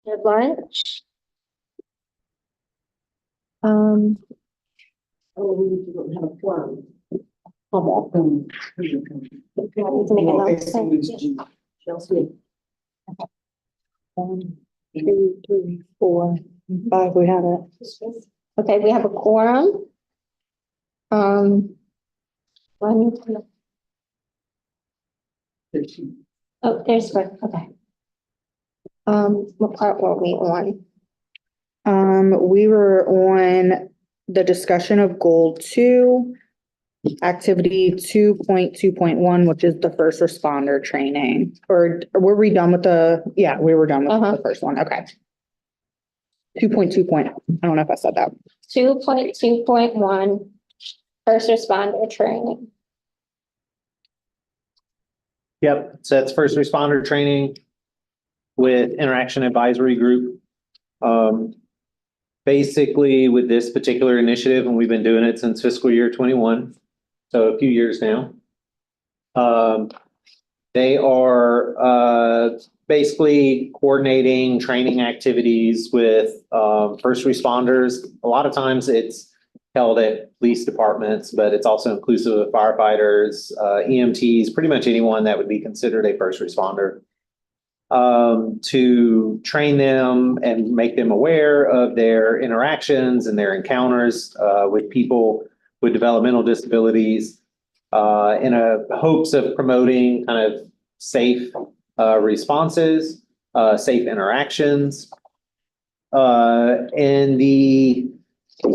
At lunch. Oh, we don't have a quorum. Okay. Okay. I need to make a note. Chelsea. 1, 2, 3, 4, 5, we have it. Okay, we have a quorum. I need to- Oh, there's one, okay. What part were we on? We were on the discussion of goal 2, activity 2.2.1, which is the first responder training. Or were we done with we were done with the first one. Okay. 2.2. I don't know if I said that. 2.2.1, first responder training. Yep, so that's first responder training with interaction advisory group. Basically with this particular initiative, and we've been doing it since fiscal year 21, so a few years now. They are basically coordinating training activities with first responders. A lot of times it's held at police departments, but it's also inclusive of firefighters, EMTs, pretty much anyone that would be considered a first responder, to train them and make them aware of their interactions and their encounters with people with developmental disabilities, in hopes of promoting kind of safe responses, safe interactions. In the,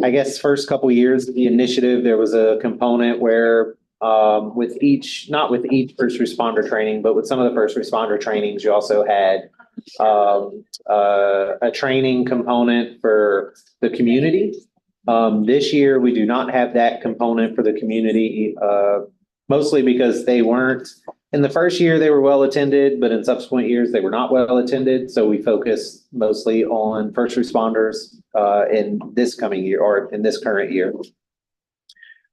I guess, first couple years of the initiative, there was a component where not with each first responder training, but with some of the first responder trainings, you also had a training component for the community. This year, we do not have that component for the community, mostly because they weren't, in the first year, they were well attended, but in subsequent years, they were not well attended. So we focus mostly on first responders in this coming year or in this current year.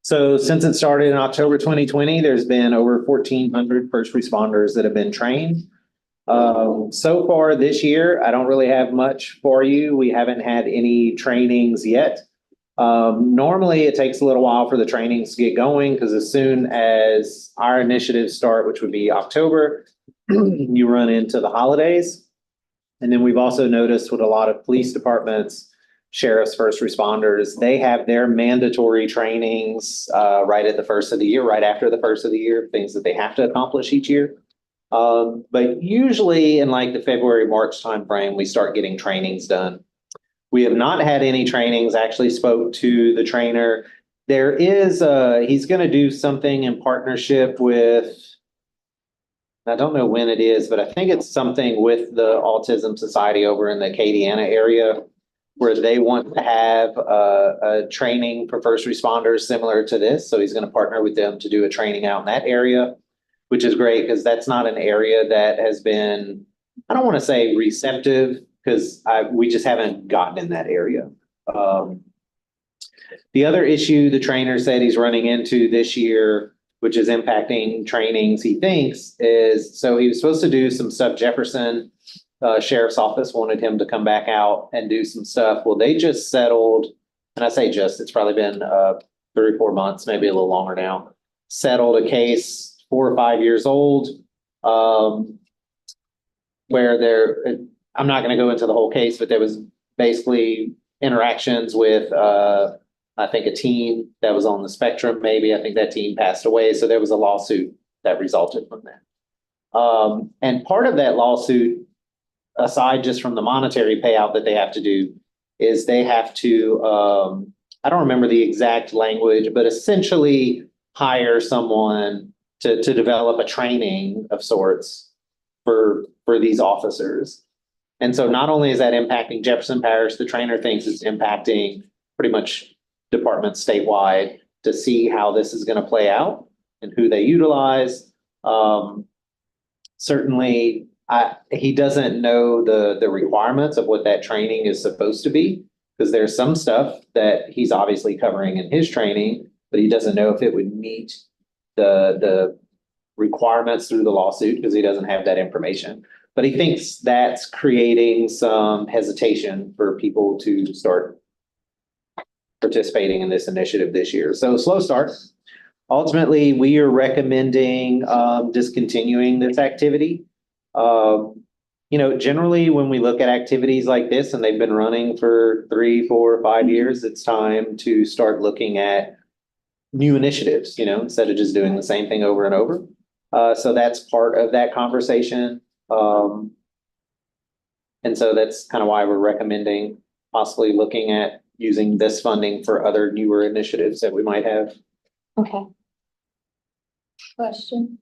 So since it started in October 2020, there's been over 1,400 first responders that have been trained. So far this year, I don't really have much for you. We haven't had any trainings yet. Normally it takes a little while for the trainings to get going because as soon as our initiatives start, which would be October, you run into the holidays. And then we've also noticed with a lot of police departments, sheriffs, first responders, they have their mandatory trainings right at the first of the year, right after the first of the year, things that they have to accomplish each year. But usually in like the February, March timeframe, we start getting trainings done. We have not had any trainings. I actually spoke to the trainer. There is, he's going to do something in partnership with, I don't know when it is, but I think it's something with the Autism Society over in the Acadiana area where they want to have a training for first responders similar to this. So he's going to partner with them to do a training out in that area, which is great because that's not an area that has been, I don't want to say receptive, because we just haven't gotten in that area. The other issue the trainer said he's running into this year, which is impacting trainings, he thinks, is so he was supposed to do some stuff. Jefferson Sheriff's Office wanted him to come back out and do some stuff. Well, they just settled, and I say just, it's probably been 3 or 4 months, maybe a little longer now, settled a case 4 or 5 years old, where they're, I'm not going to go into the whole case, but there was basically interactions with, I think, a teen that was on the spectrum. Maybe I think that teen passed away. So there was a lawsuit that resulted from that. And part of that lawsuit, aside just from the monetary payout that they have to do, is they have to, I don't remember the exact language, but essentially hire someone to develop a training of sorts for these officers. And so not only is that impacting Jefferson Parish, the trainer thinks it's impacting pretty much departments statewide to see how this is going to play out and who they utilize. Certainly, he doesn't know the requirements of what that training is supposed to be, because there's some stuff that he's obviously covering in his training, but he doesn't know if it would meet the requirements through the lawsuit because he doesn't have that information. But he thinks that's creating some hesitation for people to start participating in this initiative this year. So slow start. Ultimately, we are recommending discontinuing this activity. Generally, when we look at activities like this and they've been running for 3, 4, 5 years, it's time to start looking at new initiatives, instead of just doing the same thing over and over. So that's part of that conversation. And so that's kind of why we're recommending possibly looking at using this funding for other newer initiatives that we might have. Okay. Question.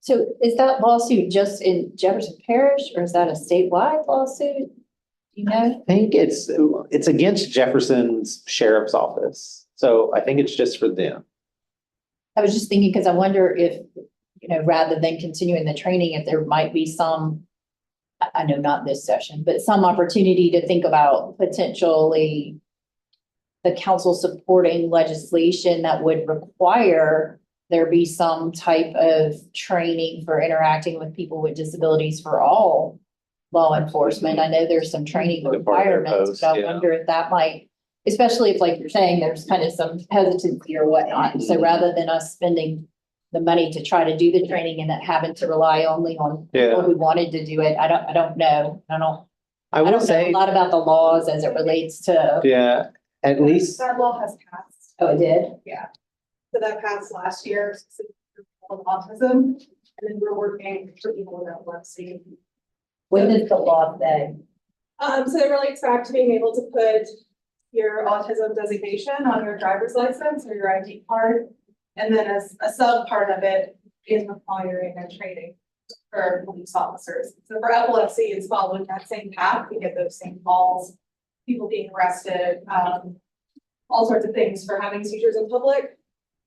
So is that lawsuit just in Jefferson Parish or is that a statewide lawsuit? Do you know? I think it's against Jefferson's Sheriff's Office. So I think it's just for them. I was just thinking, because I wonder if, rather than continuing the training, if there might be some, I know not this session, but some opportunity to think about potentially the council supporting legislation that would require there be some type of training for interacting with people with disabilities for all law enforcement. I know there's some training Like a part of their requirements, post, but I yeah. wonder if that might, especially if, like you're saying, there's kind of some hesitancy or whatnot. So rather than us spending the money to try to do the training and then having to rely only on people who wanted to do it, I don't know. I I will don't know say, a lot about the laws as it relates to. yeah, at least, That law has passed. Oh, it did? So that passed last year, specifically for autism, and then we're working for people with epilepsy. When did the law say? So it relates back to being able to put your autism designation on your driver's license or your ID card. And then a sub part of it is requiring a training for police officers. So for epilepsy, it's following that same path. We get those same calls, people being arrested, all sorts of things for having seizures in public.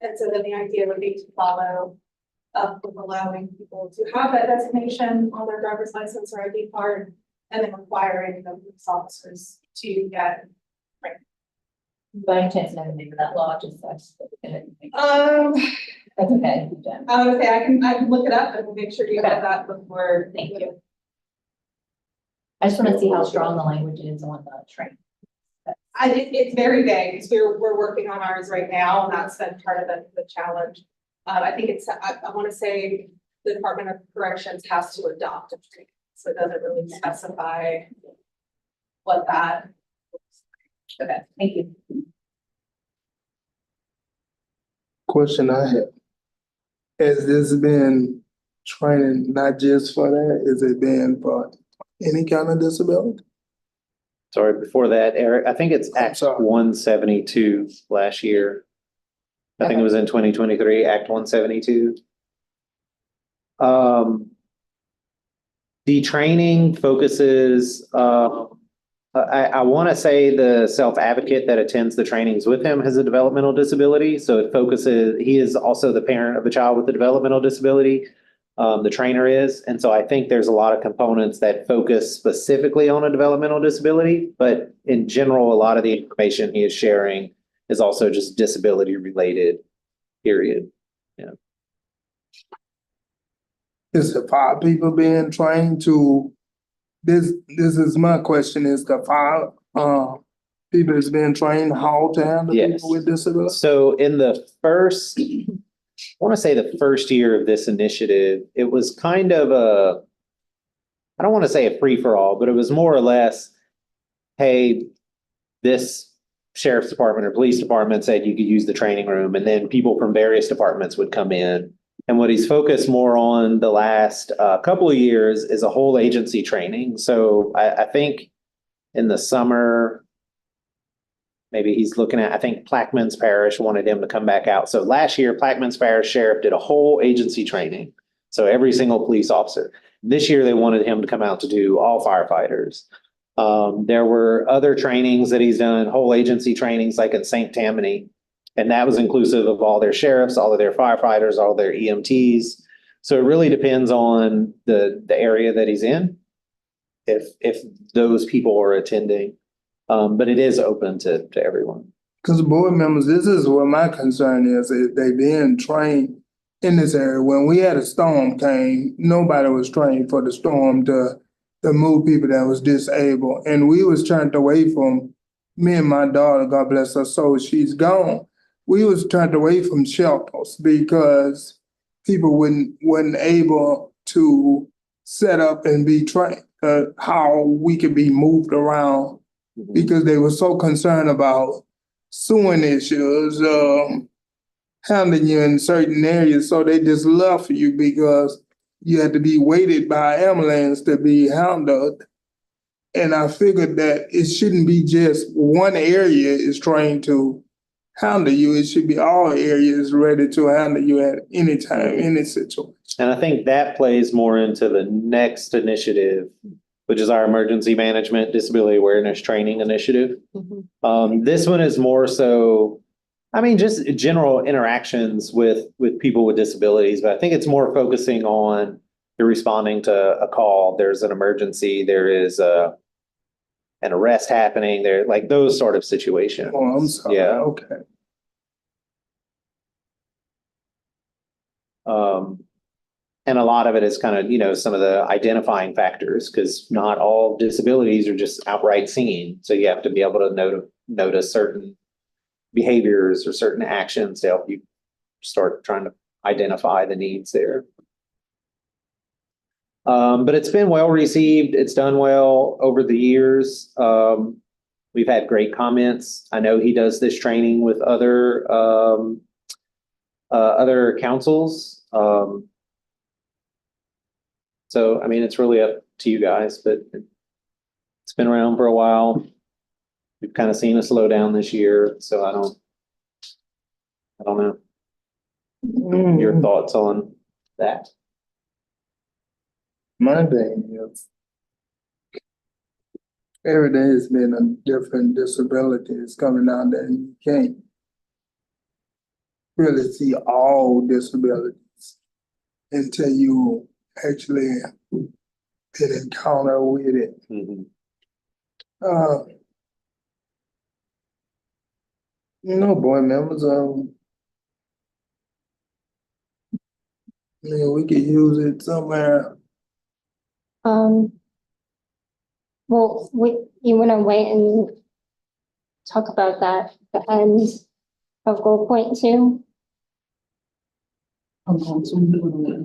And so then the idea would be to follow up with allowing people to have that designation on their driver's license or ID card, and then requiring the police officers to get. By any chance, know the name of that law, just that's. That's okay. you've done. Okay, I can look it up and make sure you have that before. Thank you. I just want to see how strong the language is on the training. It's very vague, because we're working on ours right now, and that's been part of the challenge. I think I want to say the Department of Corrections has to adopt a training, so it doesn't really specify what that. Okay, thank you. Question I have. Has this been training not just for that? Is it been for any kind of disability? sorry, before that, Eric, I think it's I'm Act sorry. 172 last year. I think it was in 2023, Act 172. The training focuses, I want to say the self-advocate that attends the trainings with him has a developmental disability. So it focuses, he is also the parent of a child with a developmental disability. The trainer is. And so I think there's a lot of components that focus specifically on a developmental disability. But in general, a lot of the information he is sharing is also just disability related, period. Yeah. Is the five people being trained to, this is my question, is the five, people that's being trained how to handle Yes. people with disabilities? So in the first, I want to say the first year of this initiative, it was kind of I don't want to say a free for all, but it was more or less, hey, this sheriff's department or police department said you could use the training room, and then people from various departments would come in. And what he's focused more on the last couple of years is a whole agency training. So I think in the summer, maybe he's looking at, I think Plaquemines Parish wanted him to come back out. So last year, Plaquemines Parish Sheriff did a whole agency training. So every single police officer. This year, they wanted him to come out to do all firefighters. There were other trainings that he's done, whole agency trainings like in St. Tammany. And that was inclusive of all their sheriffs, all of their firefighters, all their EMTs. So it really depends on the area that he's in, if those people are attending. But it is open to everyone. Because board members, this is what my concern is they being trained in this area. When we had a storm came, nobody was trained for the storm to move people that was disabled. And we was turned away from, me and my daughter, God bless her soul, she's gone. We was turned away from shelters because people wasn't able to set up and be trained, how we could be moved around because they were so concerned about suing issues, handling you in certain areas, so they just left you because you had to be weighted by ambulance to be handled. And I figured that it shouldn't be just one area is trained to handle you. It should be all areas ready to handle you at any time, any situation. And I think that plays more into the next initiative, which is our Emergency Management Disability Awareness Training Initiative. This one is more so, I mean, just general interactions with people with disabilities, but I think it's more focusing on you're responding to a call, there's an emergency, there is an arrest happening, there, like those sort of situations. Oh, I'm sorry. Yeah. Okay. And a lot of it is kind of, you know, some of the identifying factors, because not all disabilities are just outright seen. So you have to be able to notice certain behaviors or certain actions to help you start trying to identify the needs there. But it's been well received. It's done well over the years. We've had great comments. I know he does this training with other councils. So, I mean, it's really up to you guys, but it's been around for a while. We've kind of seen a slowdown this year, so I don't know. Your thoughts on that? My thing is, every day has been a different disability. It's coming out that you can't really see all disabilities until you actually been encounter with it. Mhm. Board members, we could use it somewhere. Well, you wanna wait and talk about that, the end of goal point two?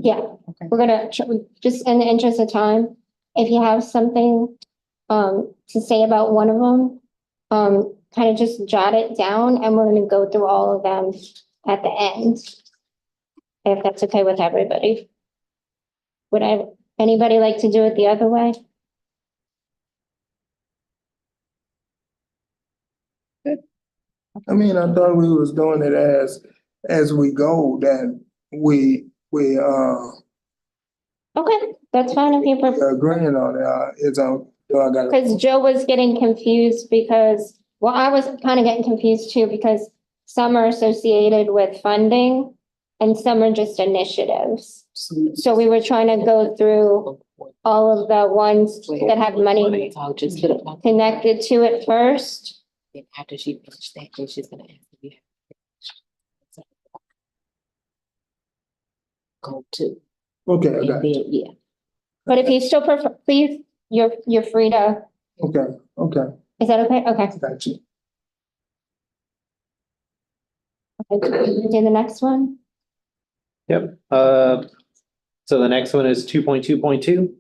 Yeah, Okay. we're gonna, just in the interest of time, if you have something, to say about one of them, kind of just jot it down and we're gonna go through all of them at the end. If that's okay with everybody. Would anybody like to do it the other way? I mean, I thought we was doing it as we go, that we Okay, that's fine if you prefer. agreeing on it, do I gotta? Because Joe was getting confused because, well, I was kind of getting confused too, because some are associated with funding and some are just initiatives. So we were trying to go through all of the ones that have money I'll just put it on. connected to it first. Then after she finished that, then she's gonna ask me. Go to, Okay, I and got then, you. yeah. But if you still prefer, please, you're free to, Okay, is that okay? Okay. got you. Okay, do the next one? Yep. So the next one is 2.2.2.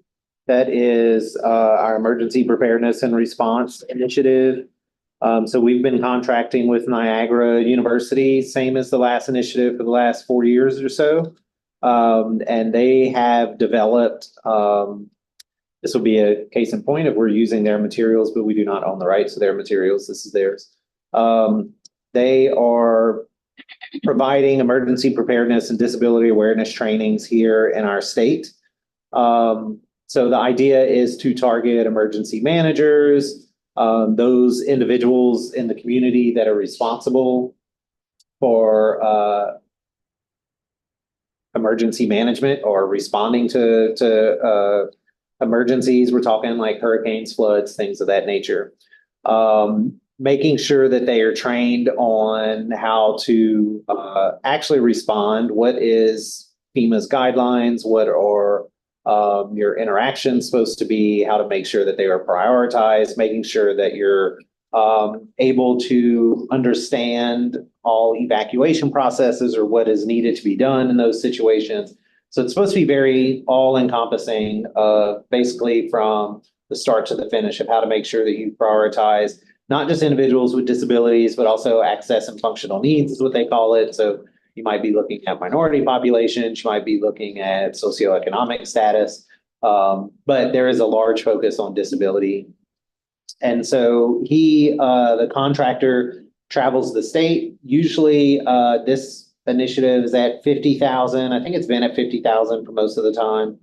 That is our Emergency Preparedness and Response Initiative. So we've been contracting with Niagara University, same as the last initiative for the last 4 years or so. And they have developed, this will be a case in point if we're using their materials, but we do not own the rights to their materials. This is theirs. They are providing emergency preparedness and disability awareness trainings here in our state. So the idea is to target emergency managers, those individuals in the community that are responsible for emergency management or responding to emergencies. We're talking like hurricanes, floods, things of that nature. Making sure that they are trained on how to actually respond, what is FEMA's guidelines, what are your interactions supposed to be, how to make sure that they are prioritized, making sure that you're able to understand all evacuation processes or what is needed to be done in those situations. So it's supposed to be very all encompassing, basically from the start to the finish of how to make sure that you prioritize not just individuals with disabilities, but also access and functional needs is what they call it. So you might be looking at minority populations, you might be looking at socioeconomic status, but there is a large focus on disability. And so the contractor travels the state. Usually, this initiative is at 50,000. I think it's been at 50,000 for most of the time.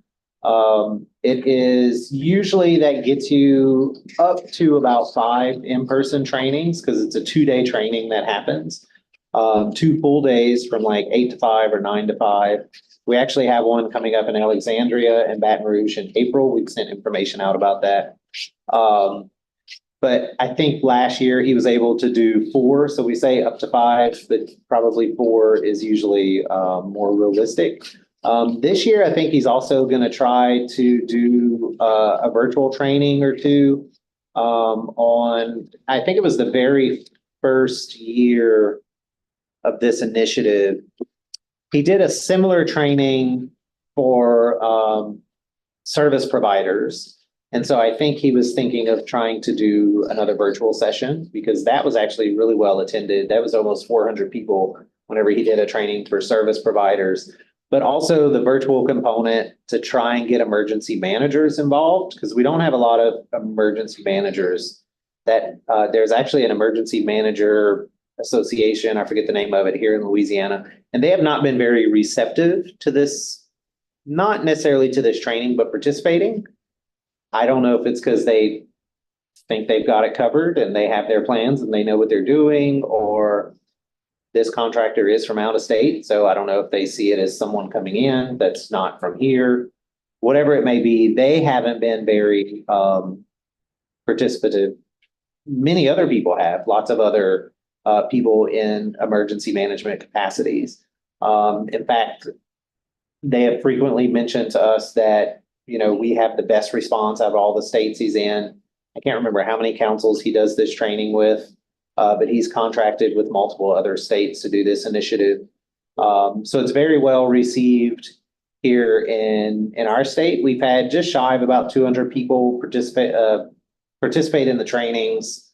It is usually that gets you up to about 5 in-person trainings because it's a 2-day training that happens. 2 full days from like 8 to 5 or 9 to 5. We actually have one coming up in Alexandria and Baton Rouge in April. We've sent information out about that. But I think last year he was able to do 4. So we say up to 5, but probably 4 is usually more realistic. This year, I think he's also going to try to do a virtual training or 2 on, I think it was the very first year of this initiative. He did a similar training for service providers. And so I think he was thinking of trying to do another virtual session because that was actually really well attended. That was almost 400 people whenever he did a training for service providers, but also the virtual component to try and get emergency managers involved because we don't have a lot of emergency managers. That there's actually an emergency manager association, I forget the name of it, here in Louisiana, and they have not been very receptive to this, not necessarily to this training, but participating. I don't know if it's because they think they've got it covered and they have their plans and they know what they're doing, or this contractor is from out of state. So I don't know if they see it as someone coming in that's not from here. Whatever it may be, they haven't been very participative. Many other people have, lots of other people in emergency management capacities. In fact, they have frequently mentioned to us that we have the best response out of all the states he's in. I can't remember how many councils he does this training with, but he's contracted with multiple other states to do this initiative. So it's very well received here in our state. We've had just shy of about 200 people participate in the trainings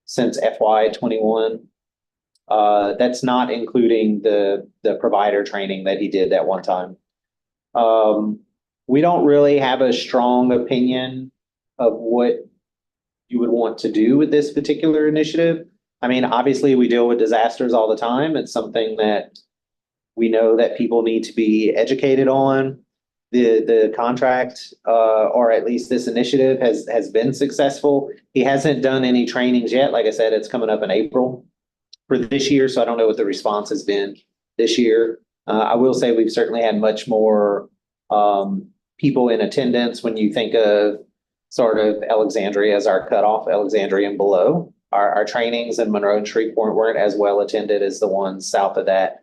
since FY21. That's not including the provider training that he did that one time. We don't really have a strong opinion of what you would want to do with this particular initiative. I mean, obviously we deal with disasters all the time. It's something that we know that people need to be educated on. The contract, or at least this initiative has been successful. He hasn't done any trainings yet. Like I said, it's coming up in April for this year. So I don't know what the response has been this year. I will say we've certainly had much more people in attendance when you think of sort of Alexandria as our cutoff, Alexandria and below. Our trainings in Monroe and Shreveport weren't as well attended as the ones south of that.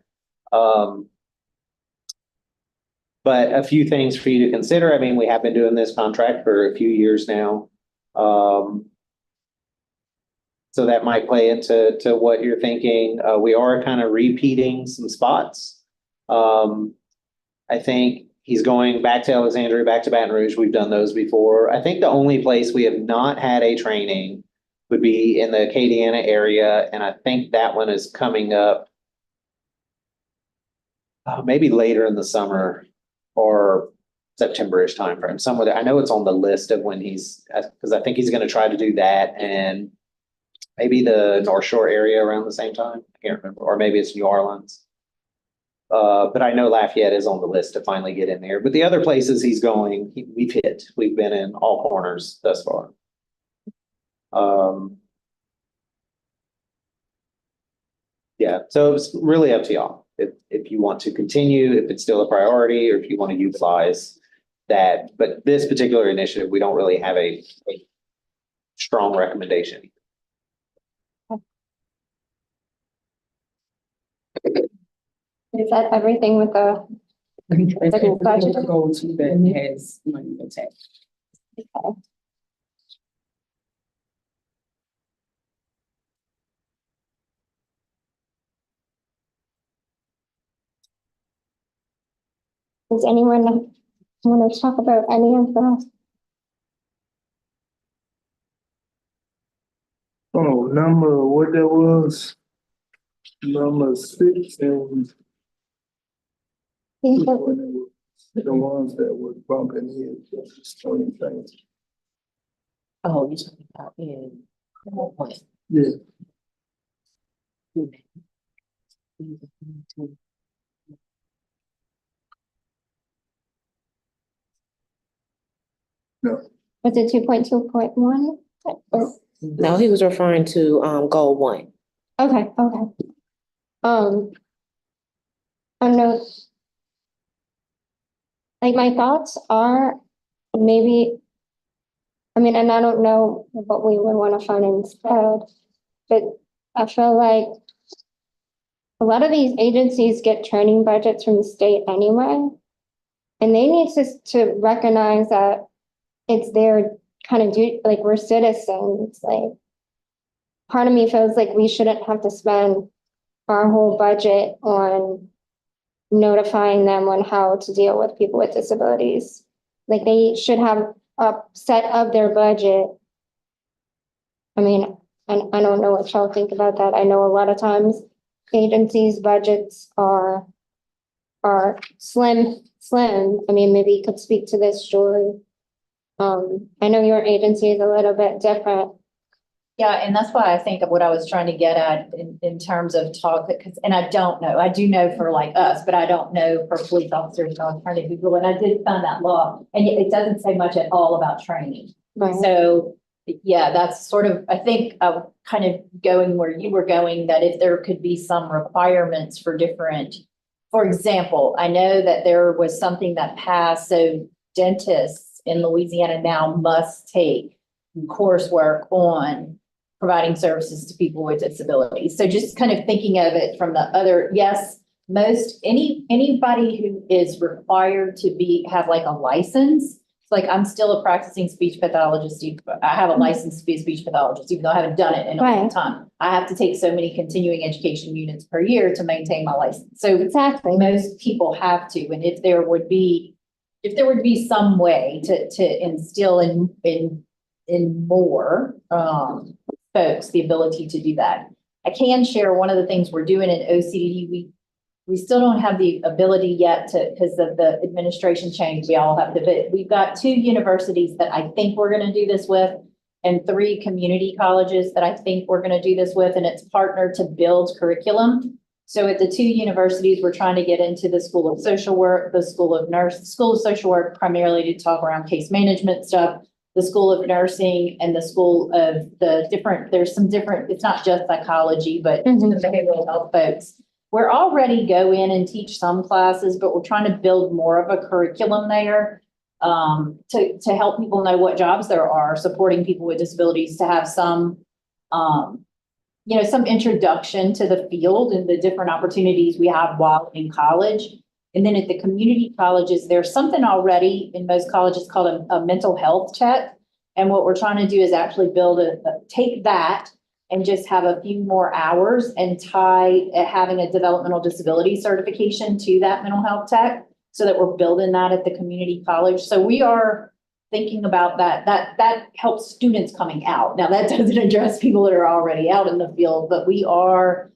But a few things for you to consider. I mean, we have been doing this contract for a few years now. So that might play into what you're thinking. We are kind of repeating some spots. I think he's going back to Alexandria, back to Baton Rouge. We've done those before. I think the only place we have not had a training would be in the Acadiana area. And I think that one is coming up maybe later in the summer or September-ish timeframe, somewhere there. I know it's on the list of when because I think he's going to try to do that and maybe the North Shore area around the same time. I can't remember, or maybe it's New Orleans. But I know Lafayette is on the list to finally get in there. But the other places he's going, we've hit. We've been in all corners thus far. Yeah, so it's really up to y'all. If you want to continue, if it's still a priority, or if you want to utilize that. But this particular initiative, we don't really have a strong recommendation. Is that everything with the Second budget. Go to that has money attached. Does anyone want to talk about any of the? Oh, number, what that was? Number 6 and things that- the ones that were bumping here, just 20 things. Oh, you're talking about in. What? Yeah, Was it 2.2.1? No, he was referring to, goal 1. Okay, okay. I know. Like my thoughts are maybe, I mean, and I don't know what we would want to fund instead, but I feel like a lot of these agencies get training budgets from the state anyway. And they need to recognize that it's their kind of duty, like we're citizens, like. Part of me feels like we shouldn't have to spend our whole budget on notifying them on how to deal with people with disabilities. Like they should have a set of their budget. I mean, and I don't know what y'all think about that. I know a lot of times agencies' budgets are slim. I mean, maybe you could speak to this, Julie. I know your agency is a little bit different. Yeah, and that's why I think of what I was trying to get at in terms of talk, because, and I don't know, I do know for like us, but I don't know for police officers, so I was trying to Google, and I did find that law, and it doesn't say much at all about training. Right. So, yeah, that's sort of, I think, kind of going where you were going, that if there could be some requirements for different, for example, I know that there was something that passed, so dentists in Louisiana now must take coursework on providing services to people with disabilities. So just kind of thinking of it from the other, yes, anybody who is required to have like a license. Like I'm still a practicing speech pathologist. I have a license to be a speech pathologist, even though I haven't done it in a long time. I have to take so many continuing education units per year to maintain my license. So Exactly. most people have to, and if there would be some way to instill in more folks the ability to do that. I can share one of the things we're doing in OCD. We still don't have the ability yet because of the administration change. We all have to, but we've got 2 universities that I think we're going to do this with, and 3 community colleges that I think we're going to do this with, and it's partnered to build curriculum. So at the 2 universities, we're trying to get into the School of Social Work, the School of Social Work, primarily to talk around case management stuff, the School of Nursing, and the School of there's some different, it's not just psychology, but some behavioral health folks. We're already go in and teach some classes, but we're trying to build more of a curriculum there to help people know what jobs there are, supporting people with disabilities, to have some, some introduction to the field and the different opportunities we have while in college. And then at the community colleges, there's something already in most colleges called a mental health check. And what we're trying to do is actually take that and just have a few more hours and tie having a developmental disability certification to that mental health tech, so that we're building that at the community college. So we are thinking about that helps students coming out. Now that doesn't address people that are already out in the field, but we are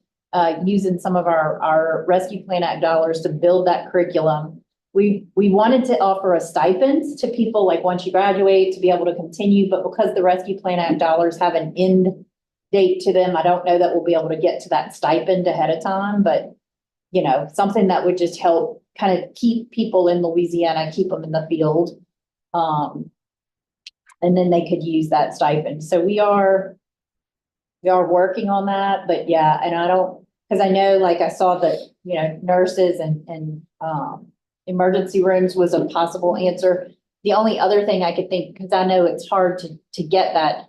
using some of our Rescue Plan Act dollars to build that curriculum. We wanted to offer a stipend to people, like once you graduate, to be able to continue, but because the Rescue Plan Act dollars have an end date to them, I don't know that we'll be able to get to that stipend ahead of time, but something that would just help kind of keep people in Louisiana, keep them in the field. And then they could use that stipend. So we are working on that, but yeah, and because I know, like I saw that, nurses and emergency rooms was a possible answer. The only other thing I could think, because I know it's hard to get that.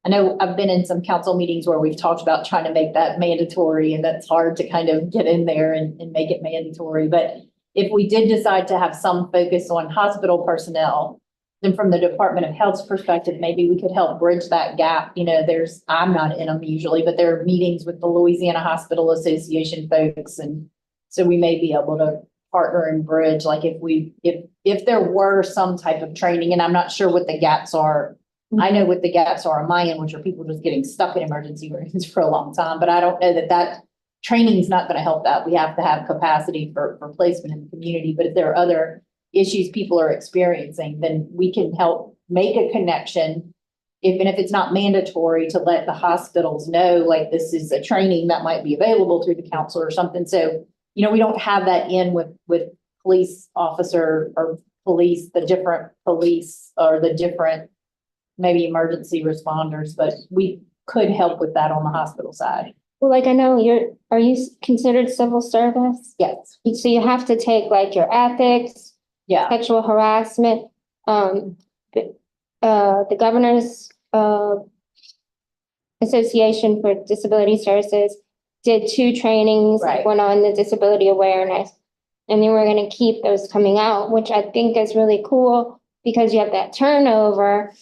I know I've been in some council meetings where we've talked about trying to make that mandatory, and that's hard to kind of get in there and make it mandatory. But if we did decide to have some focus on hospital personnel, then from the Department of Health's perspective, maybe we could help bridge that gap. You know, I'm not in them usually, but there are meetings with the Louisiana Hospital Association folks. And so we may be able to partner and bridge, like if there were some type of training, and I'm not sure what the gaps are. I know what the gaps are on my end, which are people just getting stuck in emergency rooms for a long time, but I don't know that training is not going to help that. We have to have capacity for placement in the community. But if there are other issues people are experiencing, then we can help make a connection. Even if it's not mandatory, to let the hospitals know, like, this is a training that might be available through the council or something. So, you know, we don't have that in with police officer or police, the different police or the different maybe emergency responders, but we could help with that on the hospital side. Well, like, I know are you considered civil service? Yes. So you have to take like your ethics, Yeah. sexual harassment, the governor's, Association for Disability Services did 2 trainings, Right. one on the disability awareness. And then we're gonna keep those coming out, which I think is really cool because you have that turnover.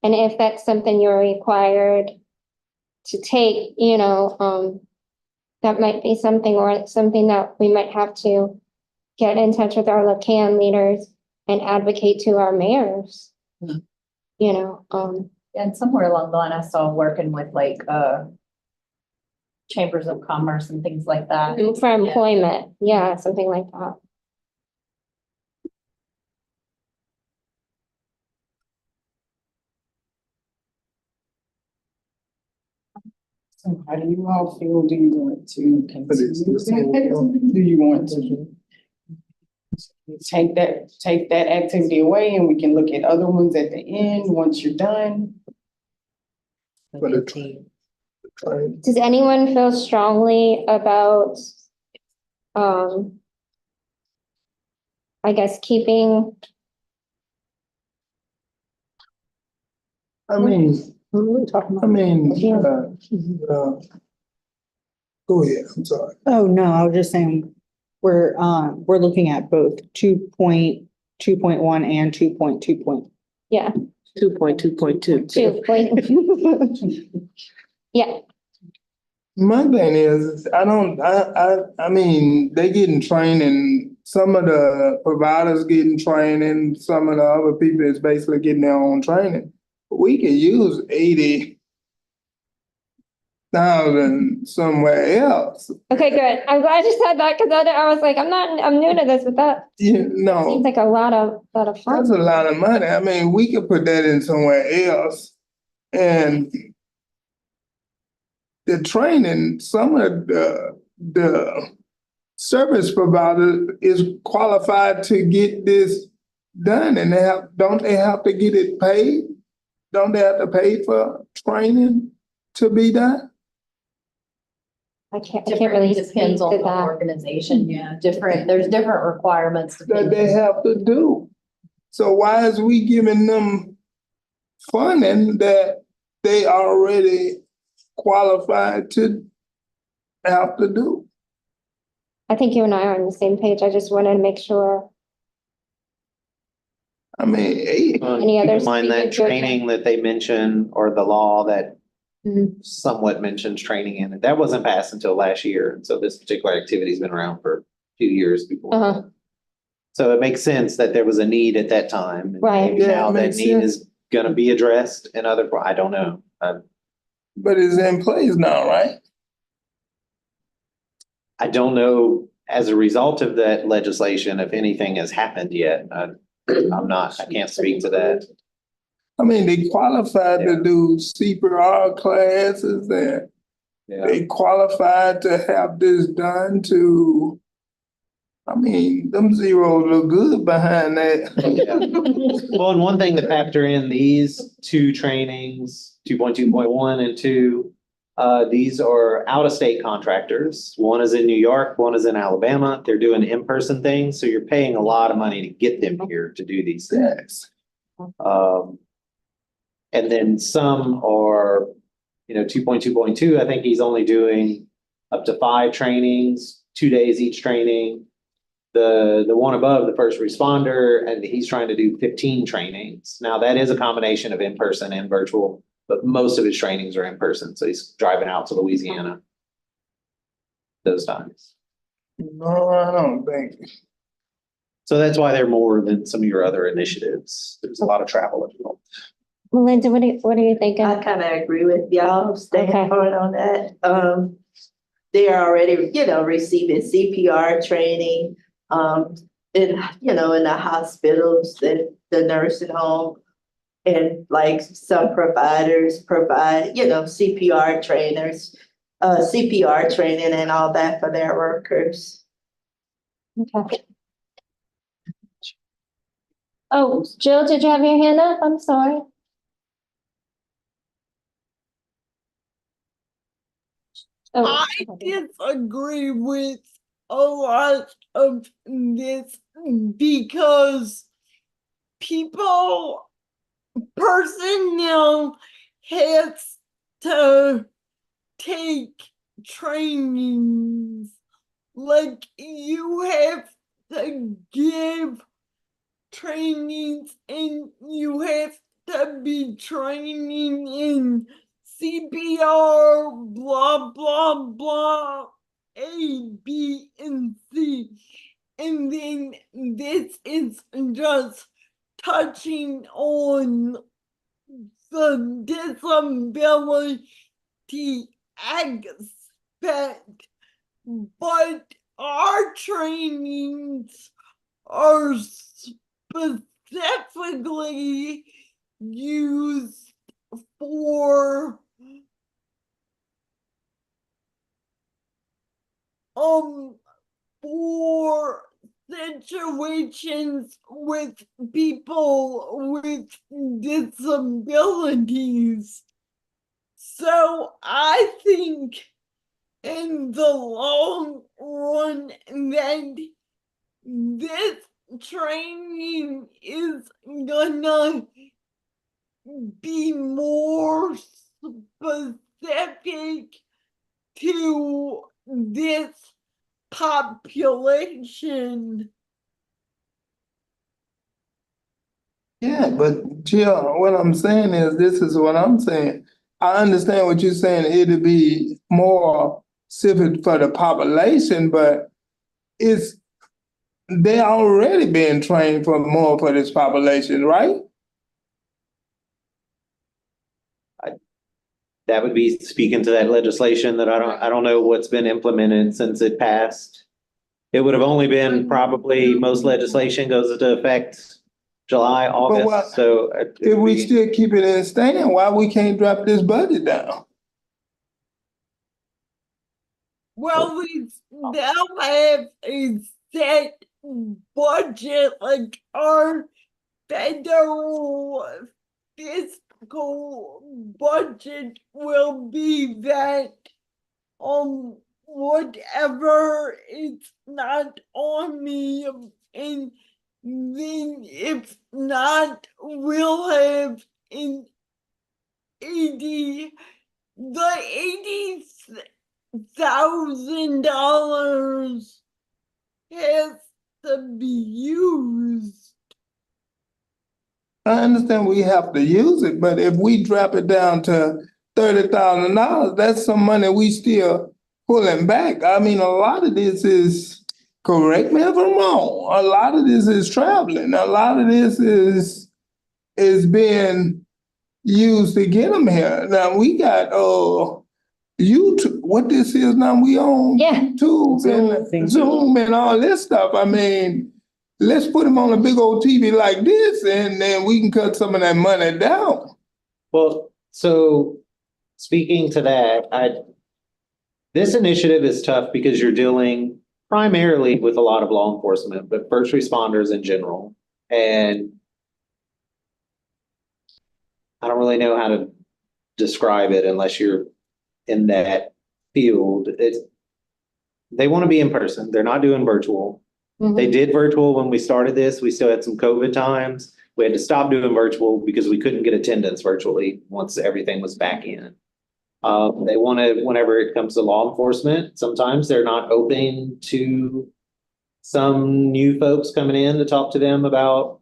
And if that's something you're required to take, you know, that might be something, or something that we might have to get in touch with our LACAN leaders and advocate to our mayors. Mhm. You know, And somewhere along the line, I saw working with like, chambers of commerce and things like that. for employment, yeah, something like that. So how do you all feel? Do you want to continue that? Do you want to take that activity away and we can look at other ones at the end once you're done? For the training. Does anyone feel strongly about, I guess, keeping, I mean, go ahead, I'm sorry. Oh, no, I was just saying, we're looking at both 2.2.1 and 2.2. yeah, 2.2.2. 2 yeah, My thing is, I mean, they getting training, some of the providers getting training, some of the other people is basically getting their own training. We could use 80,000 somewhere else. okay, good. I'm glad you said that, because I was like, I'm new to this, but that You know, seems like a lot of that's fun. a lot of money. I mean, we could put that in somewhere else. And the training, some of the service provider is qualified to get this done, and don't they have to get it paid? Don't they have to pay for training to be done? I can't really speak Depends to on the that. organization. Yeah. There's different requirements. That they have to do. So why is we giving them funding that they already qualified to have to do? I think you and I are on the same page. I just wanted to make sure. I mean, Any others? Mind that speaking to it? training that they mentioned, or the law that Mhm. somewhat mentions training in it, that wasn't passed until last year. So this particular activity's been around for a few years before. Uh-huh. So it makes sense that there was a need at that time. and Right. maybe Yeah, now it that makes need sense. is gonna be addressed in other, I don't know. but it's in place now, right? I don't know, as a result of that legislation, if anything has happened yet. I can't speak to that. I mean, they qualified Yeah. to do CPR classes and Yeah. they qualified to have this done to, I mean, them zeros look good behind that. Well, and one thing to factor in these 2 trainings, 2.2.1 and 2, these are out-of-state contractors. One is in New York, one is in Alabama. They're doing in-person things, so you're paying a lot of money to get them here to do these things. And then some are, 2.2.2, I think he's only doing up to 5 trainings, 2 days each training. The one above, the first responder, and he's trying to do 15 trainings. Now, that is a combination of in-person and virtual, but most of his trainings are in person, so he's driving out to Louisiana those times. No, I don't think. So that's why they're more than some of your other initiatives. There's a lot of travel involved. Melinda, what are you thinking? I kind of agree with y'all Okay. standpoint on that. They are already, receiving CPR training, in the hospitals, the nursing home. And like some providers provide, CPR trainers, CPR training and all that for their workers. Okay. Oh, Jill, did you have your hand up? I'm sorry. Oh, I disagree with a lot of this because personnel has to take trainings. Like you have to give trainings and you have to be training in CPR, blah, blah, blah, A, B, and C. And then this is just touching on the disability aspect, but our trainings are specifically used for for situations with people with disabilities. So I think in the long run that this training is gonna be more specific to this population. Yeah, but Jill, what I'm saying is, this is what I'm saying. I understand what you're saying, it'd be more specific for the population, but they already been trained for this population, right? That would be speaking to that legislation that I don't know what's been implemented since it passed. It would have only been probably, most legislation goes into effect July, what- August, so. If we still keep it in stand, why we can't drop this budget down? Well, we now have a set budget, like our federal fiscal budget will be that whatever is not on me, and then if not, we'll have an $80,000 has to be used. I understand we have to use it, but if we drop it down to $30,000, that's some money we still pulling back. I mean, a lot of this is, correct me if I'm wrong, a lot of this is traveling. A lot of this is being used to get them here. Now, we got, YouTube, what this is now, we on Yeah. YouTube and Zoom and all this stuff. I mean, let's put them on a big old TV like this, and then we can cut some of that money down. Well, so speaking to that, this initiative is tough because you're dealing primarily with a lot of law enforcement, but first responders in general. And I don't really know how to describe it unless you're in that field. They want to be in person. They're not doing virtual. They did virtual when we started this. We still had some COVID times. We had to stop doing virtual because we couldn't get attendance virtually once everything was back in. They want to, whenever it comes to law enforcement, sometimes they're not open to some new folks coming in to talk to them about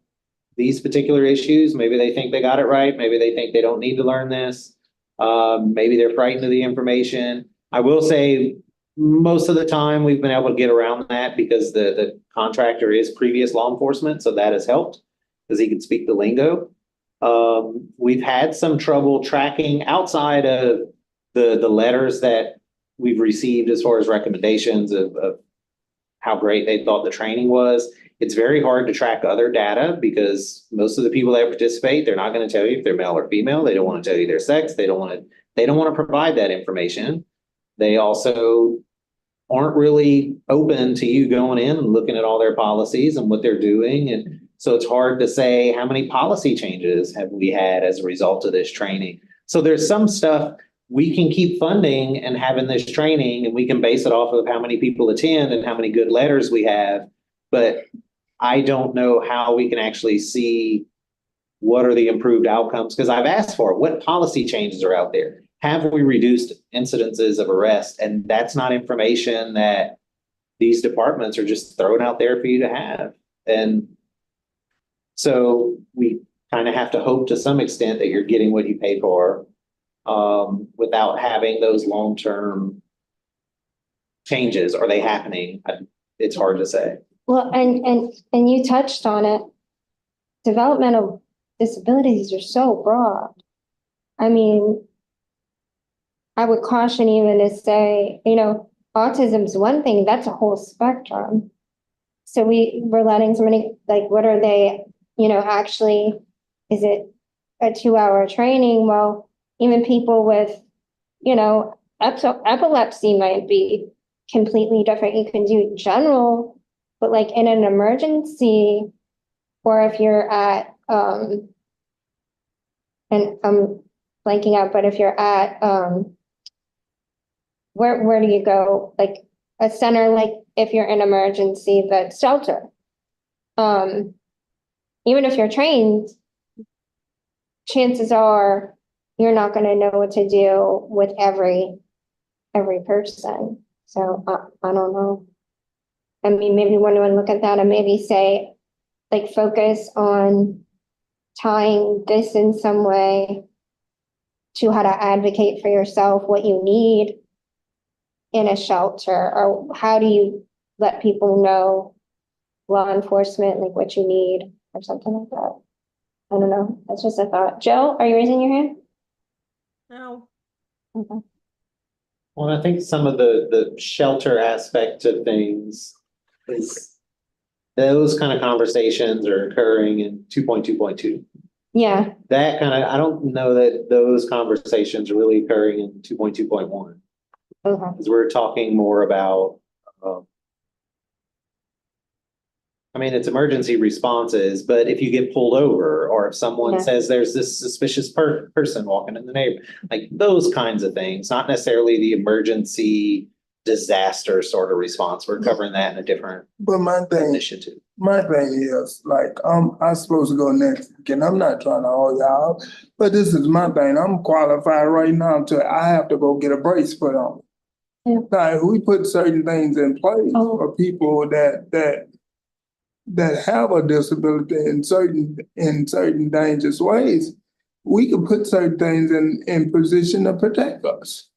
these particular issues. Maybe they think they got it right. Maybe they think they don't need to learn this. Maybe they're frightened of the information. I will say most of the time we've been able to get around that because the contractor is previous law enforcement, so that has helped because he can speak the lingo. We've had some trouble tracking outside of the letters that we've received as far as recommendations of how great they thought the training was. It's very hard to track other data because most of the people that participate, they're not going to tell you if they're male or female. They don't want to tell you their sex. They don't want to provide that information. They also aren't really open to you going in and looking at all their policies and what they're doing. And so it's hard to say how many policy changes have we had as a result of this training. So there's some stuff we can keep funding and having this training, and we can base it off of how many people attend and how many good letters we have. But I don't know how we can actually see what are the improved outcomes, because I've asked for what policy changes are out there. Have we reduced incidences of arrest? And that's not information that these departments are just throwing out there for you to have. And so we kind of have to hope to some extent that you're getting what you paid for, without having those long-term changes. Are they happening? It's hard to say. Well, and you touched on it. Developmental disabilities are so broad. I mean, I would caution even to say, autism's one thing, that's a whole spectrum. So we're letting somebody, like, what are they, actually, is it a 2-hour training? Well, even people with, epilepsy might be completely different. You can do general, but like in an emergency, or if you're at, and I'm blanking out, but if you're at, where do you go? Like a center, like if you're in emergency, the shelter. Even if you're trained, chances are you're not going to know what to do with every person. So I don't know. I mean, maybe one would look at that and maybe say, like, focus on tying this in some way to how to advocate for yourself, what you need in a shelter, or how do you let people know, law enforcement, like what you need or something like that. I don't know. That's just a thought. Joe, are you raising your hand? No. Okay. Well, I think some of the shelter aspect of things is those kind of conversations are occurring in 2.2.2. Yeah. That kind of, I don't know that those conversations are really occurring in 2.2.1. Okay. Because we're talking more about, it's emergency responses, but if you get pulled over, or if someone says there's this suspicious person walking in the neighborhood, like those kinds of things, not necessarily the emergency disaster sort of response. We're covering that in a different initiative. My thing is, like, I'm supposed to go next, and I'm not trying to hold y'all, but this is my thing. I'm qualified right now I have to go get a brace put on. Yeah. Now, we put certain things in place for people that have a disability in certain dangerous ways. We can put certain things in position to protect us.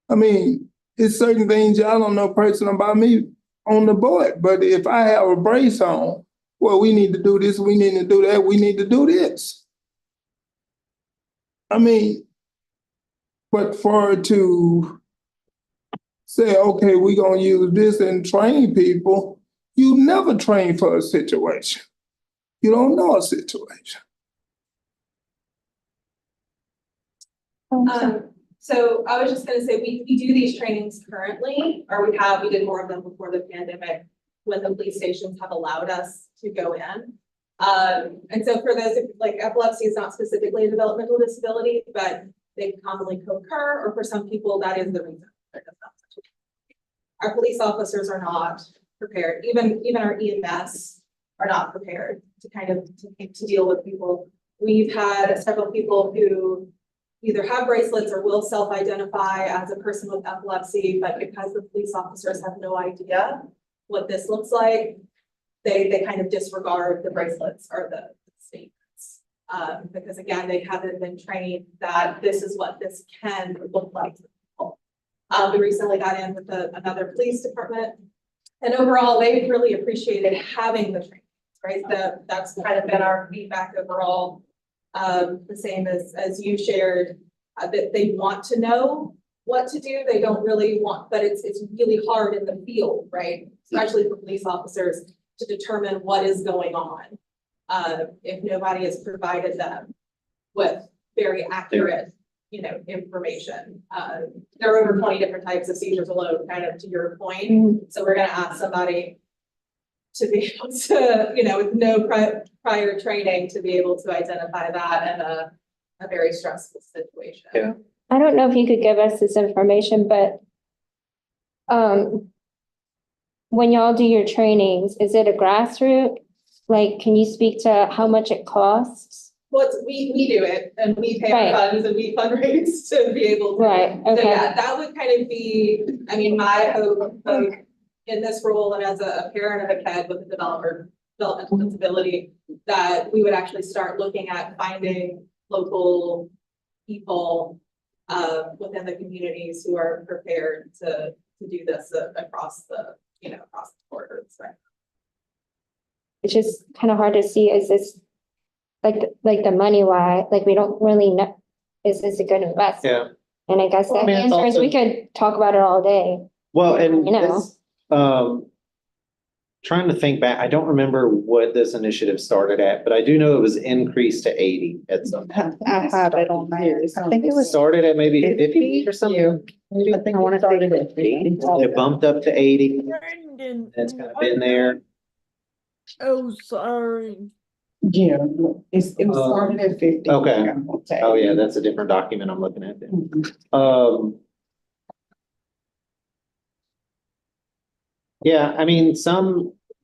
I mean, it's certain things y'all don't know personal about me on the board, but if I have a brace on, well, we need to do this, we need to do that, we need to do this. I mean, but for it to say, okay, we're gonna use this and train people, you never train for a situation. You don't know a situation. So I was just gonna say, we do these trainings currently, or we did more of them before the pandemic, when the police stations have allowed us to go in. And so for those, like, epilepsy is not specifically a developmental disability, but they commonly co-occur, or for some people, that is the reason. Our police officers are not prepared, even our EMS are not prepared to kind of to deal with people. We've had several people who either have bracelets or will self-identify as a person with epilepsy, but because the police officers have no idea what this looks like, they kind of disregard the bracelets or the statements. Because again, they haven't been trained that this is what this can look like to people. We recently got in with another police department, and overall, they've really appreciated having the training, right? That's kind of been our feedback overall. The same as you shared, that they want to know what to do. They don't really want, but it's really hard in the field, right? Especially for police officers to determine what is going on. If nobody has provided them with very accurate, information. There are over 20 different types of seizures alone, kind of to your point. So we're gonna ask somebody to be able to, with no prior training, to be able to identify that in a very stressful situation. Yeah. I don't know if you could give us this information, but when y'all do your trainings, is it a grassroots? Like, can you speak to how much it costs? Well, we do it, and we pay our Right. funds, and we fundraise to be able to. Right, So okay. yeah, that would kind of be, my hope of, in this role and as a parent of a kid with a developmental disability, that we would actually start looking at finding local people within the communities who are prepared to do this across the, across the borders, right? It's just kind of hard to see, is this, like the money wise, like we don't really know, is this a good investment? Yeah. And I guess the Well, I mean, it's answer is also- we could talk about it all day. Well, and You know. this, trying to think back, I don't remember what this initiative started at, but I do know it was increased to 80 at some point. I have it on there. I think it was Started at maybe 50 or something. I think I want to say 50. It bumped up to 80. Brendan. It's kind of been there. Oh, sorry. Yeah, it was started at 50. Okay. Oh, yeah, that's a different document I'm looking at then. Yeah, I mean,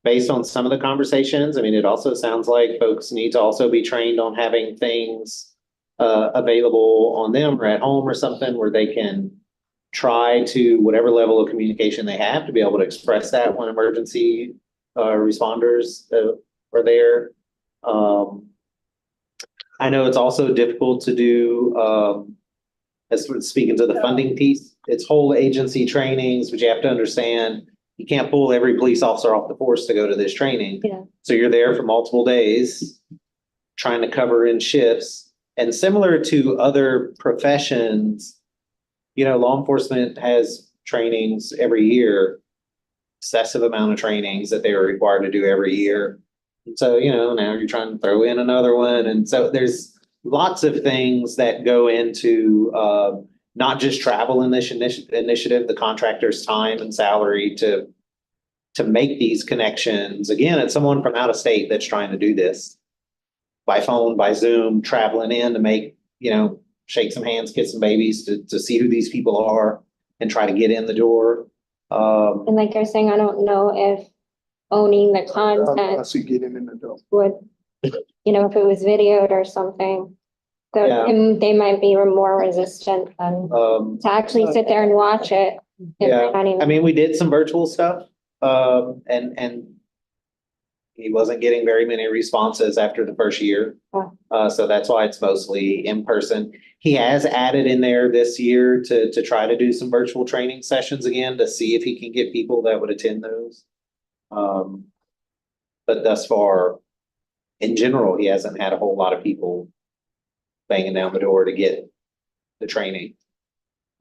based on some of the conversations, I mean, it also sounds like folks need to also be trained on having things available on them or at home or something where they can try to, whatever level of communication they have, to be able to express that when emergency responders are there. I know it's also difficult to do, as we're speaking to the funding piece, it's whole agency trainings, but you have to understand, you can't pull every police officer off the force to go to this training. Yeah. So you're there for multiple days, trying to cover in shifts. And similar to other professions, law enforcement has trainings every year, excessive amount of trainings that they are required to do every year. And so, now you're trying to throw in another one. And so there's lots of things that go into not just travel initiative, the contractor's time and salary to make these connections. Again, it's someone from out of state that's trying to do this by phone, by Zoom, traveling in to make, shake some hands, kiss some babies to see who these people are and try to get in the door. And like you're saying, I don't know if owning the I content see getting in the door. would, if it was videoed or something. So Yeah. and they might be more resistant than to actually sit there and watch it. if Yeah, they're not even- I mean, we did some virtual stuff, and he wasn't getting very many responses after the first year. Oh. So that's why it's mostly in person. He has added in there this year to try to do some virtual training sessions again to see if he can get people that would attend those. But thus far, in general, he hasn't had a whole lot of people banging down the door to get the training.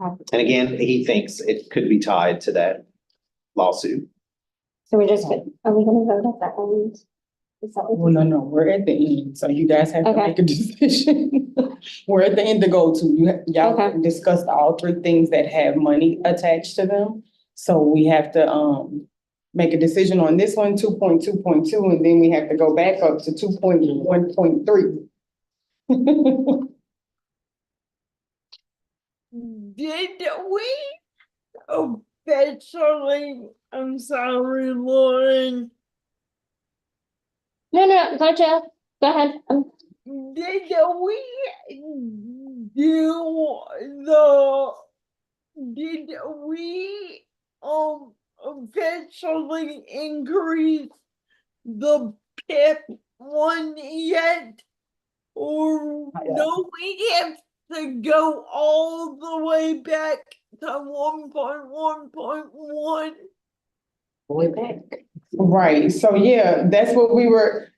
And again, he thinks it could be tied to that lawsuit. So are we gonna vote at that end? Is that what- Well, no, we're at the end, so you guys have to Okay. make a decision. We're at the end to go to, y'all Okay. discussed all three things that have money attached to them. So we have to, make a decision on this one, 2.2.2, and then we have to go back up to 2.1.3. Did we officially, I'm sorry, Lauren, No, gotcha. Go ahead. did we do the, did we officially increase the PIP one yet? Or no, we have to go all the way back to 1.1.1? Way back. Right, so yeah, that's what we were,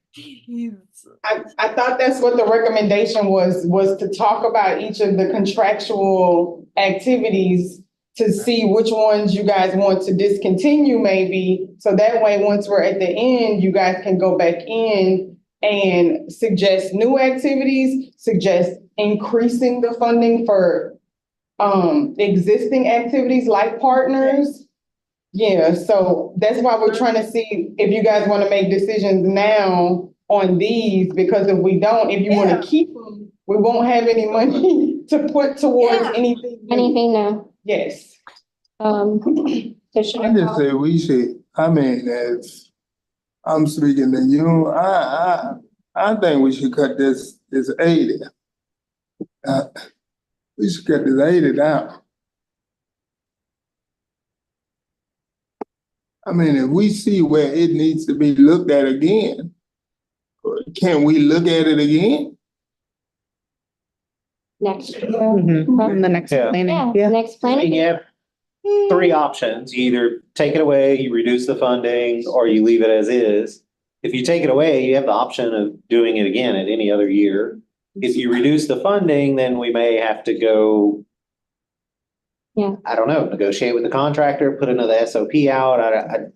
I thought that's what the recommendation was to talk about each of the contractual activities to see which ones you guys want to discontinue maybe, so that way, once we're at the end, you guys can go back in and suggest new activities, suggest increasing the funding for existing activities like partners. Yeah, so that's why we're trying to see if you guys want to make decisions now on these, because if we don't, if you want Yeah. to keep them, we won't have any money to put towards Yeah. anything. new. Anything now? Yes. So should I just say we should, I mean, as I'm speaking to you, I think we should cut this 80. We should cut this 80 down. I mean, if we see where it needs to be looked at again, can we look at it again? next year. In the next Yeah. planning, Yeah, next I planning. mean, you have three options. You either take it away, you reduce the funding, or you leave it as is. If you take it away, you have the option of doing it again at any other year. If you reduce the funding, then we may have to go. Yeah. I don't know, negotiate with the contractor, put another SOP out.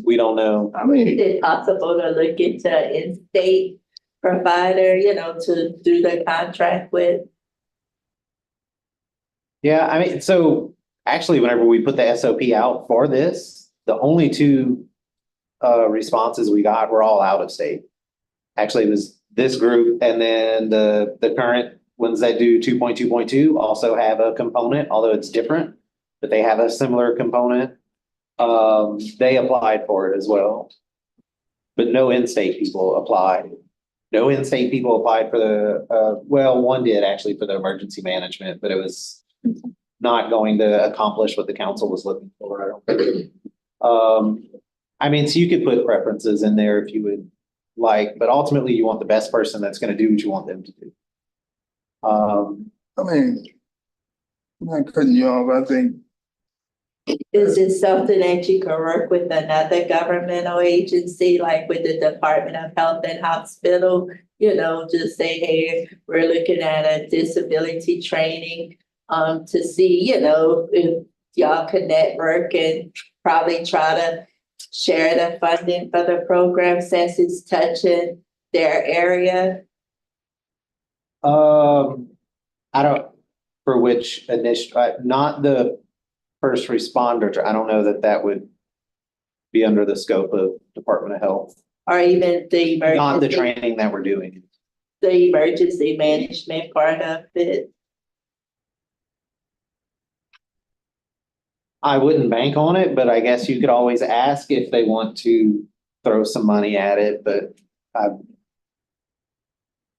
We don't know. I mean, Is it possible to look into in-state provider, to do the contract with? Yeah, I mean, so actually, whenever we put the SOP out for this, the only two responses we got were all out of state. Actually, it was this group, and then the current ones that do 2.2.2 also have a component, although it's different, but they have a similar component. They applied for it as well. But no in-state people applied. No in-state people applied for the, well, one did actually for the emergency management, but it was not going to accomplish what the council was looking for, I don't think. I mean, so you could put preferences in there if you would like, but ultimately you want the best person that's gonna do what you want them to do. I mean, I'm not cutting you off, I think. Is it something that you can work with another governmental agency, like with the Department of Health and Hospital? Just say, hey, we're looking at a disability training, to see, if y'all could network and probably try to share the funding for the program since it's touching their area. I don't, for which initial, not the first responder, I don't know that would be under the scope of Department of Health. Or even the Not the emergency, training that we're doing. the emergency management part of it. I wouldn't bank on it, but I guess you could always ask if they want to throw some money at it, but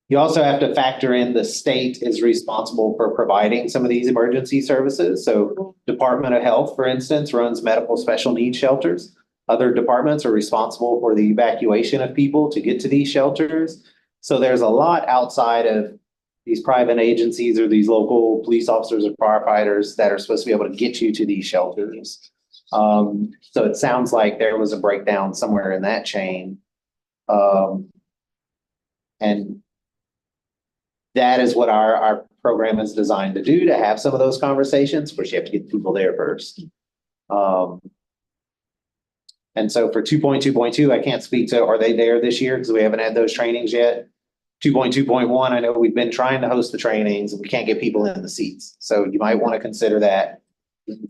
you also have to factor in the state is responsible for providing some of these emergency services. So Department of Health, for instance, runs medical special needs shelters. Other departments are responsible for the evacuation of people to get to these shelters. So there's a lot outside of these private agencies or these local police officers or firefighters that are supposed to be able to get you to these shelters. So it sounds like there was a breakdown somewhere in that chain. And that is what our program is designed to do, to have some of those conversations. Of course, you have to get people there first. And so for 2.2.2, I can't speak to, are they there this year? Because we haven't had those trainings yet. 2.2.1, I know we've been trying to host the trainings and we can't get people in the seats. So you might want to consider that.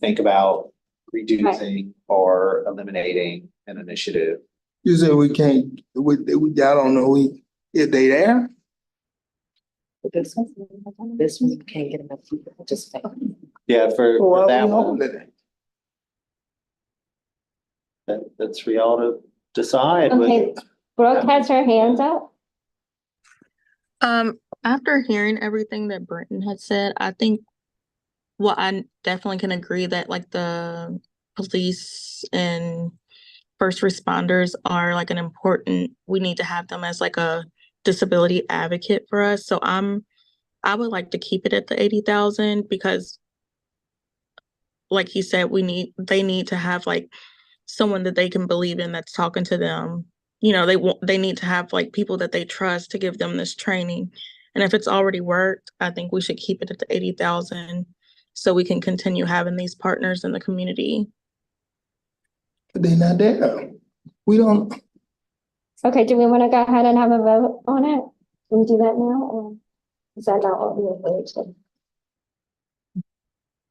Think about reducing or eliminating an initiative. You say we can't, y'all don't know if they there? This one can't get enough people to participate. Yeah, for Why that we one, holding it? that's for y'all to decide. but- Okay, Brooke has her hands up. After hearing everything that Brenton had said, I think, well, I definitely can agree that like the police and first responders are like we need to have them as like a disability advocate for us. So I would like to keep it at the 80,000 because like he said, they need to have like someone that they can believe in that's talking to them. You know, they need to have like people that they trust to give them this training. And if it's already worked, I think we should keep it at the 80,000 so we can continue having these partners in the community. But they're not there. We don't, Okay, do we want to go ahead and have a vote on it? Can we do that now, or is that not what we agreed to?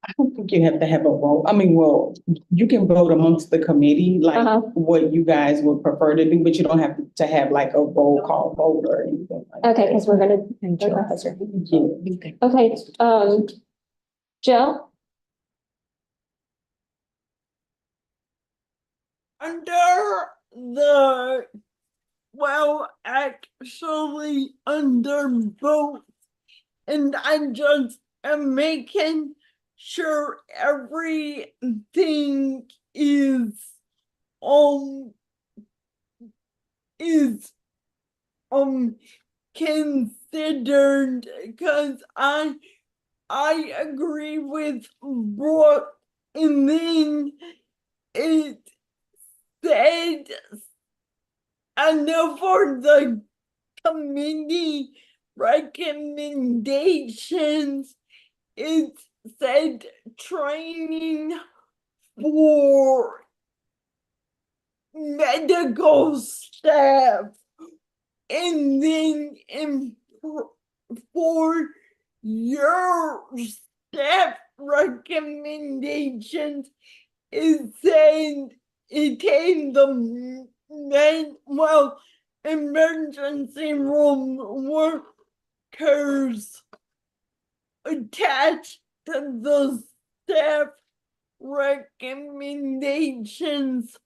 I don't think you have to have a vote. I mean, well, you can vote amongst the committee, like what you guys would prefer to do, but you don't have to have like a roll call vote or anything like that. Okay, because we're gonna. Yeah. Okay, Joe? Actually under both, and I just am making sure everything is considered, because I agree with Brooke, and then it said, I know for the committee recommendations, it said training for medical staff, and then for your staff recommendations, it said it came the emergency room workers attached to the staff recommendations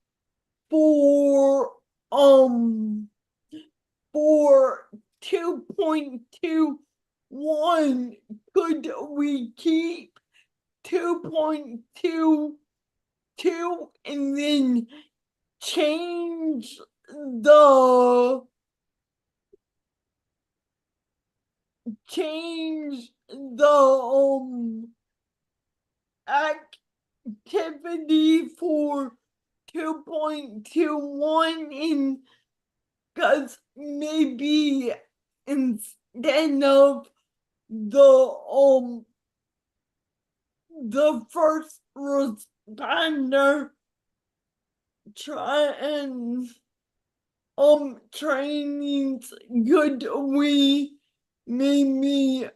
for 2.21. Could we keep 2.22 and then change the activity for 2.21, and because maybe instead of the first responder trainings, could we maybe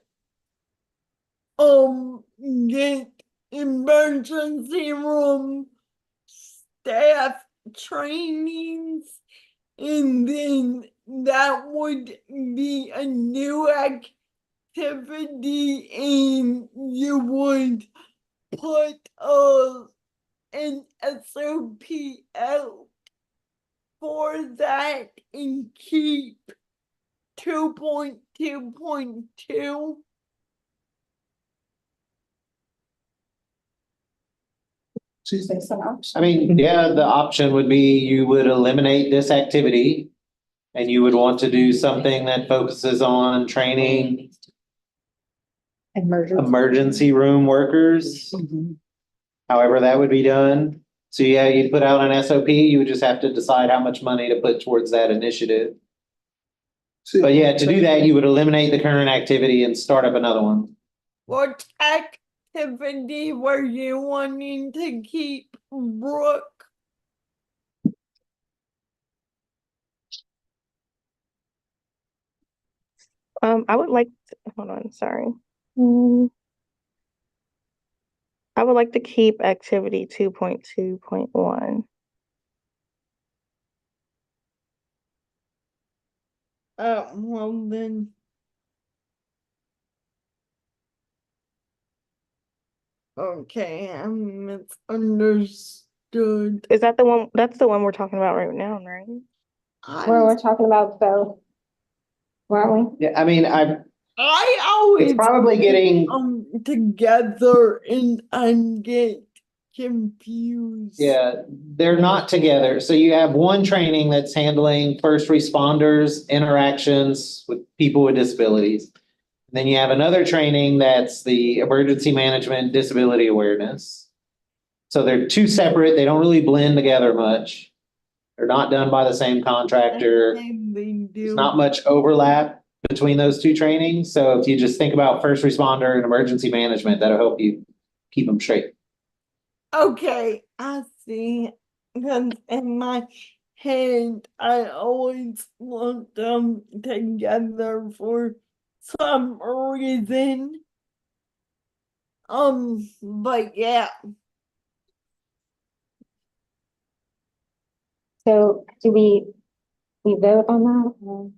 get emergency room staff trainings, and then that would be a new activity, and you would put an SOP out for that and keep 2.2.2. I mean, yeah, the option would be you would eliminate this activity and you would want to do something that focuses on training emergency room workers. However, that would be done. So yeah, you'd put out an SOP, you would just have to decide how much money to put towards that initiative. But yeah, to do that, you would eliminate the current activity and start up another one. What activity were you wanting to keep, Brooke? I would like hold on, sorry. I would like to keep activity 2.2.1. Well then. Okay, I misunderstood. Is that the one? That's the one we're talking about right now, right? Where we're talking about both, weren't we? Yeah, I mean, I always it's probably getting, together and I get confused. Yeah, they're not together. So you have one training that's handling first responders, interactions with people with disabilities. Then you have another training that's the emergency management, disability awareness. So they're two separate. They don't really blend together much. They're not done by the same contractor. And they There's do. not much overlap between those two trainings. So if you just think about first responder and emergency management, that'll help you keep them straight. Okay, I see. Because in my head, I always want them together for some reason. But yeah, So do we vote on that?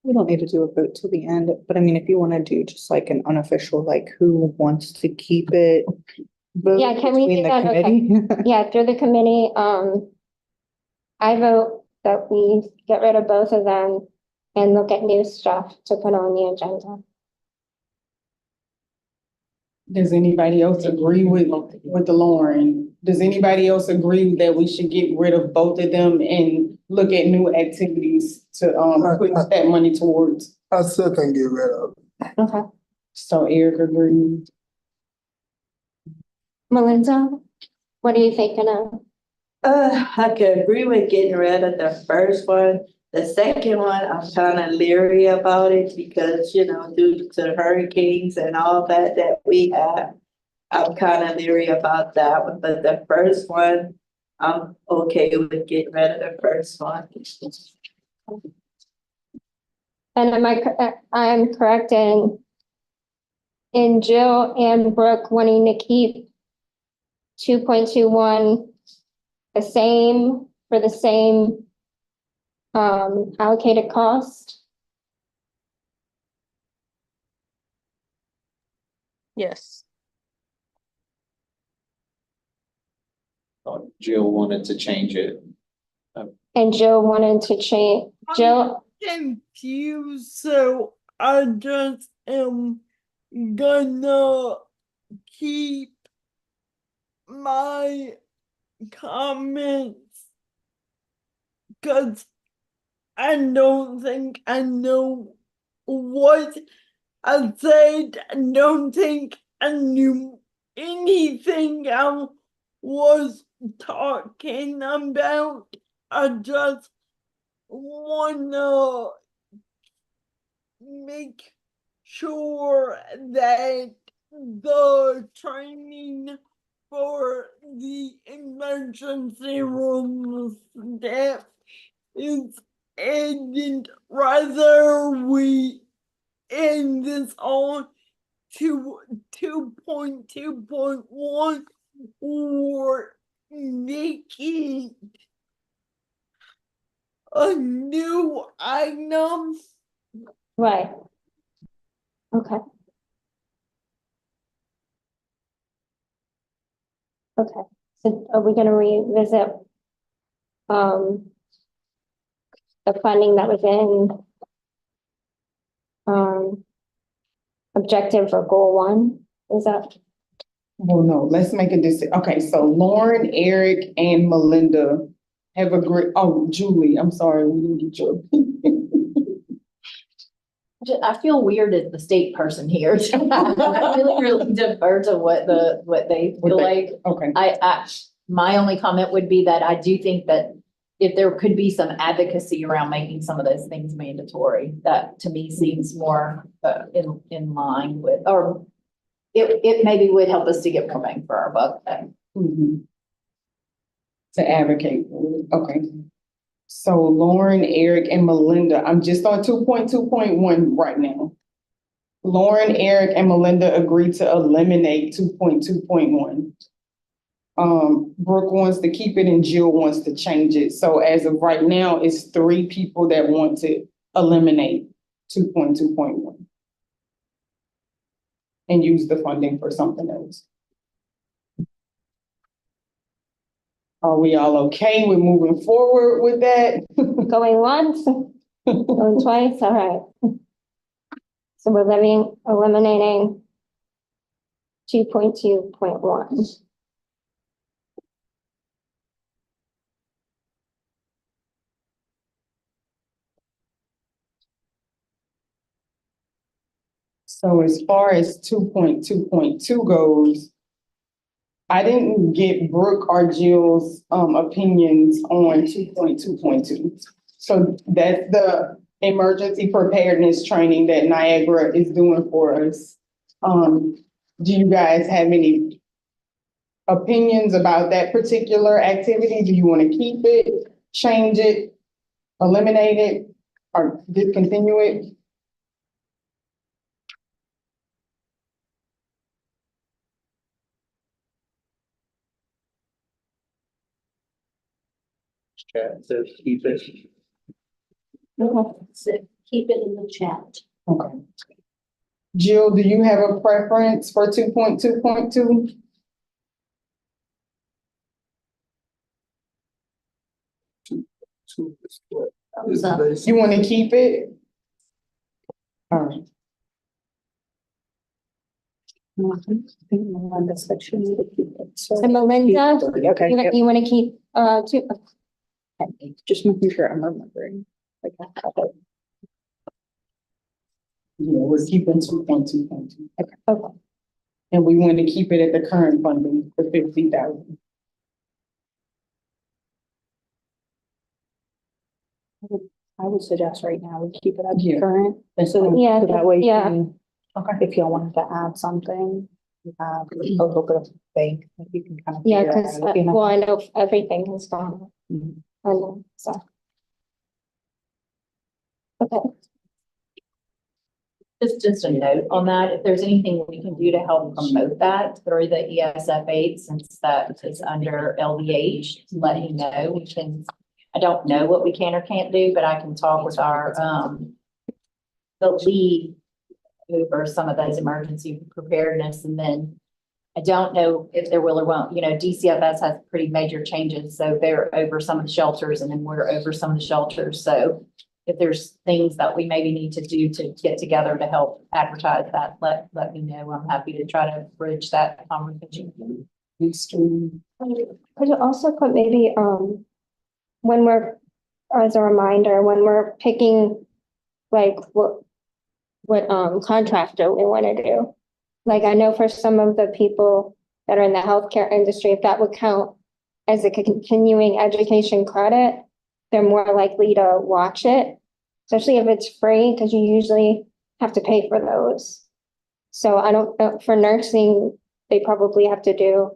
We don't need to do a vote till the end, but I mean, if you wanna do just like an unofficial, like who wants to keep it. vote Yeah, can we between do the that? Okay. committee. Yeah, through the committee, I vote that we get rid of both of them and look at new stuff to put on the agenda. Does anybody else agree with the Lauren? Does anybody else agree that we should get rid of both of them and look at new activities to, put that money towards? I still can get rid of it. Okay. So Eric agrees. Melinda, what are you thinking of? I could agree with getting rid of the first one. The second one, I'm kind of leery about it because, you know, due to hurricanes and all that we have, I'm kind of leery about that one. But the first one, I'm okay with getting rid of the first one. And I'm correct in Jill and Brooke wanting to keep 2.21 the same for the same allocated cost. Yes. Jill wanted to change it. And Jill wanted to change, Jill, confused, so I just am gonna keep my comments because I don't think I know what I said. I don't think I knew anything I was talking about. I just wanna make sure that the training for the emergency room staff is ended, rather we end this on to 2.2.1 or make it a new item. right. Okay. Okay, so are we gonna revisit the funding that was in objective for goal one? Is that, Well, no, let's make a decision. Okay, so Lauren, Eric, and Melinda have agreed. Oh, Julie, I'm sorry, we didn't get your opinion. I feel weird as the state person here. I really defer to what they feel like. Okay, My only comment would be that I do think that if there could be some advocacy around making some of those things mandatory, that to me seems more in line with, or it maybe would help us to get more bang for our buck. mhm. To advocate, okay. So Lauren, Eric, and Melinda, I'm just on 2.2.1 right now. Lauren, Eric, and Melinda agreed to eliminate 2.2.1. Brooke wants to keep it and Jill wants to change it. So as of right now, it's 3 people that want to eliminate 2.2.1 and use the funding for something else. Are we all okay with moving forward with that? going once, going twice, all right. So we're eliminating 2.2.1. So as far as 2.2.2 goes, I didn't get Brooke or Jill's opinions on 2.2.2. So that's the emergency preparedness training that Niagara is doing for us. Do you guys have any opinions about that particular activity? Do you want to keep it, change it, eliminate it, or discontinue it? Chat says keep it. Keep it in the chat. Okay. Jill, do you have a preference for 2.2.2? Two is what? Is based- You want to keep it? All right. Melinda said she needed to keep it, so- And Melinda, Okay, yep. you wanna keep, two, Just making sure I'm remembering. Like, I have it. Yeah, we're keeping 2.2.2. okay, And we want to keep it at the current funding for 50,000. I would suggest right now we keep it at Yeah. current, so that, Yeah, so that way, yeah. if y'all wanted to add something, you have a little bit of bank that you can kind of. yeah, figure cause, out, you know? well, I know everything has gone. up. Mhm. I know, so. Okay, Just a note on that, if there's anything we can do to help promote that through the ESF8, since that is under LVH, let you know, we can, I don't know what we can or can't do, but I can talk with our, the lead over some of those emergency preparedness, and then I don't know if there will or won't, you know, DCFS has pretty major changes, so they're over some of the shelters, and then we're over some of the shelters, so if there's things that we maybe need to do to get together to help advertise that, let me know. I'm happy to try to bridge that conversation. could you also put maybe, when we're, as a reminder, when we're picking, like, what contractor we wanna do? Like, I know for some of the people that are in the healthcare industry, if that would count as a continuing education credit, they're more likely to watch it, especially if it's free, because you usually have to pay for those. So I don't know, for nursing, they probably have to do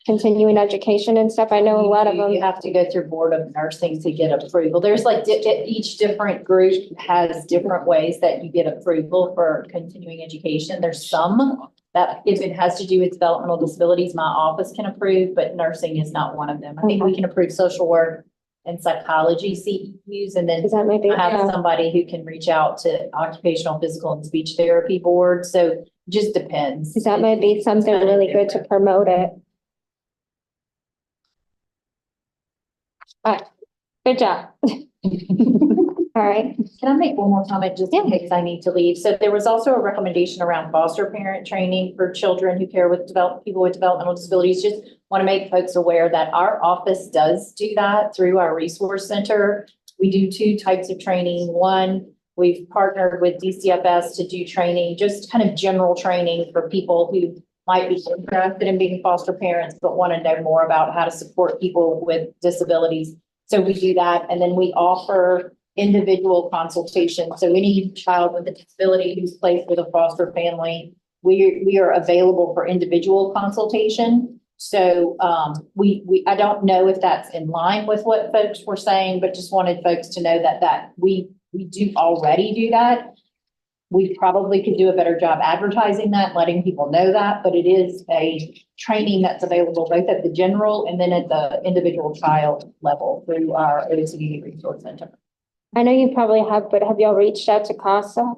continuing education and stuff. I know a lot of them. You have to go through Board of Nursing to get approval. There's like, each different group has different ways that you get approval for continuing education. There's some that if it has to do with developmental disabilities, my office can approve, but nursing is not one of them. I think we can approve social work and psychology CEUs, and then Is that maybe? I have somebody who can reach out to occupational, physical, and speech therapy board, so it just depends. Because that might be something really good to promote it. All right, good job. All right, Can I make one more comment just in case I need to leave? So there was also a recommendation around foster parent training for children who care with people with developmental disabilities. Just want to make folks aware that our office does do that through our resource center. We do two types of training. One, we've partnered with DCFS to do training, just kind of general training for people who might be interested in being foster parents, but want to know more about how to support people with disabilities. So we do that. And then we offer individual consultation. So any child with a disability who's placed with a foster family, we are available for individual consultation. So I don't know if that's in line with what folks were saying, but just wanted folks to know that we do already do that. We probably could do a better job advertising that, letting people know that, but it is a training that's available both at the general and then at the individual child level through our OECD Resource Center. I know you probably have, but have y'all reached out to CASA?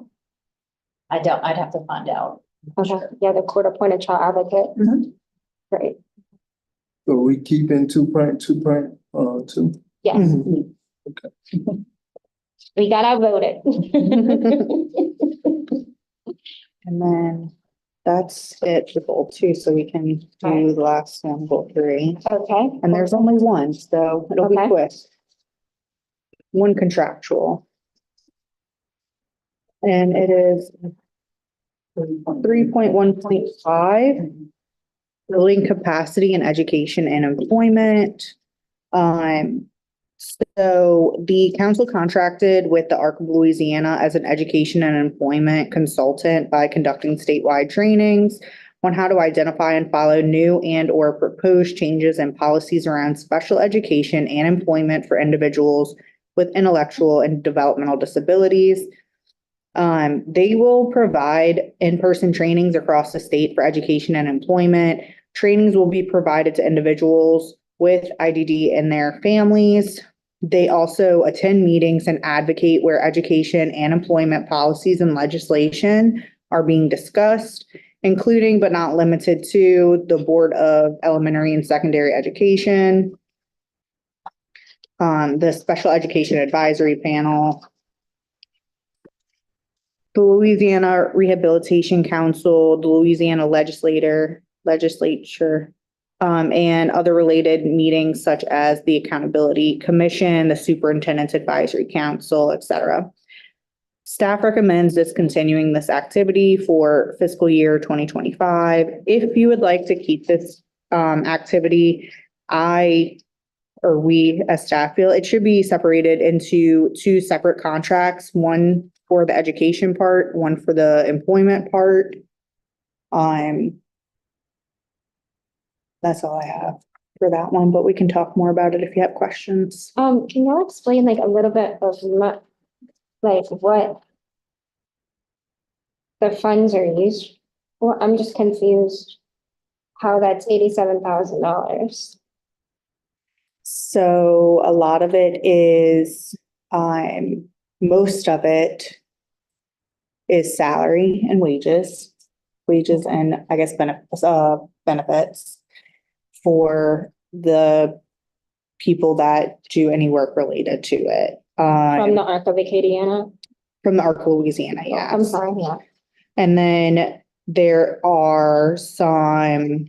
I'd have to find out. Okay, yeah, the court appointed child advocate. Mhm. Great, So we keep in 2.2.2. yes, Mhm. we got outvoted. And then that's it for goal 2, so we can do the last one, goal 3. Okay. And there's only one, so it'll be Okay. quick. One contractual. And it is 3.1.5, building capacity in education and employment. So the council contracted with the Arc of Louisiana as an education and employment consultant by conducting statewide trainings on how to identify and follow new and or proposed changes and policies around special education and employment for individuals with intellectual and developmental disabilities. They will provide in-person trainings across the state for education and employment. Trainings will be provided to individuals with IDD and their families. They also attend meetings and advocate where education and employment policies and legislation are being discussed, including but not limited to the Board of Elementary and Secondary Education, the Special Education Advisory Panel, the Louisiana Rehabilitation Council, the Louisiana Legislature, and other related meetings such as the Accountability Commission, the Superintendent's Advisory Council, et cetera. Staff recommends discontinuing this activity for fiscal year 2025. If you would like to keep this activity, we as staff feel it should be separated into two separate contracts, one for the education part, one for the employment part. That's all I have for that one, but we can talk more about it if you have questions. Can you explain like a little bit of what the funds are used for? I'm just confused how that's $87,000. So a lot of it is, most of it is salary and wages and I guess benefits for the people that do any work related to it. From the Arc of Acadiana? From the Arc of Louisiana, Oh, yeah. I'm sorry, yeah. And then there are some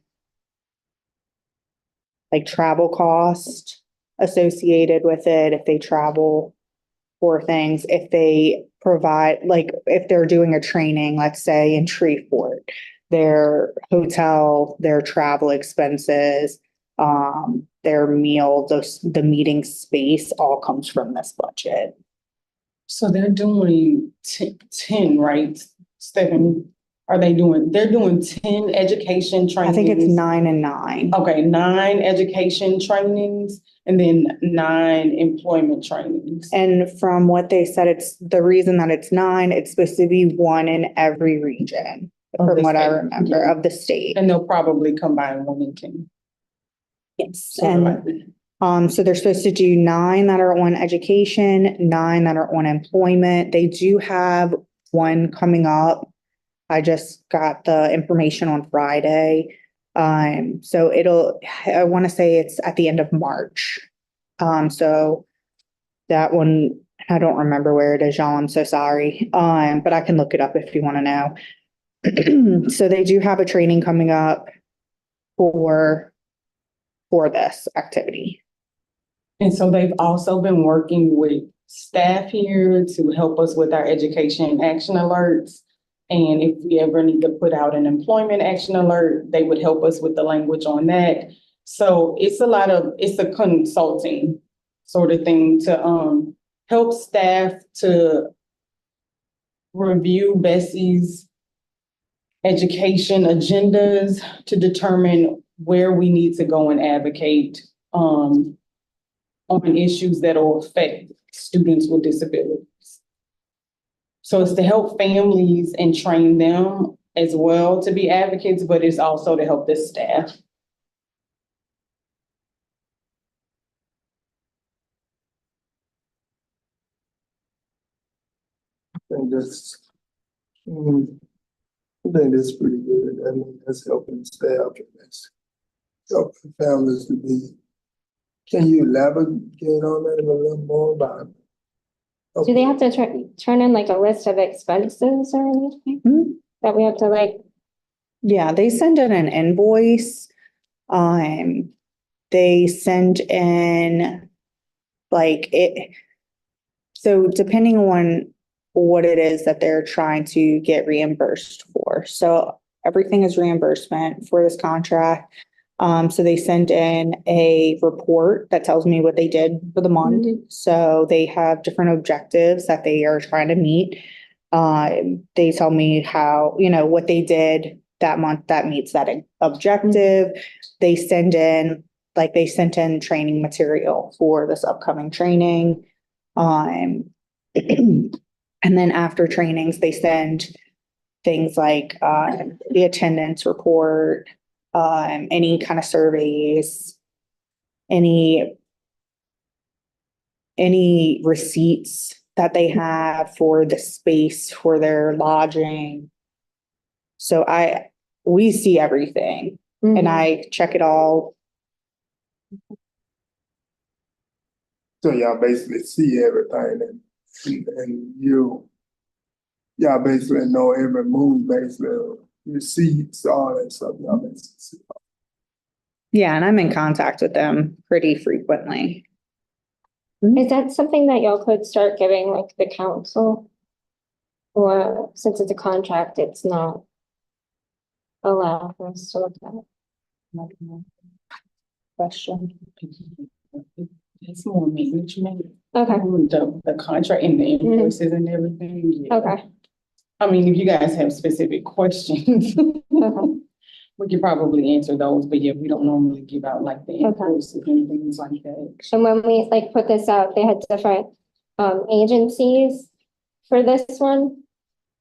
like travel cost associated with it if they travel for things, if they provide, like if they're doing a training, let's say in Shreveport, their hotel, their travel expenses, their meal, the meeting space all comes from this budget. So they're doing 10, right, Stephanie? They're doing 10 education trainings? I think it's 9 and 9. Okay, 9 education trainings and then 9 employment trainings. And from what they said, it's the reason that it's 9, it's supposed to be 1 in every region, from what I remember, of the state. And they'll probably combine 1 and 10. Yes, and so they're supposed to do 9 that are on education, 9 that are on employment. They do have one coming up. I just got the information on Friday. So I want to say it's at the end of March. So that one, I don't remember where it is, y'all. I'm so sorry. But I can look it up if you want to know. So they do have a training coming up for this activity. And so they've also been working with staff here to help us with our education action alerts. And if we ever need to put out an employment action alert, they would help us with the language on that. So it's a consulting sort of thing to help staff to review Bessie's education agendas to determine where we need to go and advocate on issues that will affect students with disabilities. So it's to help families and train them as well to be advocates, but it's also to help the staff. I think that's pretty good. I mean, that's helping staff and that's helping families to be. Can you elaborate on that a little more about? Do they have to turn in like a list of expenses or anything that we have to like? Yeah, they send in an invoice. They send in like it. So depending on what it is that they're trying to get reimbursed for. for. So everything is reimbursement for this contract. So they send in a report that tells me what they did for the month. So they have different objectives that they are trying to meet. They tell me how, what they did that month that meets that objective. They sent in training material for this upcoming training. And then after trainings, they send things like the attendance report, any kind of surveys, any receipts that they have for the space for their lodging. So we see everything and I check it all. So y'all basically see everything and y'all basically know every move, basically, receipts, all that stuff, y'all basically see. Yeah, and I'm in contact with them pretty frequently. Is that something that y'all could start giving like the council? Or since it's a contract, it's not allowed for us to look at? Question. It's more management. Okay, The contract and the invoices and everything. Yeah. okay, I mean, if you guys have specific questions, okay. we could probably answer those, but yeah, we don't normally give out like the invoices and things like that. And when we like put this out, they had different agencies for this one?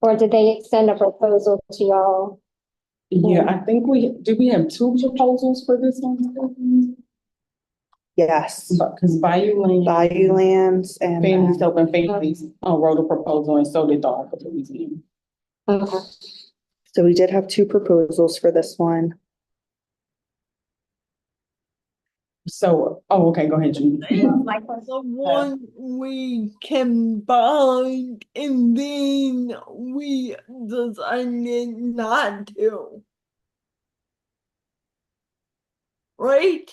Or did they send a proposal to y'all? Yeah, I think we have 2 proposals for this one? Yes. Because Bayou Lands and Families Helping Families wrote a proposal, and so did the Arc of Louisiana. Okay. so we did have 2 proposals for this one. So, okay, go ahead, Judy. The one we combined and then we decided not to. Right?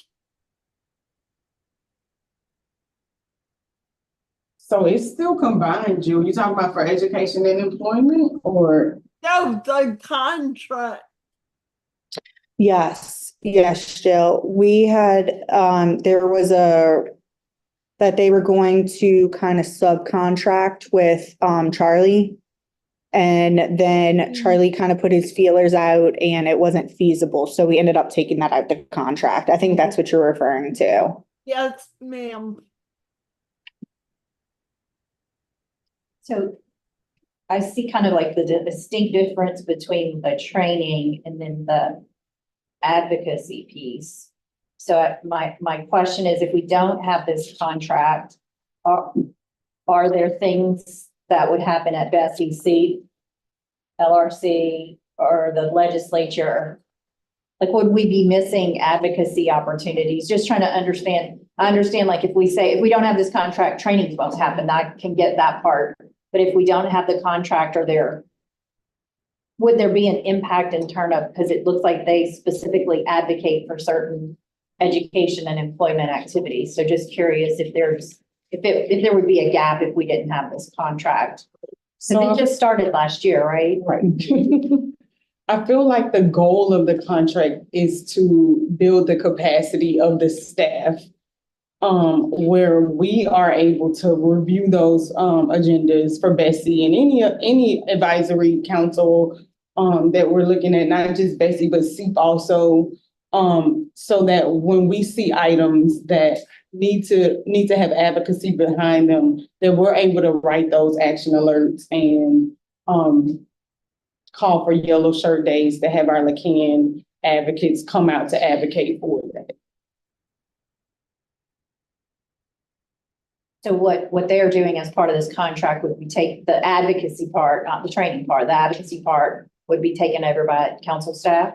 So it's still combined, Jude. You talking about for education and employment, or? No, the contract. Yes, Jill. We had, there was that they were going to kind of subcontract with, Charlie. And then Charlie kind of put his feelers out and it wasn't feasible. So we ended up taking that out the contract. I think that's what you're referring to. Yes, ma'am. So I see kind of like the distinct difference between the training and then the advocacy piece. So my question is, if we don't have this contract, are there things that would happen at Bessie's seat, LRC, or the legislature? Like, would we be missing advocacy opportunities? Just trying to understand. I understand, like, if we don't have this contract, trainings won't happen. I can get that part. But if we don't have the contract, would there be an impact in terms of, because it looks like they specifically advocate for certain education and employment activities. So just curious if there would be a gap if we didn't have this contract. So it just started last year, right? Right. I feel like the goal of the contract is to build the capacity of the staff, where we are able to review those agendas for Bessie and any advisory council that we're looking at, not just Bessie, but SEEP also, so that when we see items that need to have advocacy behind them, that we're able to write those action alerts and call for yellow shirt days to have our LaCan advocates come out to advocate for that. So what they're doing as part of this contract would be take the advocacy part, not the training part, the advocacy part would be taken over by council staff?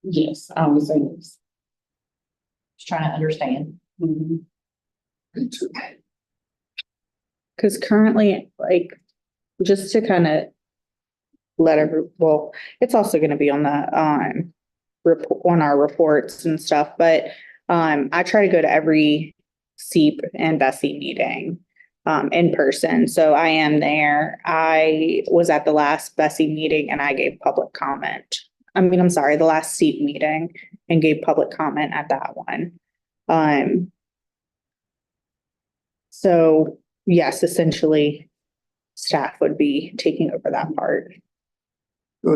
Yes, I would say yes. Just trying to understand. Mm-hmm. Because currently, like, just to kind of it's also going to be on the on our reports and stuff, but I try to go to every SEEP and Bessie meeting. in person. So I am there. I was at the last Bessie meeting and I gave public comment. I'm sorry, the last seat meeting and gave public comment at that one. So yes, essentially staff would be taking over that part. So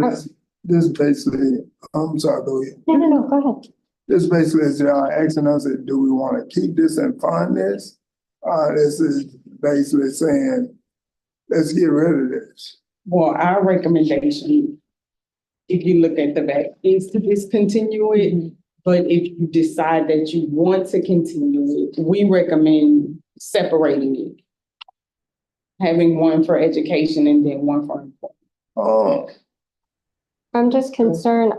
this basically, I'm sorry, go ahead. No, go ahead. This basically is asking us, do we want to keep this and fund this? This is basically saying, let's get rid of this. Well, our recommendation, if you look at the back, is to discontinue it. But if you decide that you want to continue it, we recommend separating it. Having one for education and then one for employment. Oh, I'm just concerned,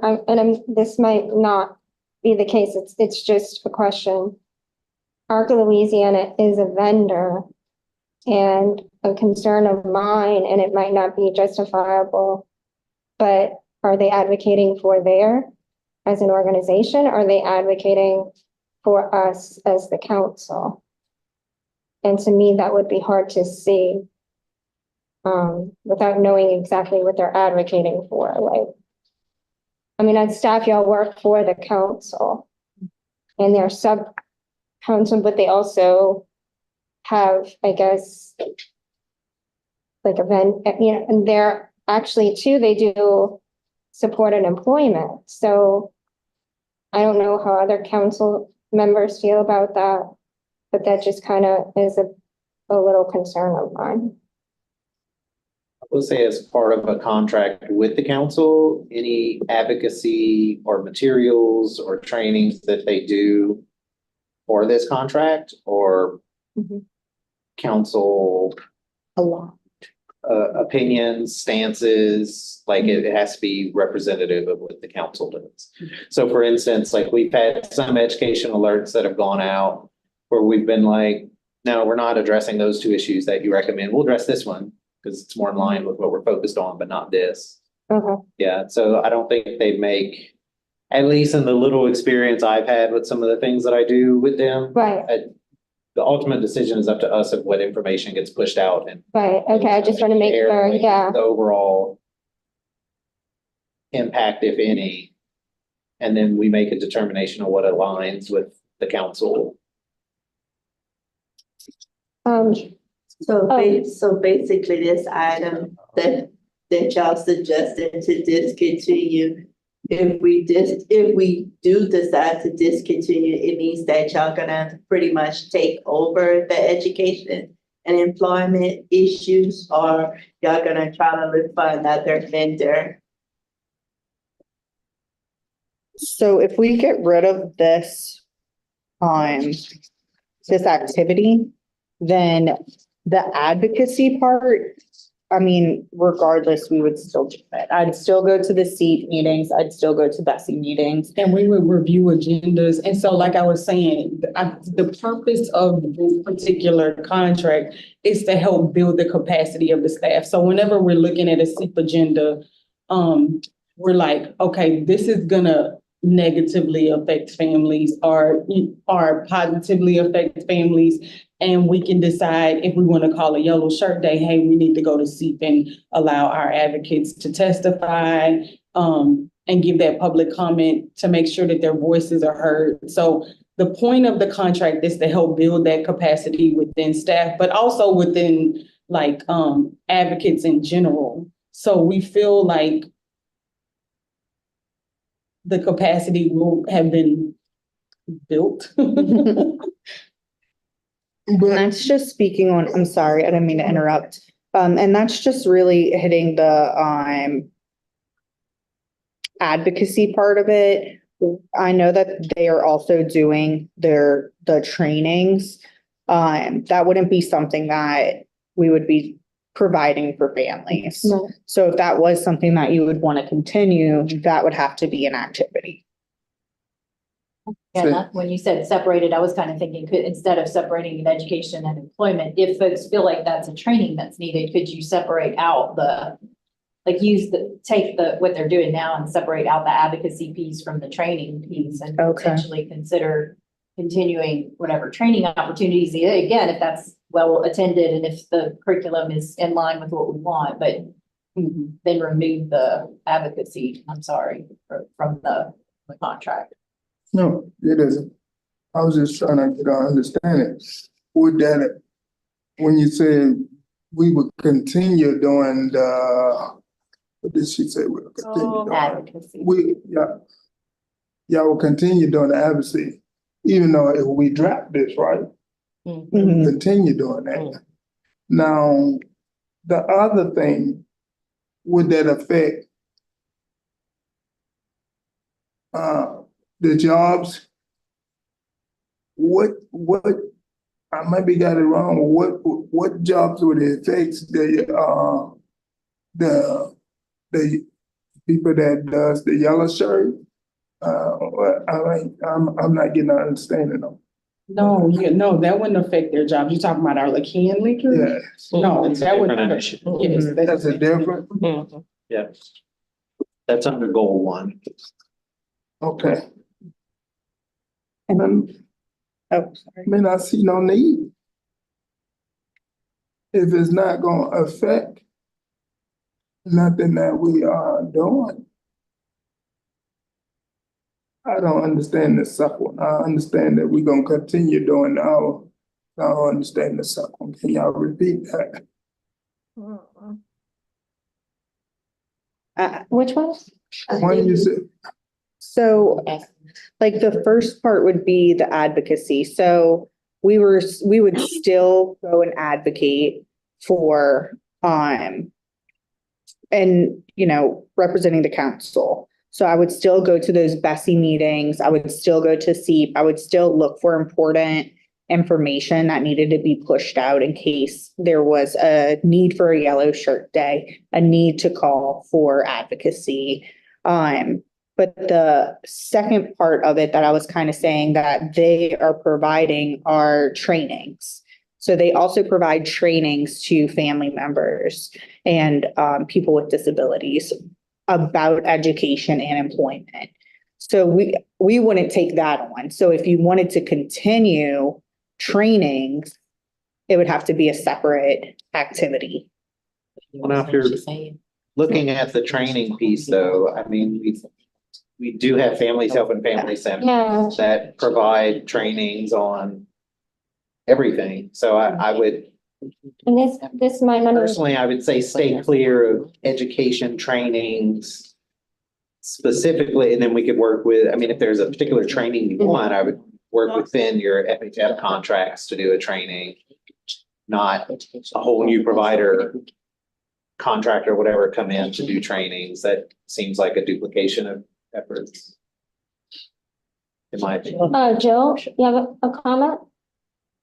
this might not be the case, it's just a question. ARC Louisiana is a vendor and a concern of mine, and it might not be justifiable, but are they advocating for there as an organization? Or are they advocating for us as the council? And to me, that would be hard to see without knowing exactly what they're advocating for. Like, I mean, as staff, y'all work for the council and they're sub-council, but they also have, I guess, like event, and they're actually too, they do support and employment. So I don't know how other council members feel about that, but that just kind of is a little concern of mine. I will say as part of a contract with the council, any advocacy or materials or trainings that they do for this contract or council A lot. opinions, stances, like it has to be representative of what the council does. So for instance, like we've had some education alerts that have gone out where we've been like, no, we're not addressing those two issues that you recommend. We'll address this one because it's more in line with what we're focused on, but not this. Okay. Yeah, so I don't think they make, at least in the little experience I've had with some of the things that I do with them. Right. The ultimate decision is up to us of what information gets pushed out and. Right, okay, I just want to make sure, yeah. The overall impact, if any. And then we make a determination of what aligns with the council. So basically this item that y'all suggested to discontinue, if we do decide to discontinue, it means that y'all gonna pretty much take over the education and employment issues, or y'all gonna try to find another vendor? So if we get rid of this, this activity, then the advocacy part, I mean, regardless, we would still do it. I'd still go to the seat meetings. I'd still go to Bessie meetings. And we would review agendas. And so like I was saying, the purpose of this particular contract is to help build the capacity of the staff. So whenever we're looking at a SEEP agenda, we're like, okay, this is gonna negatively affect families or positively affect families. And we can decide if we want to call a yellow shirt day, hey, we need to go to SEEP and allow our advocates to testify and give that public comment to make sure that their voices are heard. So the point of the contract is to help build that capacity within staff, but also within like advocates in general. So we feel like the capacity will have been built. And that's just speaking on, I'm sorry, I didn't mean to interrupt. And that's just really hitting the advocacy part of it. I know that they are also doing the trainings. That wouldn't be something that we would be providing for families. No. So if that was something that you would want to continue, that would have to be an activity. Yeah, when you said separated, I was kind of thinking, instead of separating education and employment, if folks feel like that's a training that's needed, could you separate out take what they're doing now and separate out the advocacy piece from the training piece and Okay. potentially consider continuing whatever training opportunities, again, if that's well attended and if the curriculum is in line with what we want, but then remove the advocacy, I'm sorry, from the contract. No, it isn't. I was just trying to get an understanding. Would that, when you said we would continue doing the, what did she say? We'll continue doing? Advocacy. Y'all will continue doing the advocacy, even though if we drop this, right? Mhm. Continue doing that. Now, the other thing, would that affect the jobs? What, I maybe got it wrong, what jobs would it affect the people that does the yellow shirt? I'm not getting an understanding of. No, no, that wouldn't affect their jobs. You're talking about our like hand liquor? Yes, No, It's a that would. different initiative. Yes, that's a different, Yeah. That's under goal 1. okay. And then, Oh, sorry. I mean, I see no need. If it's not gonna affect nothing that we are doing. I don't understand the second one. I understand that we're gonna continue doing our, I don't understand the second one. Can y'all repeat that? Which one? One you said, So like the first part would be the advocacy. So we would still go and advocate for, and, representing the council. So I would still go to those Bessie meetings. I would still go to SEEP. I would still look for important information that needed to be pushed out in case there was a need for a yellow shirt day, a need to call for advocacy. But the second part of it that I was kind of saying that they are providing are trainings. So they also provide trainings to family members and people with disabilities about education and employment. So we wouldn't take that on. So if you wanted to continue trainings, it would have to be a separate activity. Well, now if you're looking at the training piece though, I mean, we do have Families Helping Family Centers Yeah. that provide trainings on everything. So I would, And this might not. personally, I would say stay clear of education trainings specifically, and then we could work with, I mean, if there's a particular training you want, I would work within your FHF contracts to do a training, not a whole new provider, contractor, whatever, come in to do trainings. That seems like a duplication of efforts, in my opinion. Jill, you have a comment?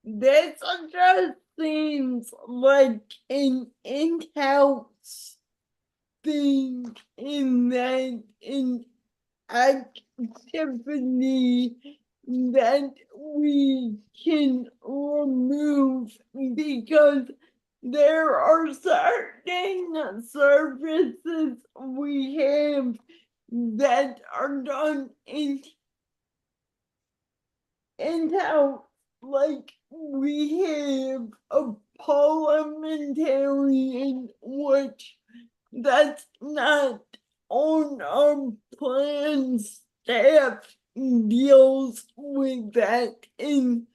This just seems like an in-house thing in that an activity that we can remove because there are certain services we have that are done in-house. Like we have a parliamentarian, which that's not on our plan. Staff deals with that, and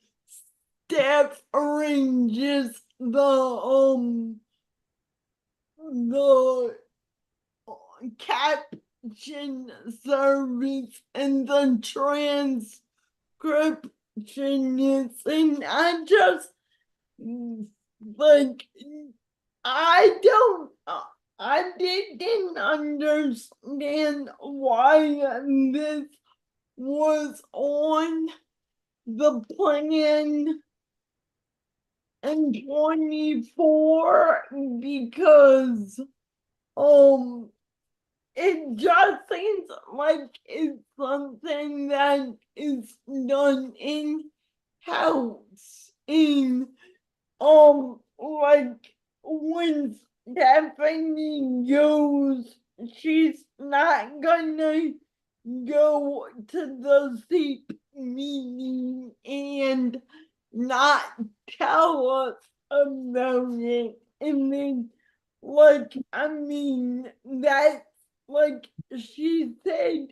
staff arranges the caption service and the transcription. And I just like I didn't understand why this was on the plan in 24 because it just seems like it's something that is done in-house. Like when Stephanie goes, she's not gonna go to the SEEP meeting and not tell us about it. And then, like, I mean, that's like she said,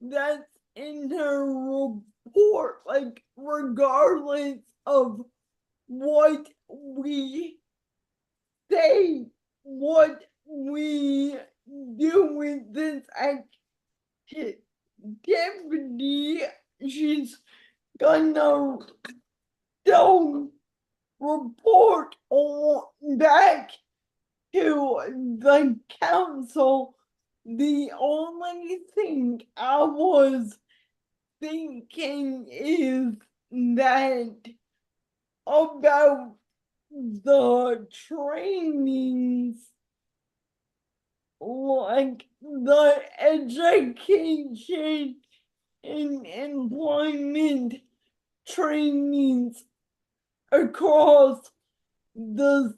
that's in her report, like, regardless of what we say, what we do with this activity, she's gonna still report on back to the council. The only thing I was thinking is that about the trainings, like the education and employment trainings across the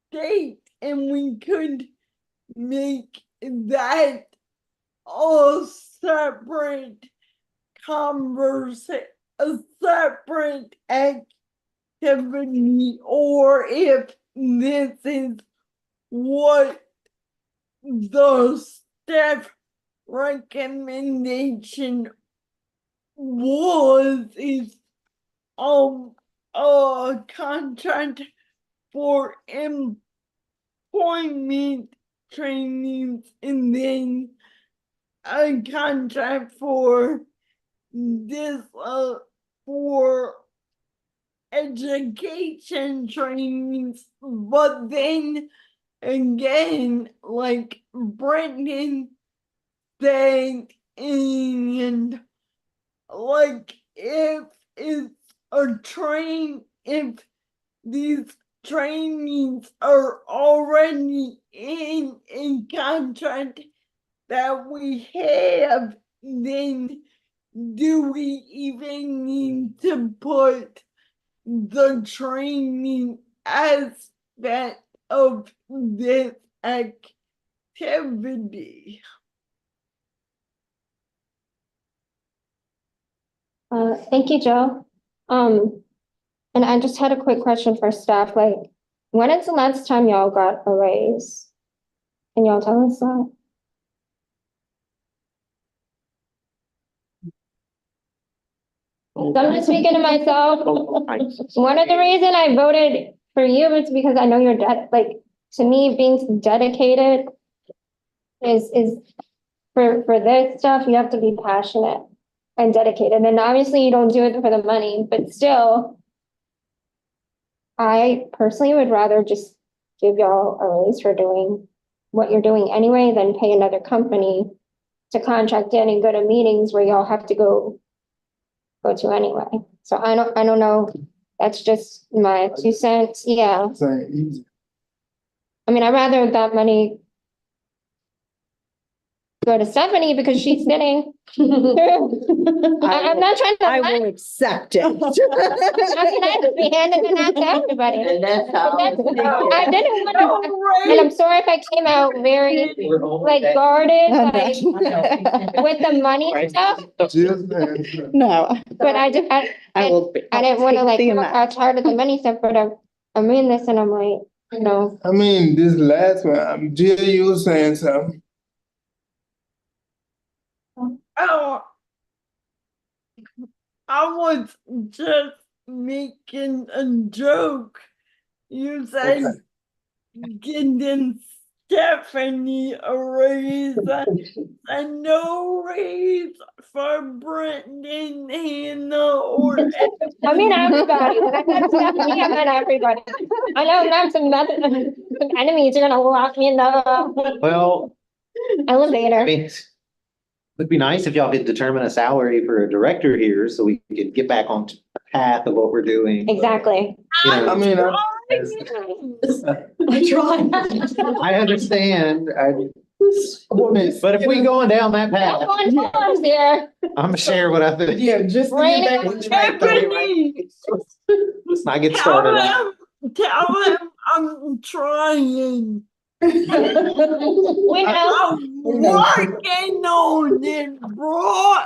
state, and we could make that a separate a separate activity, or if this is what the staff recommendation is a contract for employment trainings and then a contract for this for education trainings, but then again, like Brendan said, and like if it's if these trainings are already in a contract that we have, then do we even need to put the training aspect of this activity? Thank you, Joe. And I just had a quick question for staff, like, when is the last time y'all got a raise? Can y'all tell us that? So I'm just speaking to myself. One of the reasons I voted for you is because I know you're to me, being dedicated is for this stuff, you have to be passionate and dedicated. And obviously you don't do it for the money, but still, I personally would rather just give y'all a raise for doing what you're doing anyway than pay another company to contract in and go to meetings where y'all have to go to anyway. So I don't know. That's just my 2 cents. Yeah. Saying easy. I mean, I'd rather that money go to Stephanie because she's sitting. I'm not trying to. I will accept it. How can I just be handing it out to everybody? And that's how I was thinking. I didn't want to, and I'm sorry if I came out very like guarded, like with the money stuff, Just No, but I will. didn't want to like take the look how hard of the money stuff, but I'm in this and I'm like, you know. I mean, this last one, Jill, you were saying something. Oh, I was just making a joke. You said Okay. getting Stephanie a raise and no raise for Brendan, Hannah, or I mean, everybody. When I said Stephanie, I meant everybody. I know I'm some enemies are gonna lock me in the Well, I elevator. mean, it'd be nice if y'all could determine a salary for a director here so we could get back on the path of what we're doing. Exactly. You know, I mean, I tried. I understand, but if we going down that path, Going forward there. I'm gonna share what I think. Yeah, just to Raining get back on track though, right? Let's not get started on. Tell him I'm trying. We know. I'm working on it, bro.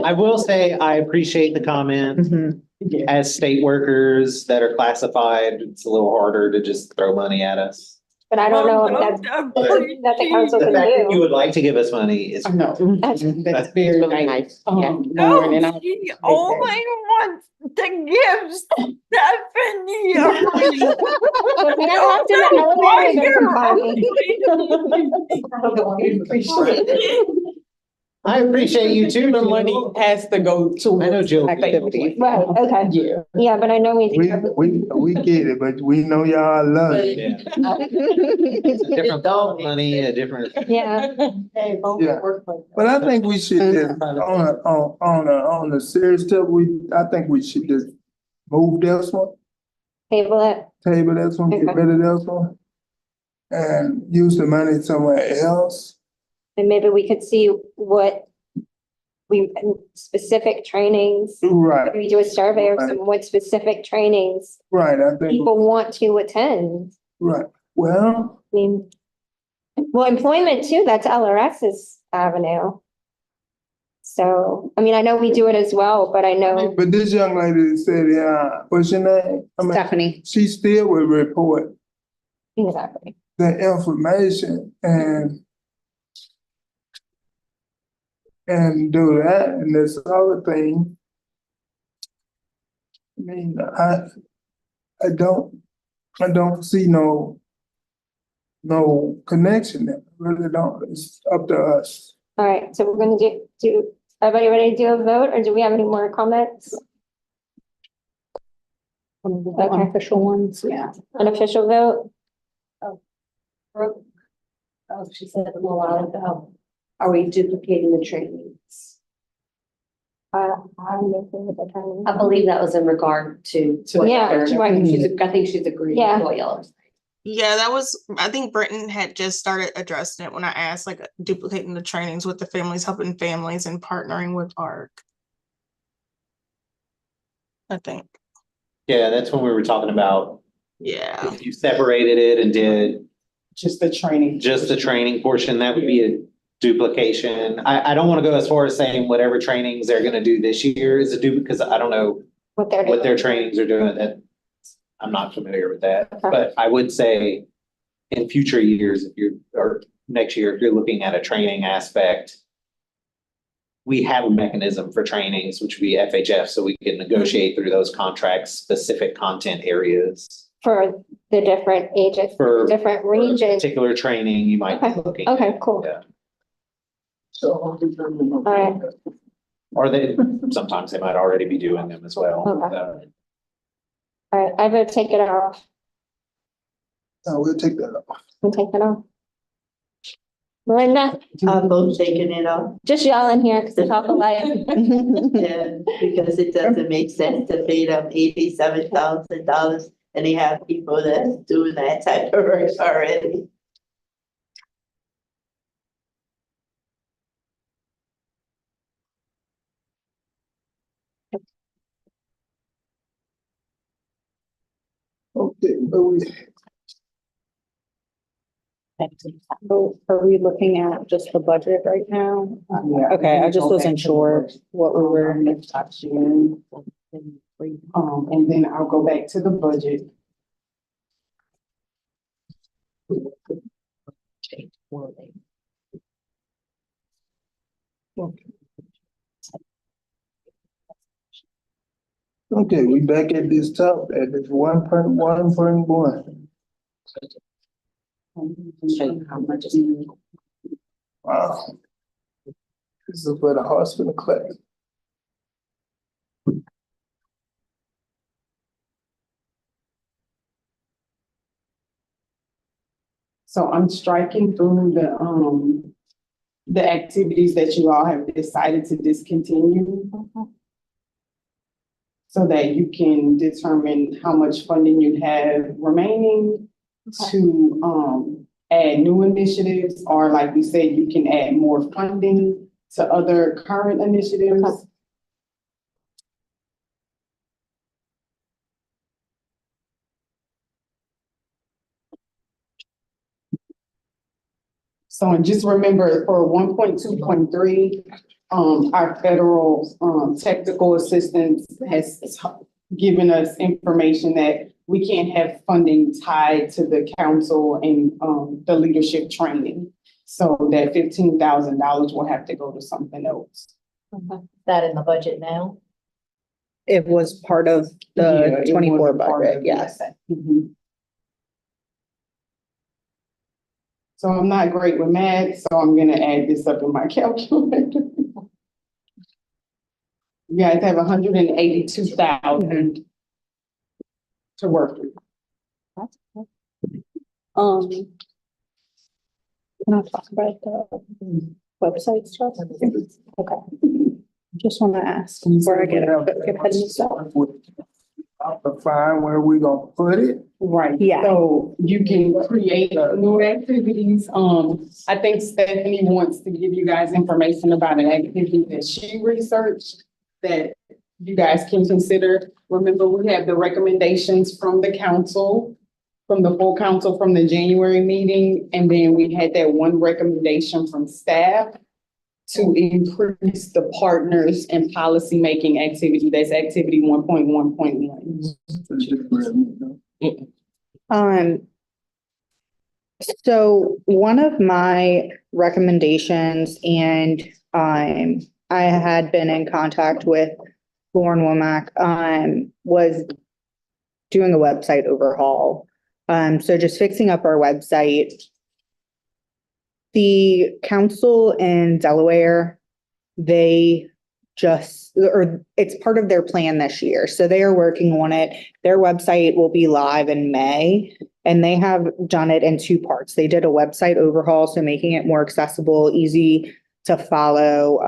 I will say, I appreciate the comment. Mhm. As state workers that are classified, it's a little harder to just throw money at us. But I don't know if that's appreciate that the council The can fact that you do. would like to give us money is. I know, that's very really nice. nice. Lauren, and No, I she appreciate only wants to give Stephanie a reason. If we got locked in the elevator, they're fine. I appreciate you too. the money has to go to I know Jill. activities. Right, okay. Yeah. Yeah, but I know we. We get it, but we know y'all love it. Yeah. It's a different money, a different. Yeah, Yeah. But I think we should just, on a serious tip, I think we should just move this one, table it. table this one, get Okay. rid of this one. And use the money somewhere else. And maybe we could see what specific trainings, Right, maybe do a survey or some, what specific trainings right, I think, people want to attend. right. Well, I mean, well, employment too, that's LRS's avenue. So, I mean, I know we do it as well, but I know, but this young lady said, what's your name? I mean, Stephanie. she still would report exactly. the information and do that, and this other thing. I mean, I don't see no connection there, really don't, it's up to us. All right, so we're gonna do, everybody ready to do a vote, or do we have any more comments? Okay. Unofficial ones, yeah. Unofficial vote? Oh, she said a little while ago, are we duplicating the trainings? I'm making with the time. I believe that was in regard to. what Yeah, they're- right. I think she's agreed Yeah. with what y'all are saying. Yeah, that was, I think Britton had just started addressing it when I asked, like, duplicating the trainings with the families, helping families and partnering with ARC. I think, Yeah, that's when we were talking about, yeah. if you separated it and did Just the training. just the training portion, that would be a duplication. I don't want to go as far as saying whatever trainings they're gonna do this year is a because I don't know What they're what their doing. trainings are doing, that I'm not familiar with that. Okay. But I would say in future years, or next year, if you're looking at a training aspect, we have a mechanism for trainings, which would be FHF, so we can negotiate through those contracts, specific content areas. For the different ages, For different regions. particular training you might be Okay. looking at. Okay, cool. Yeah. All right. Or sometimes they might already be doing them as well. Okay. All right, I vote take it off. We'll take that off. We'll take it off. Melinda, I'm both taking it off, just yell in here because it's awful loud. and because it doesn't make sense to pay them $87,000 and they have people that's doing that type of work already. Okay, but we, So are we looking at just the budget right now? Yeah. Okay, I just Go wasn't back to the sure budget. what we were. And then I'll go back to the budget. okay, we back at this top, at this 1.1.1. Wow. This is for the hospital class. So I'm striking through the activities that you all have decided to discontinue. So that you can determine how much funding you have remaining to add new initiatives, or like we said, you can add more funding to other current initiatives. Okay. So, and just remember, for 1.2.3, our federal, technical assistance has given us information that we can't have funding tied to the council and, the leadership training. So that $15,000 will have to go to something else. That in the budget now? It was part of Yeah, the it was 24 a part budget, of it. yes. Mhm. So I'm not great with math, so I'm gonna add this up in my calculator. You guys have 182,000 to work with. Can I talk about the website stuff? Okay. Just want to ask before I get ahead of myself. Define where we gonna put it. Right. Yeah. So you can create new activities. I think Stephanie wants to give you guys information about an activity that she researched that you guys can consider. Remember, we have the recommendations from the council, from the full council from the January meeting, and then we had that one recommendation from staff to increase the partners and policymaking activity. That's activity 1.1.1. So one of my recommendations, and I had been in contact with Lauren Womack, was doing a website overhaul. So just fixing up our website. The council in Delaware, they it's part of their plan this year. So they are working on it. Their website will be live in May, and they have done it in two parts. They did a website overhaul, so making it more accessible, easy to follow,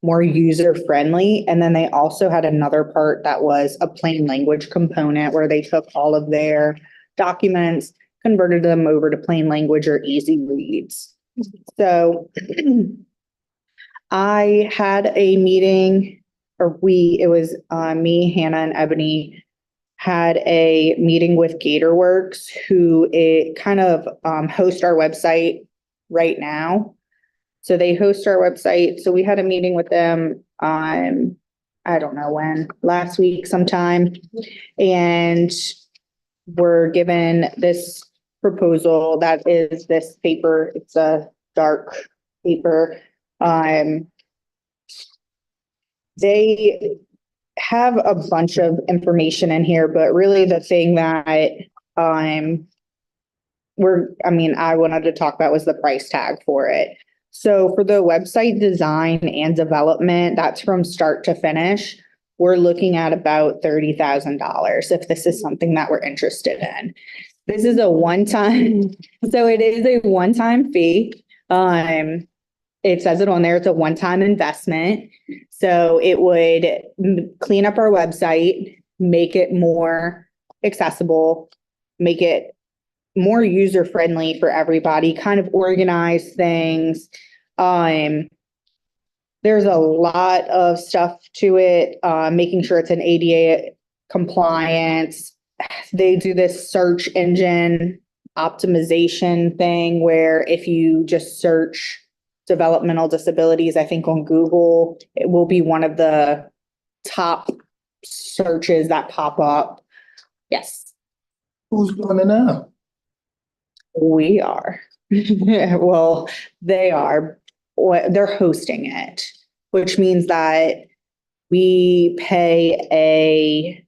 more user friendly. And then they also had another part that was a plain language component where they took all of their documents, converted them over to plain language or easy reads. So I had a meeting, it was me, Hannah, and Ebony had a meeting with GatorWorks, who kind of host our website right now. So they host our website. So we had a meeting with them I don't know when, last week sometime. And we're given this proposal that is this paper. It's a dark paper. They have a bunch of information in here, but really the thing that I wanted to talk about was the price tag for it. So for the website design and development, that's from start to finish. We're looking at about $30,000 if this is something that we're interested in. This is a one-time, so it is a one-time fee. It says it on there, it's a one-time investment. So it would clean up our website, make it more accessible, make it more user-friendly for everybody, kind of organize things. There's a lot of stuff to it, making sure it's an ADA compliance. They do this search engine optimization thing where if you just search developmental disabilities, I think on Google, it will be one of the top searches that pop up. Yes, Who's doing it now? we are. Well, they are. They're hosting it, which means that we pay a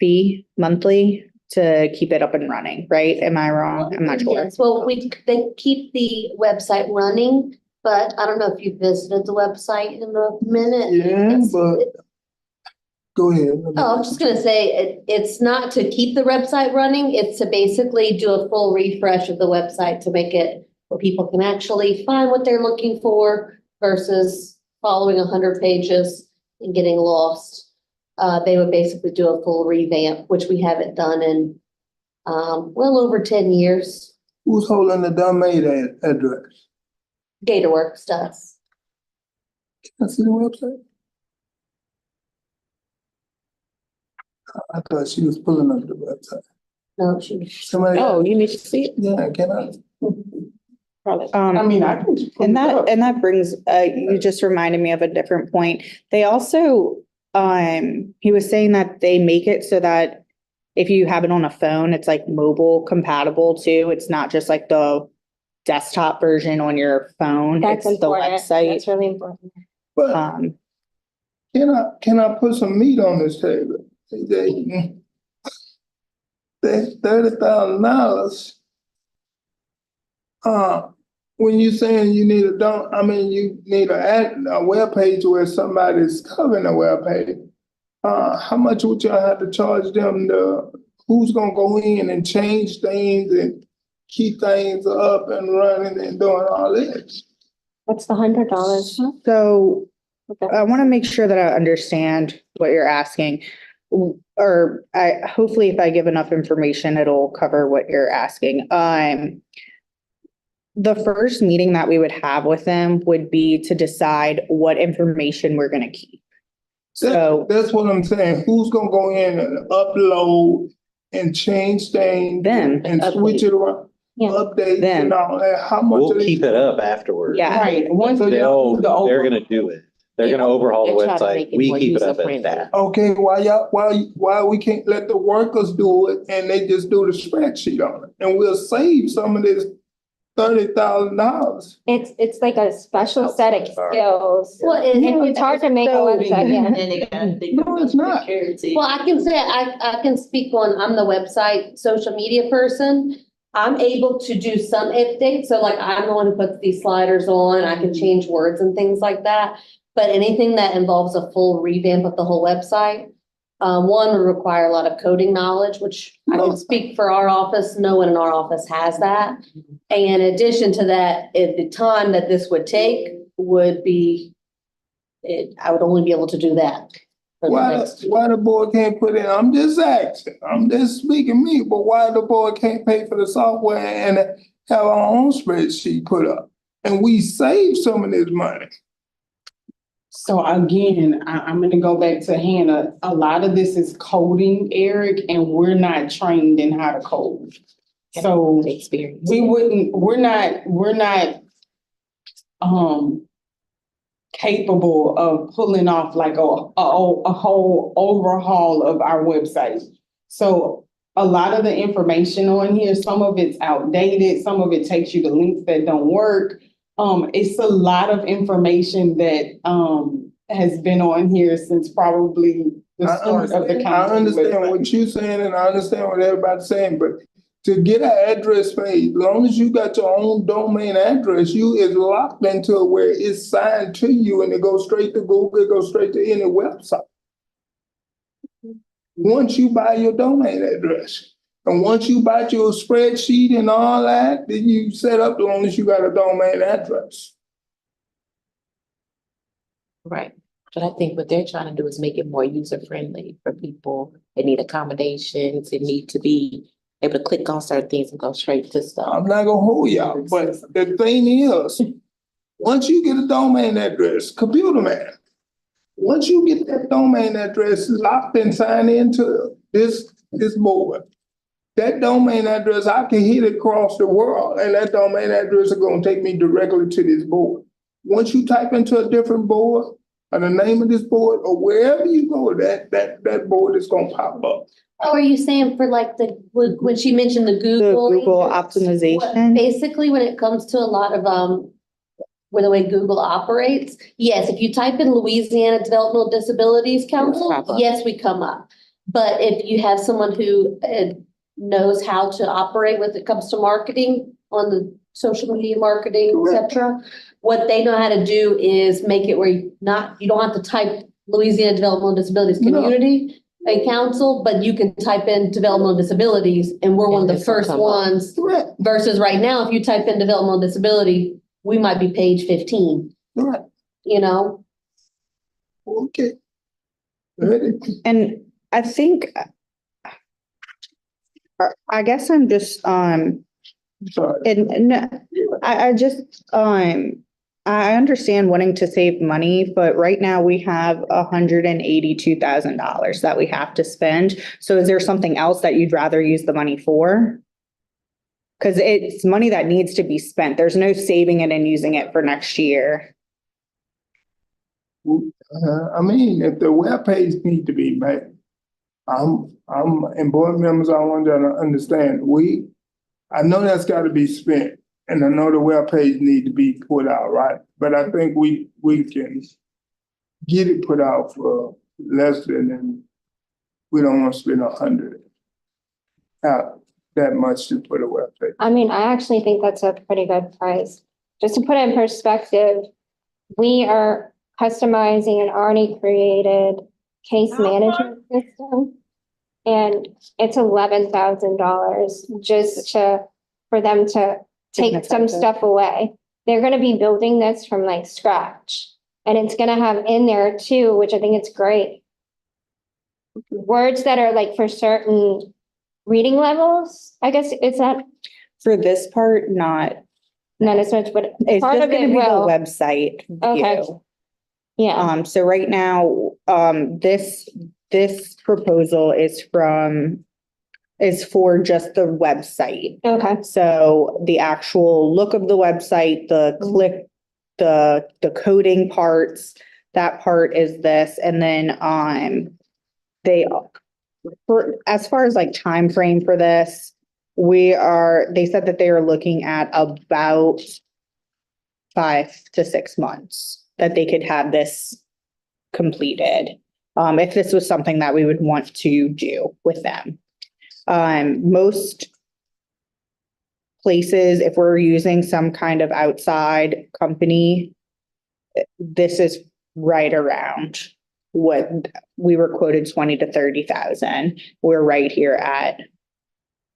fee monthly to keep it up and running, right? Am I wrong? I'm not sure. Yes, well, they keep the website running, but I don't know if you visited the website in a minute. Yeah, but go ahead. Oh, I'm just gonna say, it's not to keep the website running, it's to basically do a full refresh of the website to make it where people can actually find what they're looking for versus following 100 pages and getting lost. They would basically do a full revamp, which we haven't done in well over 10 years. Who's holding the domain address? GatorWorks does. Can I see the website? I thought she was pulling up the website. No, she. Somebody, Oh, you need to see it? yeah, can I? I mean, I can. pull And it up. that brings, you just reminded me of a different point. They also, he was saying that they make it so that if you have it on a phone, it's like mobile compatible too. It's not just like the desktop version on your phone. That's It's the important. website. That's really important. But Um, can I put some meat on this table? That's $30,000. When you saying you need you need a webpage where somebody's covering a webpage. How much would y'all have to charge them who's gonna go in and change things and keep things up and running and doing all this? What's the $100? so Okay. I want to make sure that I understand what you're asking. Or hopefully if I give enough information, it'll cover what you're asking. The first meeting that we would have with them would be to decide what information we're gonna keep. So That's what I'm saying. Who's gonna go in and upload and change things? Them. And switch it around, Yeah. update Them. and all that? How much? We'll are they- keep it up afterwards. Yeah. Right, once. So we They'll, do the over- they're gonna do it. They're gonna overhaul the website. We keep it up at that. Okay, why we can't let the workers do it and they just do the spreadsheet on it? And we'll save some of this $30,000. It's like a special set of skills. Well, It's hard to make a website, yeah. And they gotta think No, about it's not. security. Well, I can say, I can speak on, I'm the website social media person. I'm able to do some updates, so like I'm the one who puts these sliders on, I can change words and things like that. But anything that involves a full revamp of the whole website, one would require a lot of coding knowledge, which I can speak for our office, no one in our office has that. And in addition to that, at the time that this would take would be, I would only be able to do that. for the next- Why the board can't put in, I'm just asking, I'm just speaking me, but why the board can't pay for the software and have our own spreadsheet put up? And we save some of this money. So again, I'm gonna go back to Hannah. A lot of this is coding, Eric, and we're not trained in how to code. So Experience. we're not capable of pulling off like a whole overhaul of our website. So a lot of the information on here, some of it's outdated, some of it takes you to links that don't work. It's a lot of information that has been on here since probably the start of the I county understand website. what you're saying and I understand what everybody's saying, but to get an address made, as long as you got your own domain address, you is locked into where it's signed to you and it goes straight to Google, it goes straight to any website. Once you buy your domain address, and once you buy your spreadsheet and all that, then you set up as long as you got a domain address. Right, but I think what they're trying to do is make it more user friendly for people that need accommodations, that need to be able to click on certain things and go straight to stuff. I'm not gonna hold y'all, but the thing is, once you get a domain address, computer man, once you get that domain address locked and signed into this board, that domain address, I can hit it across the world and that domain address is gonna take me directly to this board. Once you type into a different board, or the name of this board, or wherever you go, that board is gonna pop up. Oh, are you saying for like when she mentioned the the Google? Google What- optimization. Basically, when it comes to a lot of, with the way Google operates, yes, if you type in Louisiana Developmental Disabilities Council, pop up. yes, we come up. But if you have someone who knows how to operate when it comes to marketing on the social media marketing, et cetera, what they know how to do is make it where you don't have to type Louisiana Developmental Disabilities No. Community and Council, but you can type in developmental disabilities and we're one of the this will first come up. ones. Correct, Versus right now, if you type in developmental disability, we might be page 15, correct, you know? okay. Ready? And I think, I guess I'm just, Sorry. and I just, I understand wanting to save money, but right now we have $182,000 that we have to spend. So is there something else that you'd rather use the money for? Cause it's money that needs to be spent. There's no saving it and using it for next year. I mean, if the webpage need to be made, and board members, I want y'all to understand, I know that's gotta be spent, and I know the webpage need to be put out, right? But I think we can get it put out for less than, we don't wanna spend 100 out that much to put a webpage. I mean, I actually think that's a pretty good price. Just to put it in perspective, we are customizing an already created case management system. And it's $11,000 just for them to take some stuff away. They're gonna be building this from like scratch. And it's gonna have in there too, which I think it's great. Words that are like for certain reading levels, I guess, is that For this part, not as much, but It's part just of gonna it be the will. website Okay. view. Yeah, So right now, this proposal is for just the website. okay. So the actual look of the website, the click, the coding parts, that part is this, and then, as far as like time frame for this, they said that they are looking at about 5 to 6 months that they could have this completed. If this was something that we would want to do with them. Most places, if we're using some kind of outside company, this is right around what we were quoted 20 to 30,000. We're right here at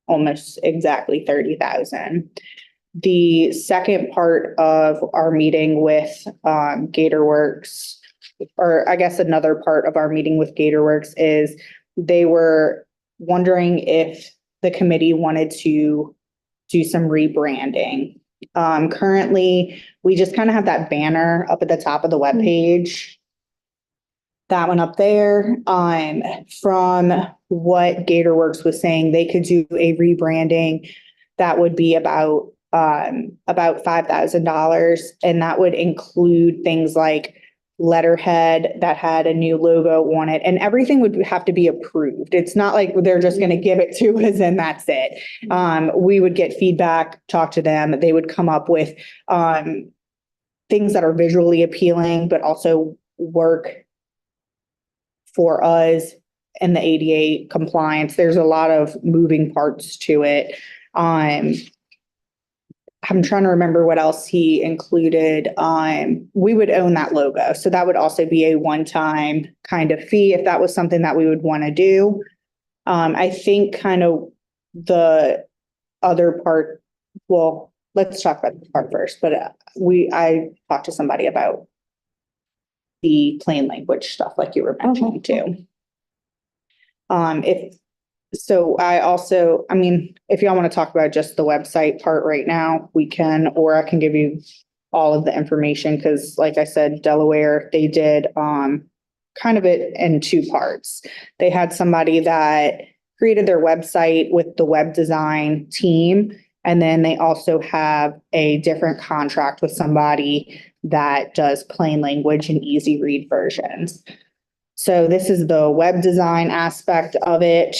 almost exactly 30,000. The second part of our meeting with GatorWorks, or I guess another part of our meeting with GatorWorks, is they were wondering if the committee wanted to do some rebranding. Currently, we just kind of have that banner up at the top of the webpage. That one up there. From what GatorWorks was saying, they could do a rebranding that would be about $5,000, and that would include things like letterhead that had a new logo on it, and everything would have to be approved. It's not like they're just going to give it to us and that's it. We would get feedback, talk to them. They would come up with things that are visually appealing, but also work for us and the ADA compliance. There's a lot of moving parts to it. I'm trying to remember what else he included. We would own that logo. So that would also be a one-time kind of fee if that was something that we would want to do. I think kind of the other part, well, let's talk about the part first, but I talked to somebody about the plain language stuff like you were mentioning too. If y'all want to talk about just the website part right now, we can, or I can give you all of the information, because like I said, Delaware, they did kind of it in two parts. They had somebody that created their website with the web design team, and then they also have a different contract with somebody that does plain language and easy read versions. So this is the web design aspect of it.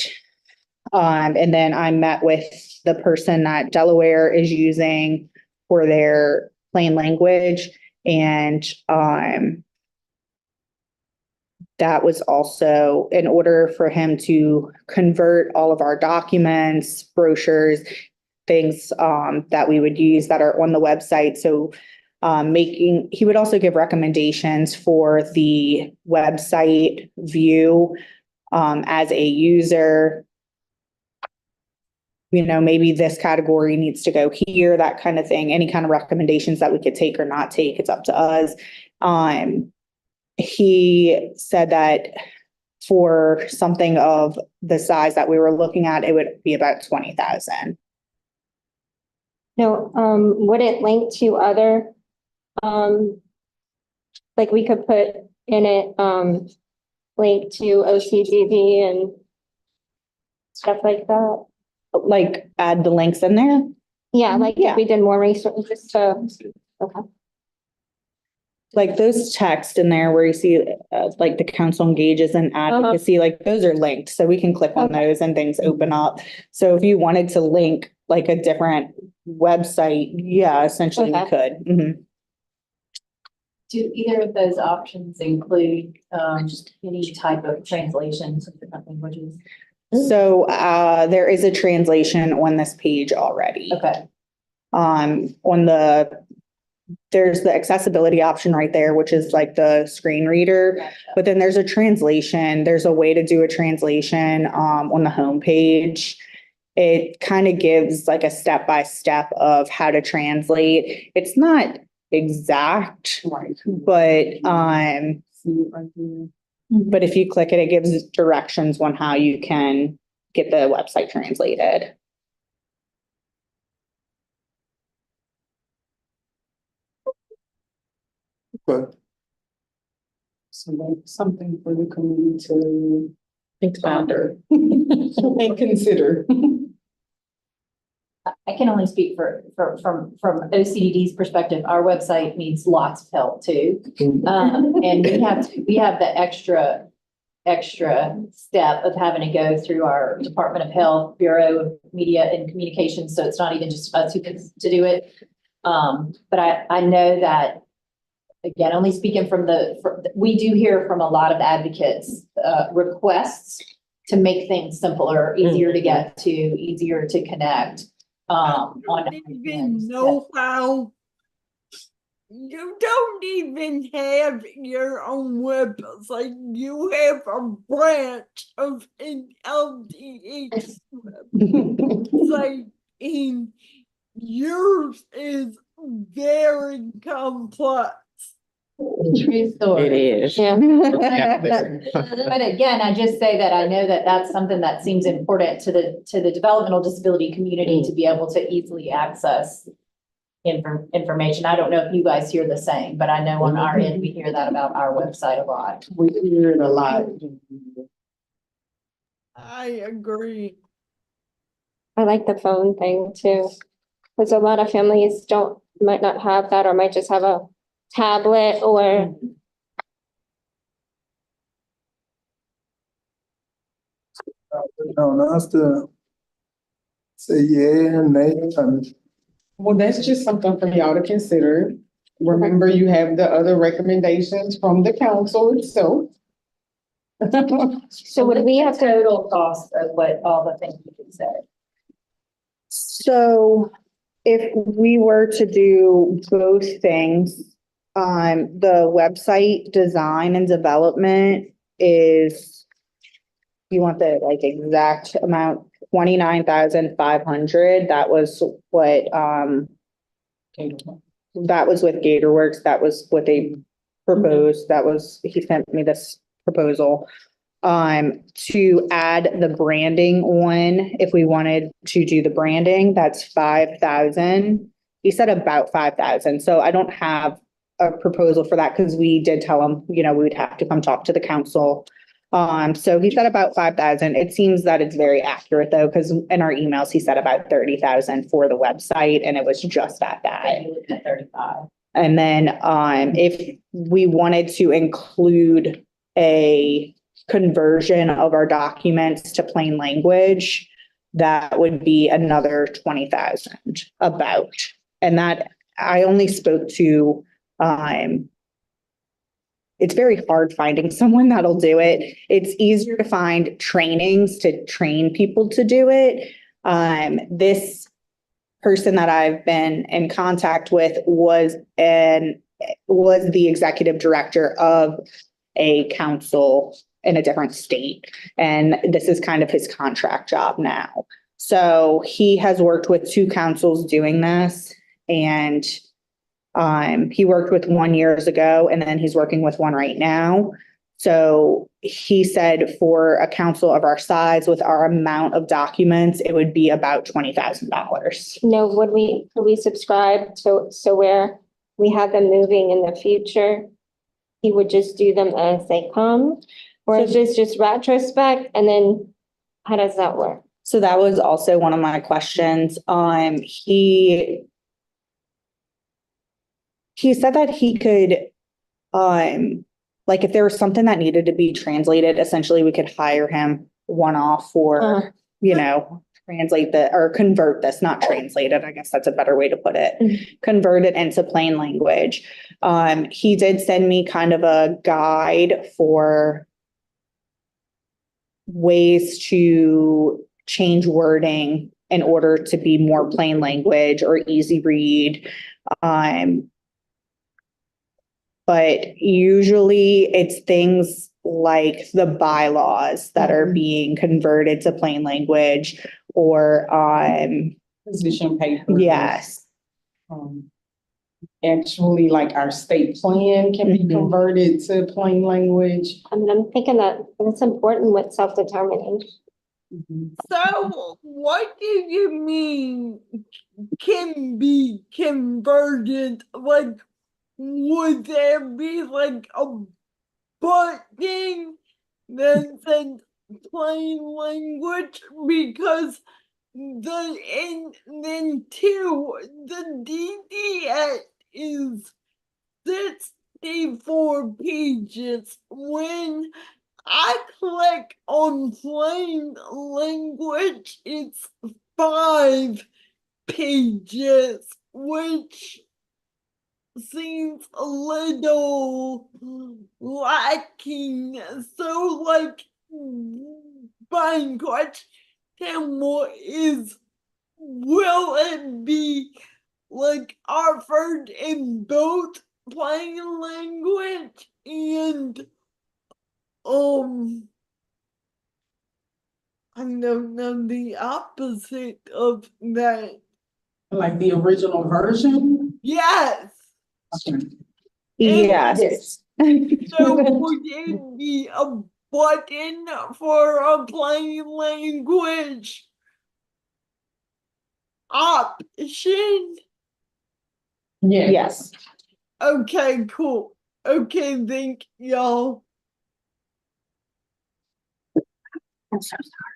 And then I met with the person that Delaware is using for their plain language. And that was also in order for him to convert all of our documents, brochures, things that we would use that are on the website. So he would also give recommendations for the website view as a user. Maybe this category needs to go here, that kind of thing. Any kind of recommendations that we could take or not take, it's up to us. He said that for something of the size that we were looking at, it would be about 20,000. No, would it link to other, like we could put in it, link to OCGB and stuff like that? Like add the links in there? Yeah, like Yeah. if we did more research, just to, okay. Like those texts in there where you see like the council engages in advocacy, like those are linked. So we can click on Okay. those and things open up. So if you wanted to link like a different website, yeah, essentially we Okay. could. Mhm. Do either of those options include, any type of translations of different languages? So there is a translation on this page already. Okay, There's the accessibility option right there, which is like the screen reader. gotcha. But then there's a translation. There's a way to do a translation on the homepage. It kind of gives like a step-by-step of how to translate. It's not exact, but if you click it, it gives directions on how you can get the website translated. But So that's something for the community to Think about ponder and consider. I can only speak from OCDD's perspective. Our website needs lots of help too. And we have the extra step of having to go through our Department of Health, Bureau of Media and Communications. So it's not even just us who gets to do it. But I know that, again, only speaking we do hear from a lot of advocates, requests to make things simpler, easier to get to, easier to connect. You don't even know how. You don't even have your own website. You have a branch of an LDH website, and yours is very complex. True story. It is. Yeah. But again, I just say that I know that that's something that seems important to the developmental disability community to be able to easily access information. I don't know if you guys hear the same, but I know on our end, we hear that about our website a lot. We hear it a lot. I agree. I like the phone thing too. Because a lot of families might not have that or might just have a tablet or. on us to say yeah, nay, and Well, that's just something for y'all to consider. Remember, you have the other recommendations from the council itself. So would we have to, Total cost of what all the things you just said. So if we were to do both things, the website design and development is, you want the like exact amount, 29,500. That was what, that was with GatorWorks. That was what they proposed. He sent me this proposal. To add the branding on, if we wanted to do the branding, that's 5,000. He said about 5,000. So I don't have a proposal for that because we did tell him, we would have to come talk to the council. So he said about 5,000. It seems that it's very accurate though, because in our emails, he said about 30,000 for the website and it was just at that. You look at 35. And then, if we wanted to include a conversion of our documents to plain language, that would be another 20,000 about. And that I only spoke to, it's very hard finding someone that'll do it. It's easier to find trainings to train people to do it. This person that I've been in contact with was the executive director of a council in a different state. And this is kind of his contract job now. So he has worked with 2 councils doing this, and he worked with one years ago and then he's working with one right now. So he said for a council of our size with our amount of documents, it would be about $20,000. no, could we subscribe to, so where we have them moving in the future, he would just do them as they come? Or is this just retrospect and then how does that work? So that was also one of my questions. He said that he could, like if there was something that needed to be translated, essentially we could hire him one-off for, translate or convert this, not translate it. I guess that's a better way to put it. Convert it into plain language. He did send me kind of a guide for ways to change wording in order to be more plain language or easy read. But usually it's things like the bylaws that are being converted to plain language or, Position papers. yes. Actually, like our state plan can be converted to plain language. I mean, I'm thinking that it's important with self-determination. So what do you mean can be converted? Like, would there be like a button that said plain language? Because then two, the DDS is 64 pages. When I click on plain language, it's 5 pages, which seems a little lacking. So, like, my question will it be like offered in both plain language and I don't know the opposite of that. Like the original version? Yes. Okay. Yes. So would it be a button for a plain language option? Yes. Okay, cool. Okay, thank y'all.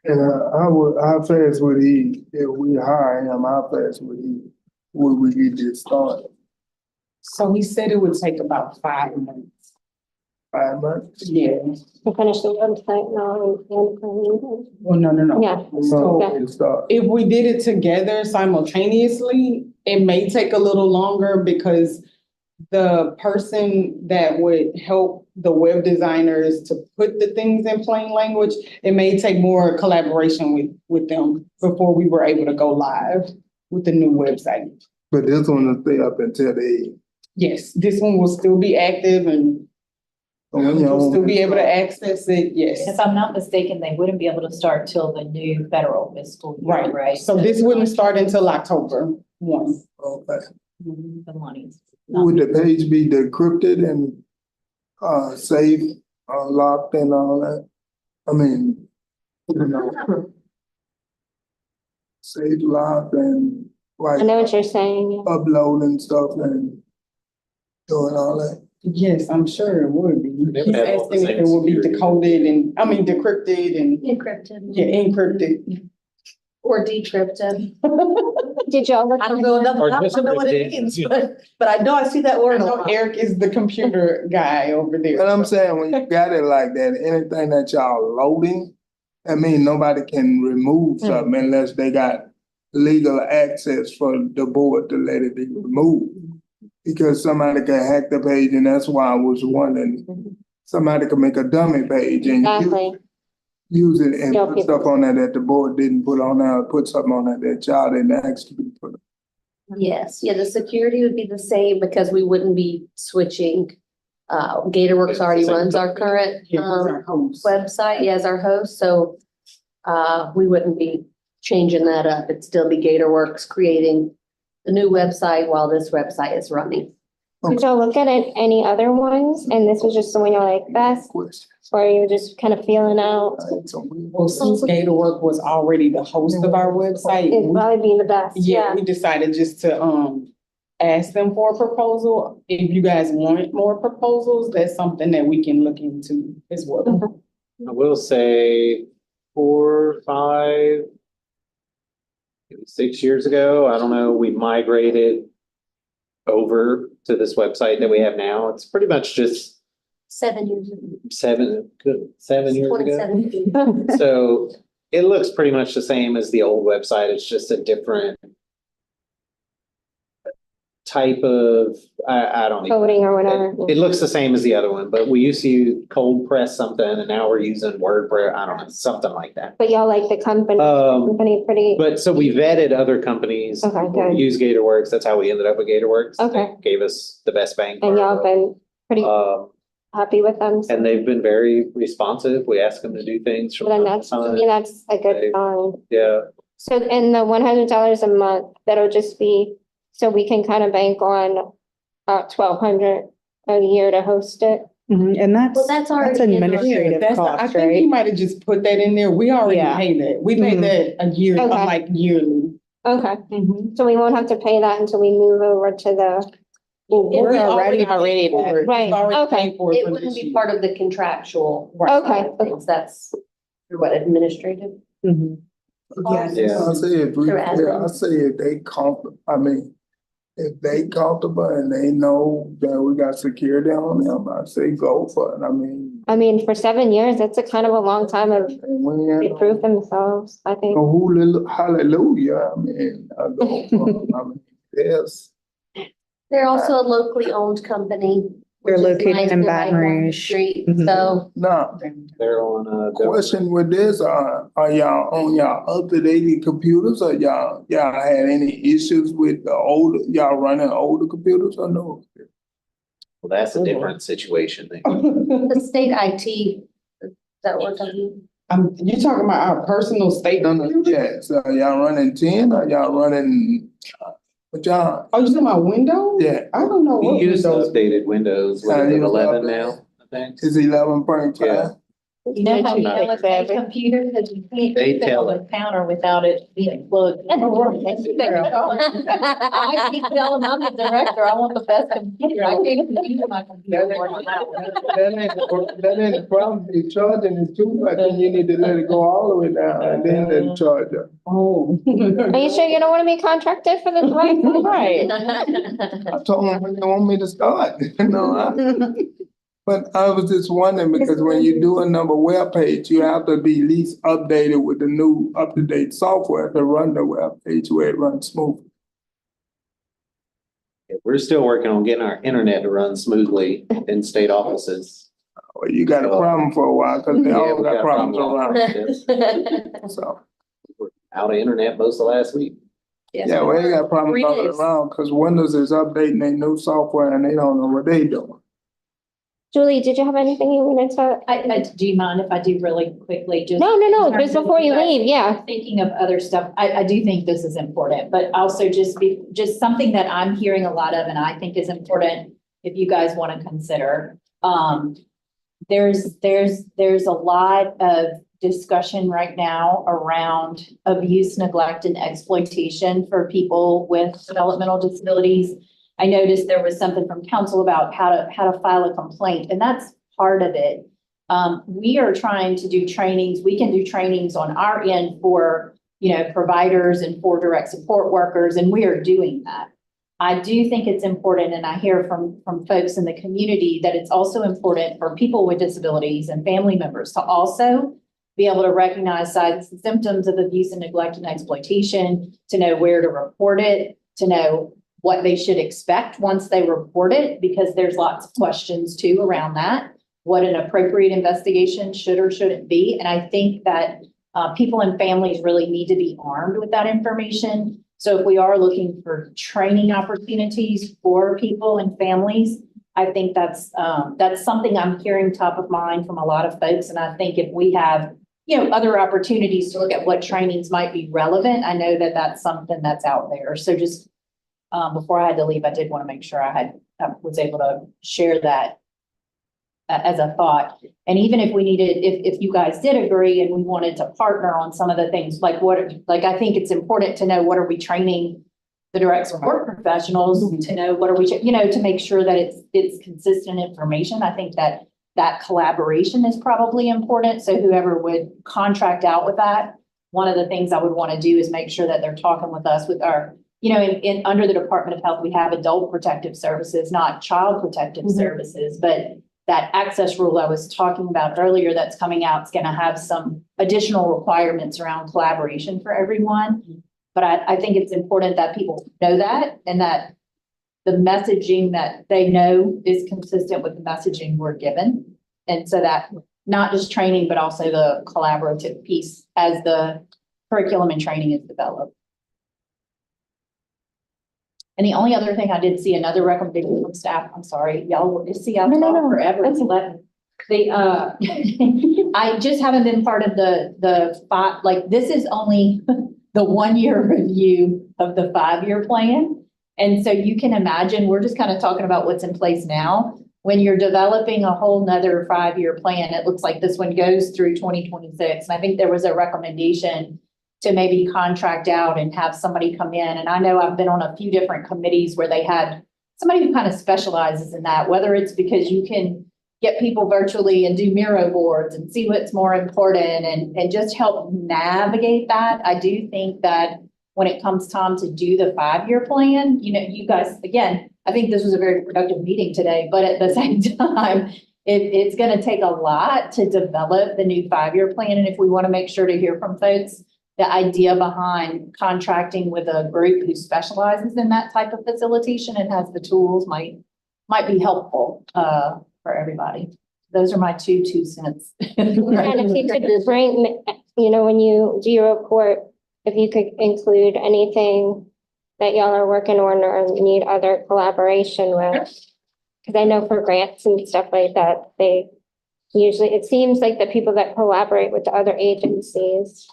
And how fast would he, if we hire him, how fast would we get this started? So he said it would take about 5 months. 5 months? Yeah. To finish the website now and Well, no. Yeah. So Get started. if we did it together simultaneously, it may take a little longer because the person that would help the web designers to put the things in plain language, it may take more collaboration with them before we were able to go live with the new website. But this one will stay up until the. Yes, this one will still be active and you'll still be able to access it, yes. If I'm not mistaken, they wouldn't be able to start till the new federal fiscal year, right? So this wouldn't start until October 1. Okay. The money's. Would the page be decrypted and safe, locked and all that? I mean, safe, locked and like I know what you're saying. Yeah. uploading stuff and doing all that. Yes, I'm sure it would be. They would He's have all the asking if same it would be security. decoded and, decrypted and, Encrypted. yeah, encrypted. Or decrypted. Did y'all look? I don't know enough, Or I don't know what it decrypted, means, you but I know I see that I word a know lot. Eric is the computer guy over there. But I'm saying, when you got it like that, anything that y'all loading, I mean, nobody can remove something unless they got legal access for the board to let it be removed. Because somebody can hack the page, and that's why I was wondering, somebody could make a dummy page and Exactly. use it and Tell put people. stuff on there that the board didn't put on there, put something on there that y'all didn't ask to be put. Yes, yeah, the security would be the same because we wouldn't be switching. Gatorworks already runs our current Yeah, he's our host. website, as our host, so we wouldn't be changing that up. It'd still be Gatorworks creating the new website while this website is running. Did y'all look at it, any other ones? And this was just the one you're like, best? Or you were just kind of feeling out? Well, since Gatorwork was already the host of our website, It'd probably be the best, yeah. we decided just to ask them for a proposal. If you guys want more proposals, that's something that we can look into as well. I will say 4 or 5 maybe 6 years ago. I don't know, we migrated over to this website that we have now. It's pretty much just 7 years. 7 years ago. 2017. So it looks pretty much the same as the old website. It's just a different type of, I don't even. Coding or whatever. It looks the same as the other one, but we used to use cold press something and now we're using WordPress. I don't know, something like that. But y'all like the company pretty, But so we vetted other companies. Okay, good. We use GatorWorks. That's how we ended up with GatorWorks. Okay. They gave us the best bang. for and our y'all buck. been pretty happy with them. So And they've been very responsive. We ask them to do things. from then time to that's, to time. me, that's a good They- sign. Yeah, So, and the $100 a month, that'll just be, so we can kind of bank on $1,200 a year to host it. And Well, that's that's already in our- administrative I cost, think he right? might have just put that in there. We already Yeah. pay that. We pay Mhm. that a year, Okay. like yearly. Okay, so we won't have to pay that until we move over to the, We're We already paid for it. Right, We've already okay. paid for it It for wouldn't this be year. part of the contractual. Okay. Things, that's what, administrative? Mhm. Yeah. I say if we, Through yeah, admin. I say if they if they comfortable and they know that we got security on them, I say go for it. I mean, for 7 years, that's a kind of a long time of, and we they ain't prove themselves, I think. no hallelujah, I go for it. Yes. They're also a locally owned company. They're which is located nice. in They're right Baton down the Rouge. Street, Mhm. so Now, they're on question with this, are y'all on y'all up-to-date computers or y'all had any issues with the older, y'all running older computers or no? Well, that's a different situation. the state IT, is that what I'm talking? You talking about our personal statement? Yeah, so y'all running 10 or y'all running, what y'all? Oh, you talking about Windows? Yeah. I don't know We what use Windows. updated Windows, what is it, use 11 updated. now, I think? Is 11.5? Yeah. You know how you Not know it's a computer, because you can't They keep it tell on the counter without it being plugged. in. I keep telling them, I'm the director, I want the best computer, I can't even use my computer. That ain't the problem, you're charging it too much, and you need to let it go all the way down, and then charge it. Oh. Are you sure you don't want to be contracted for this? Right. I told them when they want me to start, But I was just wondering, because when you do a number web page, you have to be at least updated with the new up-to-date software to run the web page where it runs smooth. We're still working on getting our internet to run smoothly in state offices. Well, you got a problem for a while, because they Yeah, all we got got problems problems. around, so. We're out of internet most of last week. Yeah, well, they got problems 3 all days. around, because Windows is updating their new software and they don't know what they doing. Julie, did you have anything you wanted to? Do you mind if I do really quickly, just? No, in terms just of before you guys leave, yeah. Thinking of other stuff, I do think this is important, but also just something that I'm hearing a lot of and I think is important if you guys want to consider. There's a lot of discussion right now around abuse, neglect, and exploitation for people with developmental disabilities. I noticed there was something from council about how to file a complaint, and that's part of it. We are trying to do trainings. We can do trainings on our end for, providers and for direct support workers, and we are doing that. I do think it's important, and I hear from folks in the community that it's also important for people with disabilities and family members to also be able to recognize signs and symptoms of abuse and neglect and exploitation, to know where to report it, to know what they should expect once they report it, because there's lots of questions too around that, what an appropriate investigation should or shouldn't be. And I think that people and families really need to be armed with that information. So if we are looking for training opportunities for people and families, I think that's something I'm hearing top of mind from a lot of folks. And I think if we have, other opportunities to look at what trainings might be relevant, I know that that's something that's out there. So just before I had to leave, I did want to make sure I was able to share that as a thought. And even if we needed, if you guys did agree and we wanted to partner on some of the things, I think it's important to know, what are we training the direct support professionals to know, what are we, to make sure that it's consistent information. I think that collaboration is probably important. So whoever would contract out with that, one of the things I would want to do is make sure that they're talking with us with our, under the Department of Health, we have adult protective services, not child protective services, but that access rule I was talking about earlier that's coming out is going to have some additional requirements around collaboration for everyone. But I think it's important that people know that and that the messaging that they know is consistent with the messaging we're given. And so that not just training, but also the collaborative piece as the curriculum and training is developed. And the only other thing I did see another recommendation from staff, I'm sorry, y'all will just see I'll talk forever. It's 11. I just haven't been part of the five, like this is only the 1 year review of the 5-year plan. And so you can imagine, we're just kind of talking about what's in place now. When you're developing a whole nother 5-year plan, it looks like this one goes through 2026. And I think there was a recommendation to maybe contract out and have somebody come in. And I know I've been on a few different committees where they had somebody who kind of specializes in that, whether it's because you can get people virtually and do Miro boards and see what's more important and just help navigate that. I do think that when it comes time to do the 5-year plan, you guys, again, I think this was a very productive meeting today, but at the same time, it's going to take a lot to develop the new 5-year plan. And if we want to make sure to hear from folks, the idea behind contracting with a group who specializes in that type of facilitation and has the tools might be helpful for everybody. Those are my two cents. And if you could bring, when you do your report, if you could include anything that y'all are working on or need other collaboration with. Because I know for grants and stuff like that, they usually, it seems like the people that collaborate with the other agencies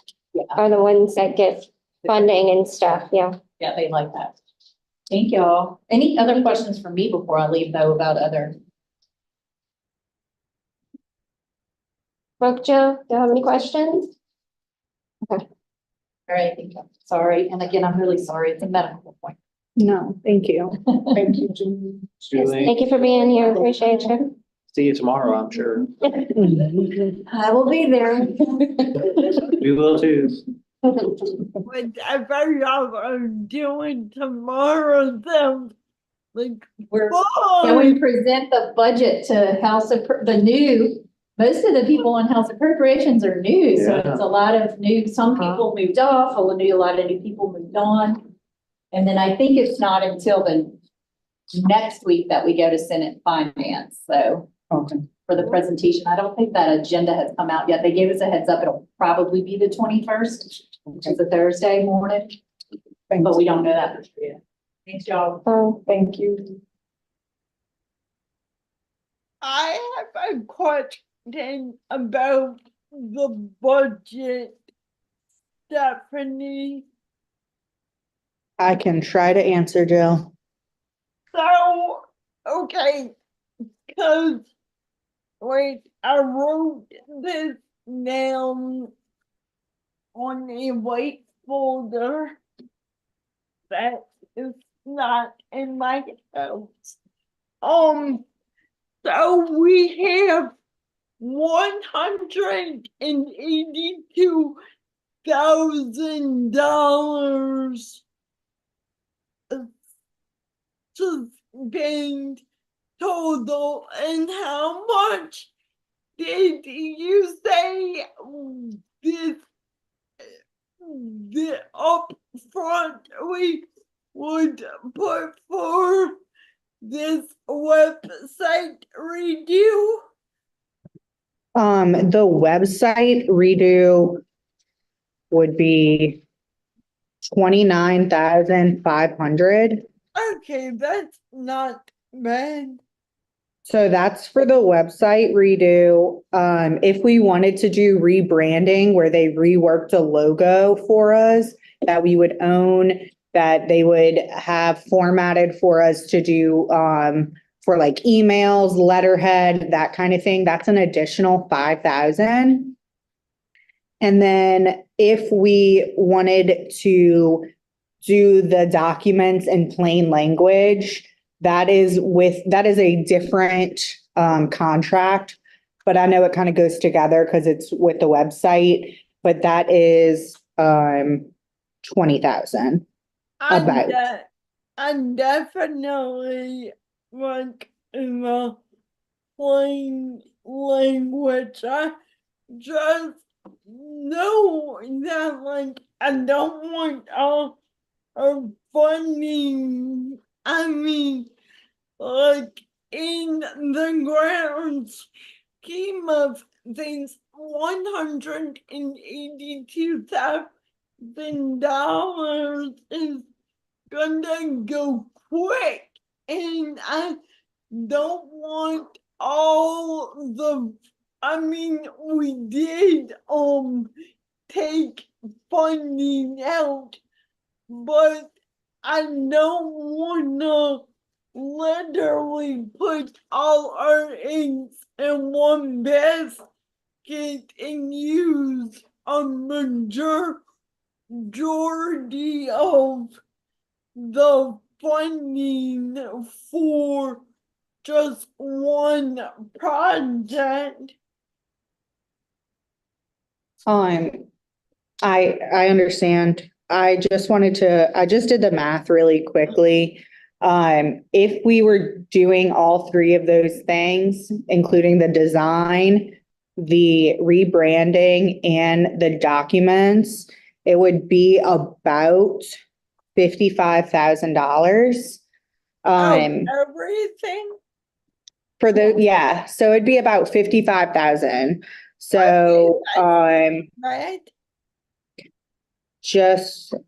are the ones that get funding and stuff. Yeah. Yeah, they like that. Thank y'all. Any other questions for me before I leave though about other? Brooke, Joe, do you have any questions? Okay. All right, thank you. Sorry. And again, I'm really sorry. It's a medical point. No, thank you. Thank you, Julie. Julie, Thank you for being here. Appreciate you. see you tomorrow, I'm sure. I will be there. We will too. Whatever y'all are doing tomorrow, then like, We're bye. going to present the budget to most of the people on House Appropriations are new. So Yeah. it's a lot of new, some people moved off, a lot of new people moved on. And then I think it's not until the next week that we go to Senate Finance. So Okay. for the presentation, I don't think that agenda has come out yet. They gave us a heads up. It'll probably be the 21st, which is a Thursday morning, but we don't know that for sure yet. Thanks, y'all. Oh, Thank you. I have a question about the budget, Stephanie. I can try to answer, Jill. So, okay, because, wait, I wrote this down on a white folder that is not in my house. So we have $182,000 to spend total, and how much did you say the upfront we would put for this website redo? The website redo would be 29,500. Okay, that's not bad. So that's for the website redo. If we wanted to do rebranding where they reworked a logo for us that we would own, that they would have formatted for us to do, for like emails, letterhead, that kind of thing, that's an additional 5,000. And then if we wanted to do the documents in plain language, that is a different contract, but I know it kind of goes together because it's with the website, but that is 20,000. I About. I definitely like in the plain language. I just know that like I don't want a funding. I mean, like in the grand scheme of things, $182,000 is gonna go quick, and I don't want all the. I mean, we did take funding out, but I don't wanna literally put all our eggs in one basket and use a majority of the funding for just one project. I understand. I just did the math really quickly. If we were doing all three of those things, including the design, the rebranding, and the documents, it would be about $55,000. Everything? For yeah, so it'd be about 55,000. So, Right?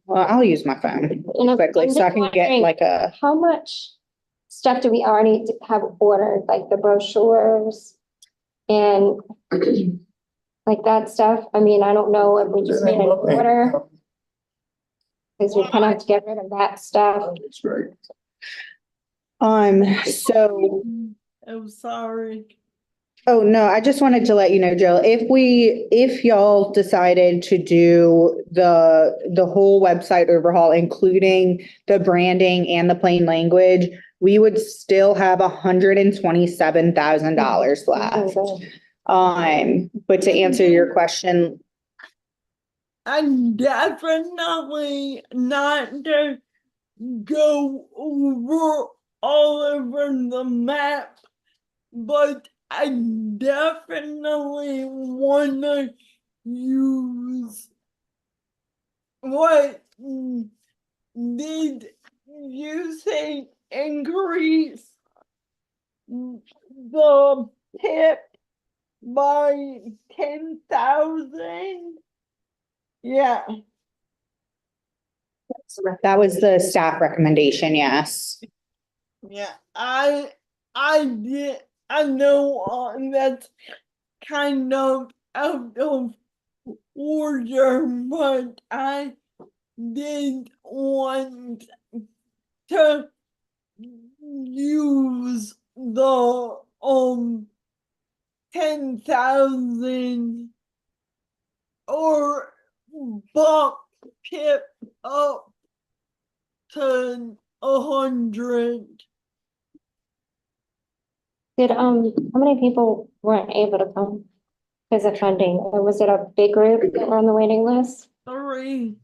well, I'll use my phone quickly so I can get like a. How much stuff do we already have ordered, like the brochures and like that stuff? I mean, I don't know if we just made an order. Cause we kind of have to get rid of that stuff. That's right. So. I'm sorry. Oh, no, I just wanted to let you know, Jill, if y'all decided to do the whole website overhaul, including the branding and the plain language, we would still have $127,000 left. But to answer your question. I'm definitely not to go over all over the map, but I definitely wanna use what did you say increase the tip by 10,000? Yeah. That was the staff recommendation, yes. Yeah, I know that's kind of out of order, but I did want to use the 10,000 or bump it up to 100. Did, how many people weren't able to come because of funding? Or was it a big group that were on the waiting list? 3.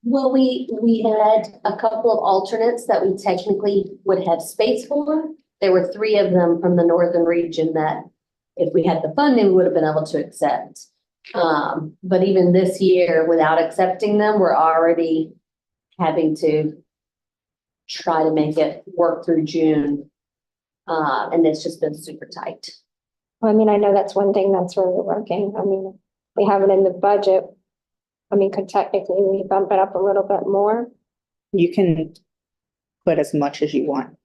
Well, we had a couple of alternates that we technically would have space for. There were 3 of them from the northern region that if we had the funding, we would have been able to accept. But even this year, without accepting them, we're already having to try to make it work through June. And it's just been super tight. Well, I mean, I know that's one thing that's really working. I mean, we have it in the budget. I mean, could technically we bump it up a little bit more? You can put as much as you want.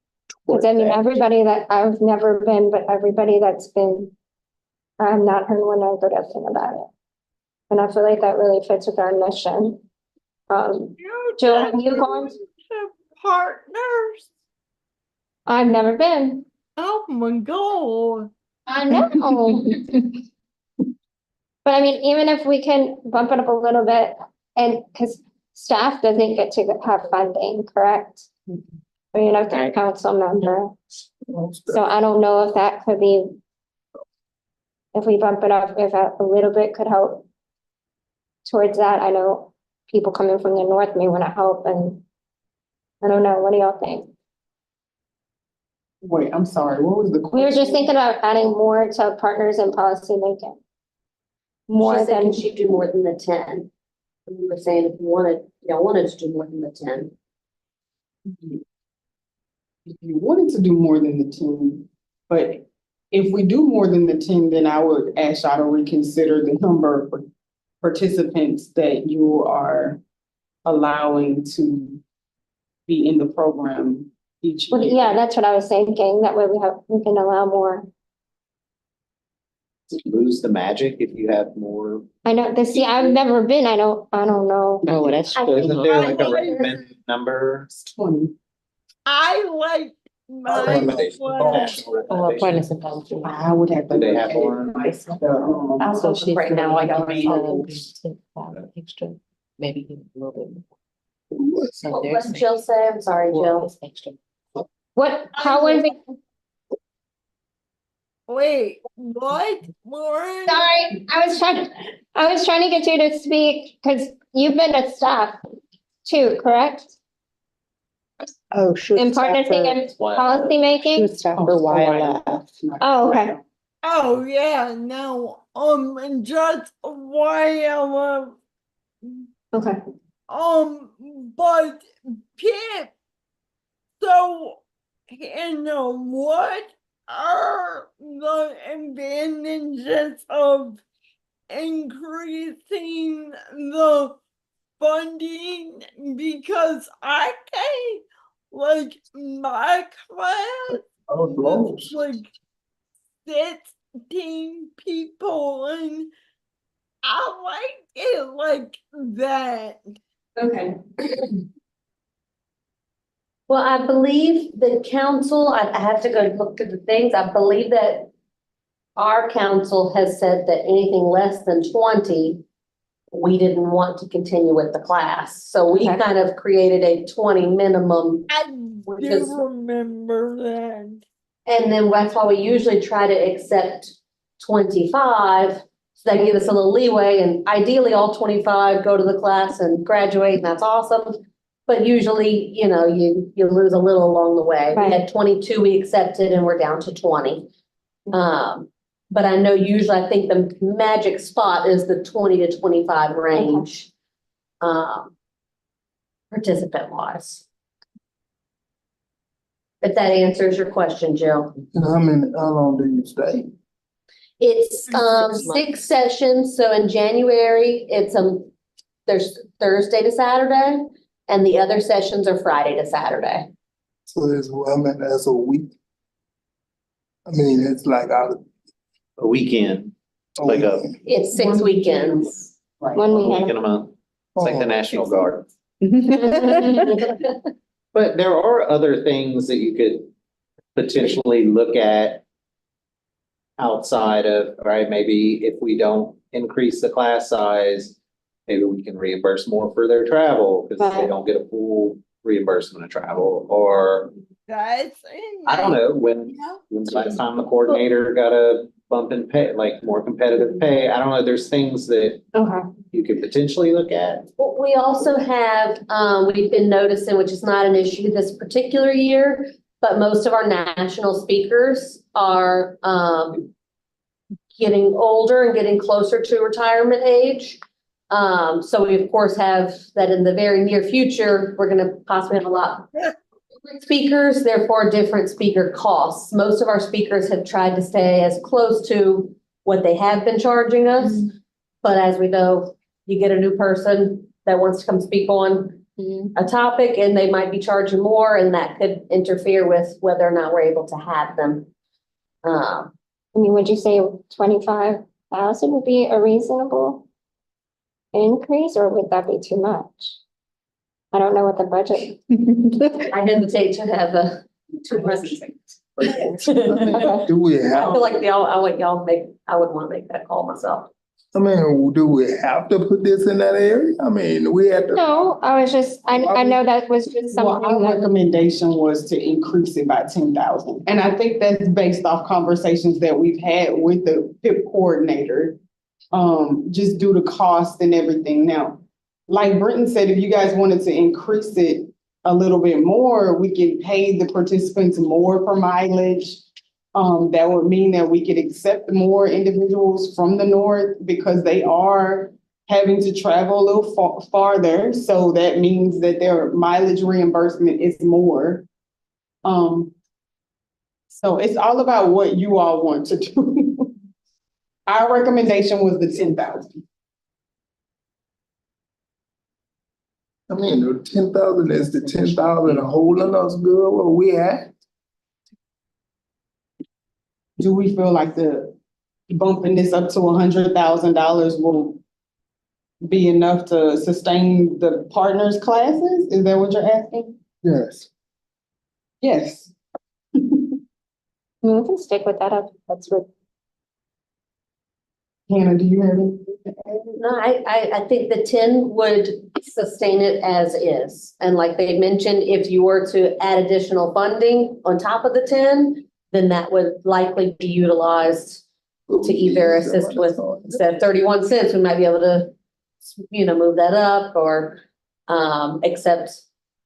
Because I mean, everybody that I've never been, but everybody that's been, I've not heard one negative thing about it. And I feel like that really fits with our mission. Jill, have you gone? Partners? I've never been. Oh my God. I know. But I mean, even if we can bump it up a little bit, and because staff doesn't get to have funding, correct? I mean, if they're a council member. So I don't know if that could be, if we bump it up, if that a little bit could help towards that. I know people coming from the north may want to help, and I don't know, what do y'all think? Wait, I'm sorry, what was the We were question? just thinking about adding more to partners in policy making. More She said, than, can she do more than the 10? We were saying if you y'all wanted to do more than the 10. If you wanted to do more than the 10, but if we do more than the 10, then I would ask y'all to reconsider the number of participants that you are allowing to be in the program each well, year. yeah, that's what I was thinking. That way we can allow more. Lose the magic if you have more. I know, see, I've never been, I don't know. Oh, that's I true. think- Isn't there like a I like- recommended number? 20. I like my Recommendation. plan. National Oh, recommendation. partners in policy. I would have to. Do they look have at it. one? Also, she's right now, I got don't extra, maybe give a little bit more. So What there's did Jill say? I'm sorry, well, Jill. it's extra. What, how was it? Wait, what, Lauren? Sorry, I was trying to get you to speak, because you've been a staff too, correct? Oh, she was In staff partnering for, in policy she making? was staff for YLF. Oh, okay. Oh, yeah, no, just why Okay. but Pip, so, what are the advantages of increasing the funding? Because I can't, like, my class is like 16 people, and I like it like that. Okay. Well, I believe the council, I have to go look through the things. I believe that our council has said that anything less than 20, we didn't want to continue with the class. So we Okay. kind of created a 20 minimum. I Because- do remember that. And then that's why we usually try to accept 25. So that gives us a little leeway, and ideally all 25 go to the class and graduate, and that's awesome. But usually, you lose a little along the way. We had 22 we accepted, and we're down to 20. But I know usually, I think the magic spot is the 20 to 25 range, participant wise. If that answers your question, Jill. And how long do you stay? It's 6 sessions, so in January, it's there's Thursday to Saturday, and the other sessions are Friday to Saturday. So that's a week. I mean, it's like out of. A weekend, like a It's 6 weekends. One week weekend. in a month. It's like the National Guard. Okay. But there are other things that you could potentially look at outside of, right, maybe if we don't increase the class size, maybe we can reimburse more for their travel because they Right. don't get a full reimbursement of travel, or That's. I don't know, when's the last time the coordinator got a bump in pay, like more competitive pay? I don't know, there's things that Okay. you could potentially look at. Well, we also have, we've been noticing, which is not an issue this particular year, but most of our national speakers are getting older and getting closer to retirement age. So we of course have that in the very near future, we're gonna possibly have a lot of speakers, therefore different speaker costs. Most of our speakers have tried to stay as close to what they have been charging us. But as we know, you get a new person that wants to come speak on a topic and they might be charging more, and that could interfere with whether or not we're able to have them. I mean, would you say 25,000 would be a reasonable increase, or would that be too much? I don't know what the budget. I hesitate to have a too much. Do we I have, feel like I would want to make that call myself. I mean, do we have to put this in that area? I mean, we had to. No, I was just, I know that was just Well, something our that, recommendation was to increase it by 10,000. And I think that's based off conversations that we've had with the PIP coordinator. just due to cost and everything. Now, like Britton said, if you guys wanted to increase it a little bit more, we can pay the participants more for mileage. That would mean that we could accept more individuals from the north because they are having to travel a little farther. So that means that their mileage reimbursement is more. So it's all about what you all want to do. Our recommendation was the 10,000. I mean, the 10,000 is the 10,000 holding us good where we at? Do we feel like the bumping this up to $100,000 will be enough to sustain the partners classes? Is that what you're asking? Yes. Yes. I mean, we can stick with that up. That's what. Hannah, do you have anything? No, I think the 10 would sustain it as is. And like they mentioned, if you were to add additional funding on top of the 10, then that would likely be utilized to either assist with, instead of 31 cents, we might be able to, move that up or accept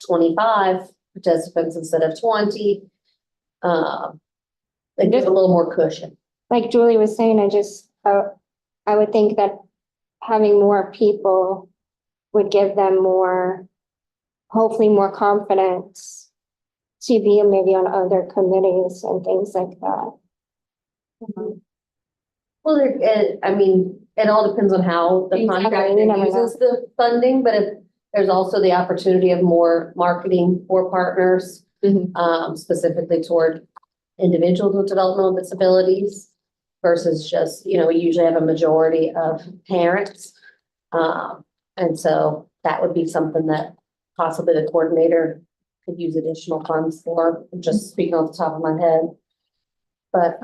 25 participants instead of 20. And give a little more cushion. Like Julie was saying, I would think that having more people would give them hopefully more confidence to be maybe on other committees and things like that. Well, it all depends on how the Exactly, contractor you never know. uses the funding, but if there's also the opportunity of more marketing for partners, specifically toward individuals with developmental disabilities versus just, we usually have a majority of parents. And so that would be something that possibly the coordinator could use additional funds for, just speaking off the top of my head. But,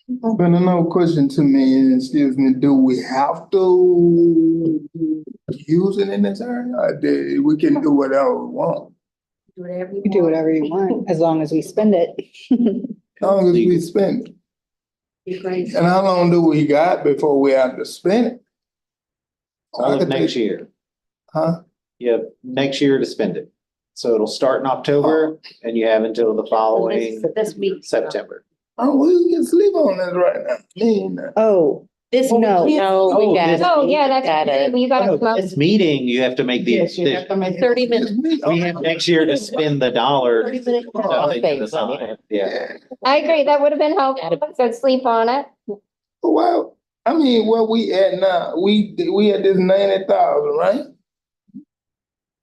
But another question to me, excuse me, do we have to use it in this area? Or we can do whatever we want? do whatever you You do whatever you want, as long as we spend it. As long as we spend it. Be great. And how long do we got before we have to spend it? All of next year. Huh? You have next year to spend it. So it'll start in October and you have until the following This week. September. Oh, we can sleep on this right now. Oh, This no. No, we got it. Oh, yeah, that's, Gotta- you gotta come up. This meeting, you have to make the Yes, you have to make 30 minutes. We have next year to spend the dollar. 30-minute Nothing to phase, decide. Yeah. I agree, that would have been helpful, so sleep on it. Well, I mean, where we at now, we at this 90,000, right?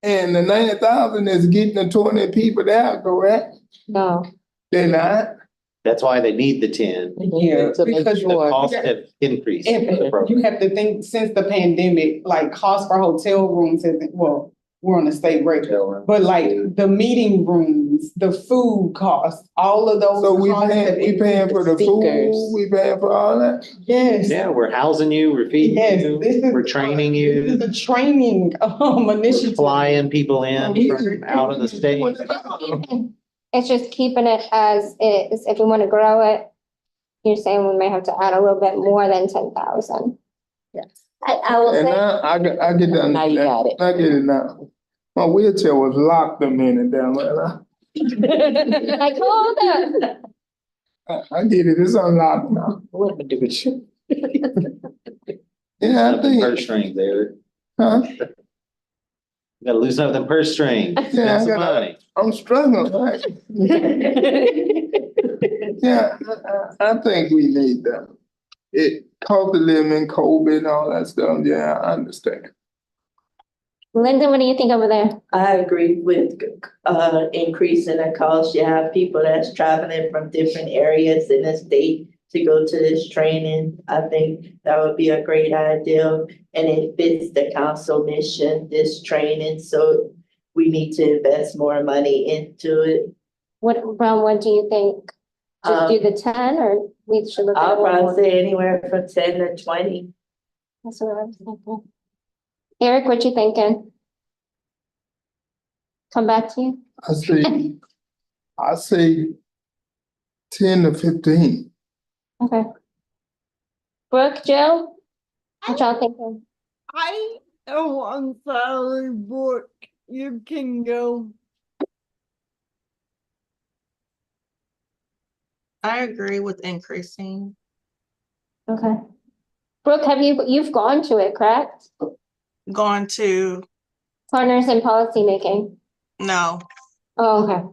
And the 90,000 is getting the 20 people there, correct? No. They're not? That's why they need the 10. Yeah, To make because The sure. costs have increased. for the you program. have to think, since the pandemic, like cost for hotel rooms has, well, we're on a state rate. But like the meeting rooms, the food costs, all of those. So we costs have paying for the food, Speakers. we paying for all that? Yes. Yeah, we're housing you, we're feeding Yes, you, this is. we're training This you, is the training, initiative. flying people in from out of the state. It's just keeping it as is. If we want to grow it, you're saying we may have to add a little bit more than 10,000. Yes. I will And say, now, I get that. Now you got it. I get it now. My wheelchair was locked a minute down there. I told them. I get it, it's unlocked now. What am I doing with you? Yeah, I Up them purse think, strings there. huh? You gotta loosen up them purse strings, Yeah, I spend some gotta- money. I'm struggling, right? Yeah, I think we need that. It, cost of living, COVID and all that stuff, yeah, I understand. Linda, what do you think over there? I agree with increasing the cost. You have people that's traveling from different areas in the state to go to this training. I think that would be a great idea. And it fits the council mission, this training, so we need to invest more money into it. Brown, what do you think? Just do the 10 or we should look at it? I'll one more? probably say anywhere from 10 to 20. That's what I was thinking. Eric, what you thinking? Come back to you? I say 10 to 15. Okay. Brooke, Jill? What y'all thinking? I am on salary board. You can go. I agree with increasing. Okay. Brooke, you've gone to it, correct? Going to, Partners in policy making. no, Oh, okay.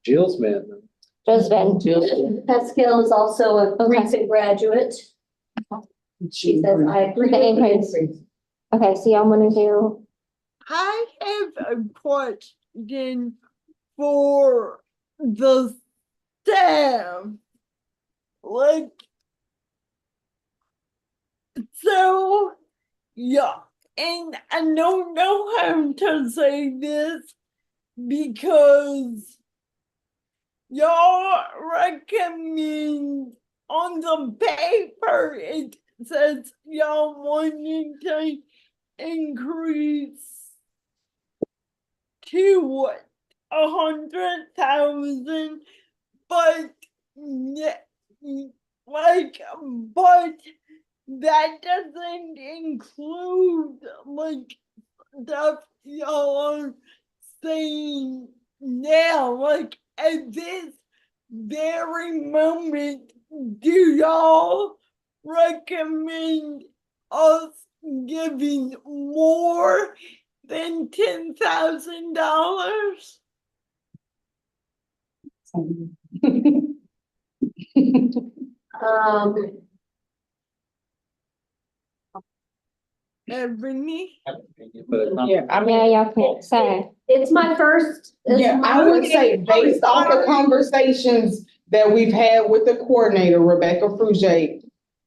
Jill's been, Just been. Pascal is also a Okay. recent graduate. She says, I agree The with the increase. increase. Okay, so y'all wanna do, I have a question for the staff. Like, so, yeah, and I don't know how to say this because y'all recommend on the paper, it says y'all wanting to increase to what, 100,000, but like, but that doesn't include like stuff y'all are saying now, like at this very moment, do y'all recommend us giving more than $10,000? Ebony? Yeah, I mean. yeah, y'all can't say. It's my first. it's Yeah, my I would first- say based off the conversations that we've had with the coordinator, Rebecca Frugier,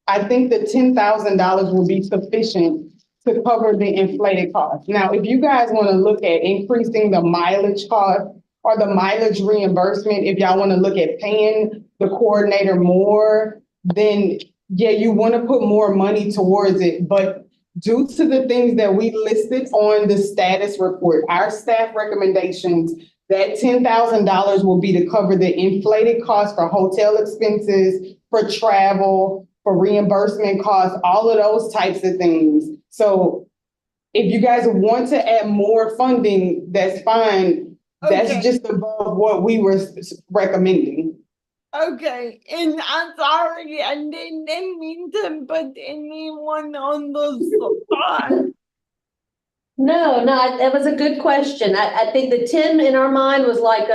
I think the $10,000 will be sufficient to cover the inflated cost. Now, if you guys want to look at increasing the mileage cost or the mileage reimbursement, if y'all want to look at paying the coordinator more, then yeah, you want to put more money towards it. But due to the things that we listed on the status report, our staff recommendations, that $10,000 will be to cover the inflated costs for hotel expenses, for travel, for reimbursement costs, all of those types of things. So if you guys want to add more funding, that's fine. That's Okay. just above what we were recommending. Okay, and I'm sorry, I didn't mean to put anyone on the spot. No, that was a good question. I think the 10 in our mind was like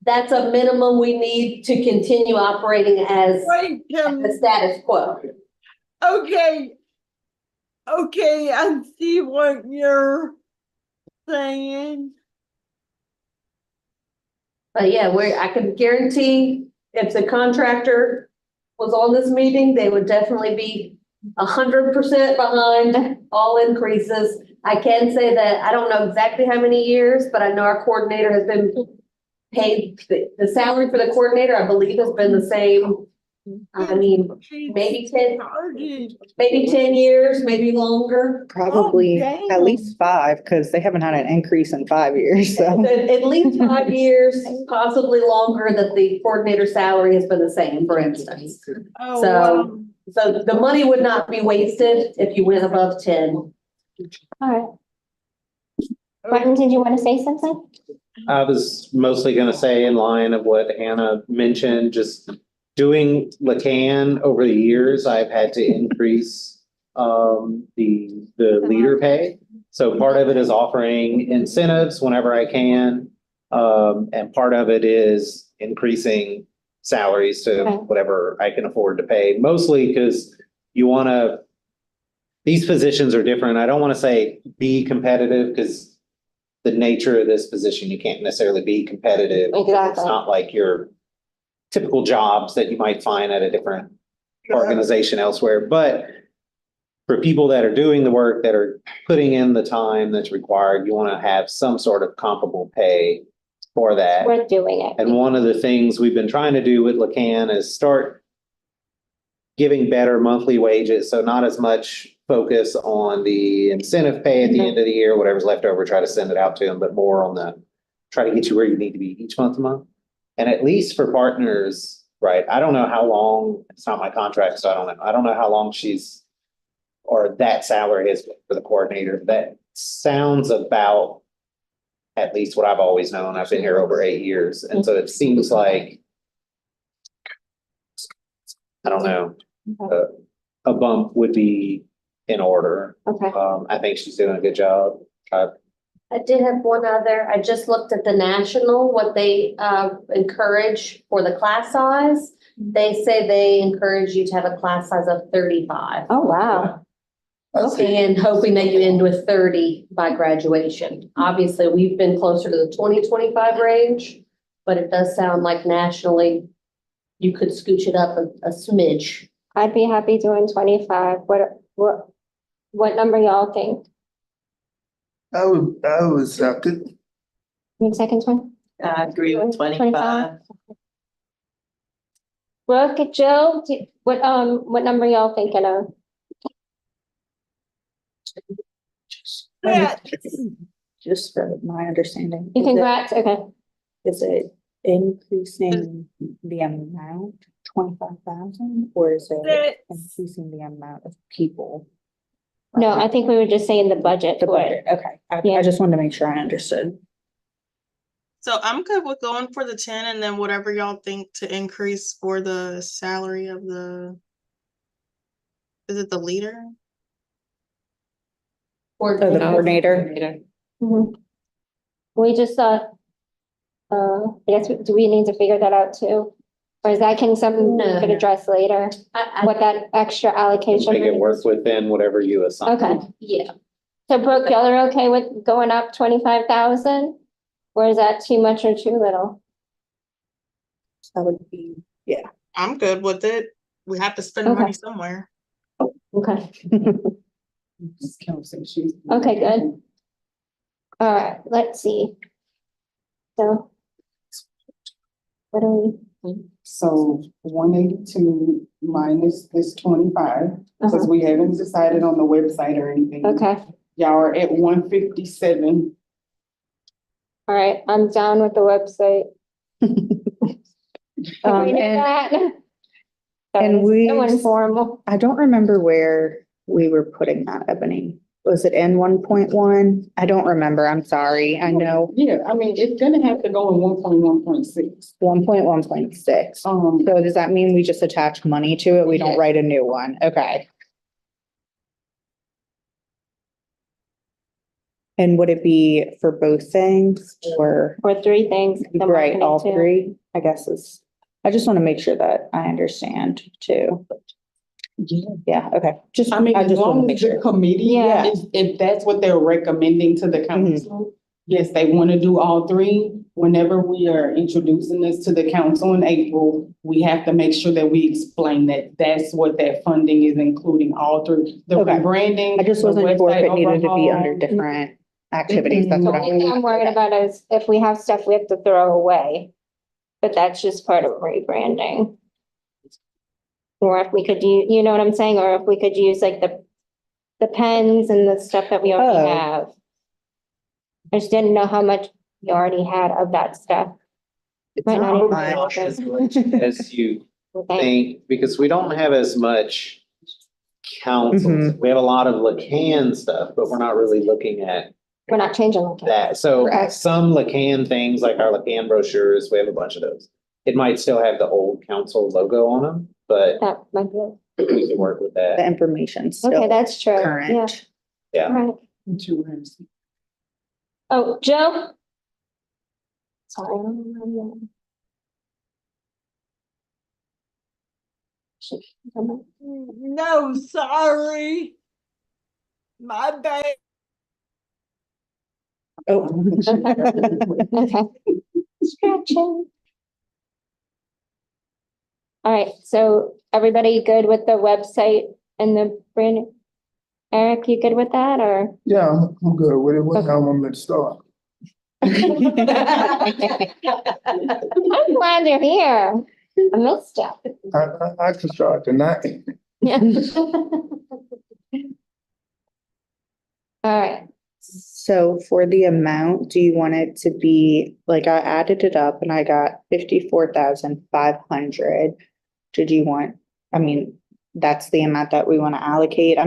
that's a minimum we need to continue operating as Wait, the status quo. okay. Okay, I see what you're saying. But yeah, I can guarantee if the contractor was on this meeting, they would definitely be 100% behind all increases. I can say that I don't know exactly how many years, but I know our coordinator has been paid, the salary for the coordinator, I believe, has been the same. I mean, maybe 10 years, maybe longer. Probably Oh, at least 5, because they haven't had an increase in 5 years, so. At least 5 years, possibly longer, that the coordinator salary has been the same, for instance. Oh, So- wow. So the money would not be wasted if you went above 10. All right. Martin, did you want to say something? I was mostly gonna say in line of what Hannah mentioned, just doing LACAN over the years, I've had to increase the leader pay. So part of it is offering incentives whenever I can. And part of it is increasing salaries to Okay. whatever I can afford to pay, mostly because you wanna, these positions are different. I don't wanna say be competitive, because the nature of this position, you can't necessarily be competitive. It's Exactly. not like your typical jobs that you might find at a different organization elsewhere, but for people that are doing the work, that are putting in the time that's required, you want to have some sort of comparable pay for that. We're doing it. And one of the things we've been trying to do with LACAN is start giving better monthly wages, so not as much focus on the incentive pay at the end of the year, whatever's left over, try to send it out to them, but more on the, try to get you where you need to be each month. And at least for partners, right, I don't know how long, it's not my contract, so I don't know how long she's or that salary is for the coordinator. That sounds about at least what I've always known. I've been here over 8 years. And so it seems like, I don't know, a bump would be in order. Okay. I think she's doing a good job. I did have one other, I just looked at the national, what they encourage for the class size. They say they encourage you to have a class size of 35. Oh, wow. And hoping that you end with 30 by graduation. Obviously, we've been closer to the 2025 range, but it does sound like nationally, you could scooch it up a smidge. I'd be happy doing 25. What number y'all think? I would accept it. Need second one? I agree with 25. Brooke, Jill, what number y'all thinking of? Yeah. Just for my understanding. You congrats, okay. Is it increasing the amount, 25,000, or is it That's- increasing the amount of people? No, I think we were just saying the budget The for it. budget, okay. I Yeah. just wanted to make sure I understood. So I'm good with going for the 10 and then whatever y'all think to increase for the salary of is it the leader? Or So the coordinator, Mhm. We just thought, I guess, do we need to figure that out too? Or is that something we No. could address later? What that extra allocation? Make it is? work within whatever you assign. Okay, Yeah, so Brooke, y'all are okay with going up 25,000? Or is that too much or too little? that would be, I'm good with it. We have to spend Okay. money somewhere. Okay, Just Kelsey, she's. okay, good. All right, let's see. So. What do we? So 182 minus this 25, because we haven't decided on the website or anything. Okay, Y'all are at 157. all right, I'm down with the website. We knew and that. and Sorry, we- so informal. I don't remember where we were putting that, Ebony. Was it in 1.1? I don't remember, I'm sorry, I know Yeah, I mean, it's gonna have to go in 1.1.6. 1.1.6. So does that mean we just attach money to it? We don't Yeah. write a new one? Okay. And would it be for both things or, Or three things. the right, marketing all too. three, I guess I just want to make sure that I understand too. Yeah, okay. I mean, I as just want to long make as the sure. committee, Yeah. if that's what they're recommending to the council, yes, they want to do all three. Whenever we are introducing this to the council in April, we have to make sure that we explain that that's what that funding is, including all three. The Okay. rebranding. I just the wasn't sure if it website needed to be under overhaul. different activities. That's what The only thing I'm worried about is if we have stuff we have to throw away. But that's just part of rebranding. Or if we could you know what I'm saying? Or if we could use like the pens and the stuff that we already Oh. have. I just didn't know how much you already had of that stuff. Might not even be Not as open. much as you Okay. think, because we don't have as much councils. We have a lot of Lacan stuff, but we're not really looking at We're not changing. the cap. that. So Correct. some Lacan things, like our Lacan brochures, we have a bunch of those. It might still have the old council logo on them, but That might be it. we can work with The that. information Okay, still that's true. Yeah, current. Yeah. all right. Oh, Joe? Sorry. I don't know your name. Shit, I don't know. No, sorry. My bad. Oh. Okay. Stretching. All right, so everybody good with the website and the brand? Eric, you good with that or? Yeah, I'm good with it. What time I'm gonna start? I'm glad you're here. I missed you. I can start tonight. Yeah. All right, So for the amount, do you want it to be, like, I added it up and I got 54,500. Did you want, I mean, that's the amount that we want to allocate.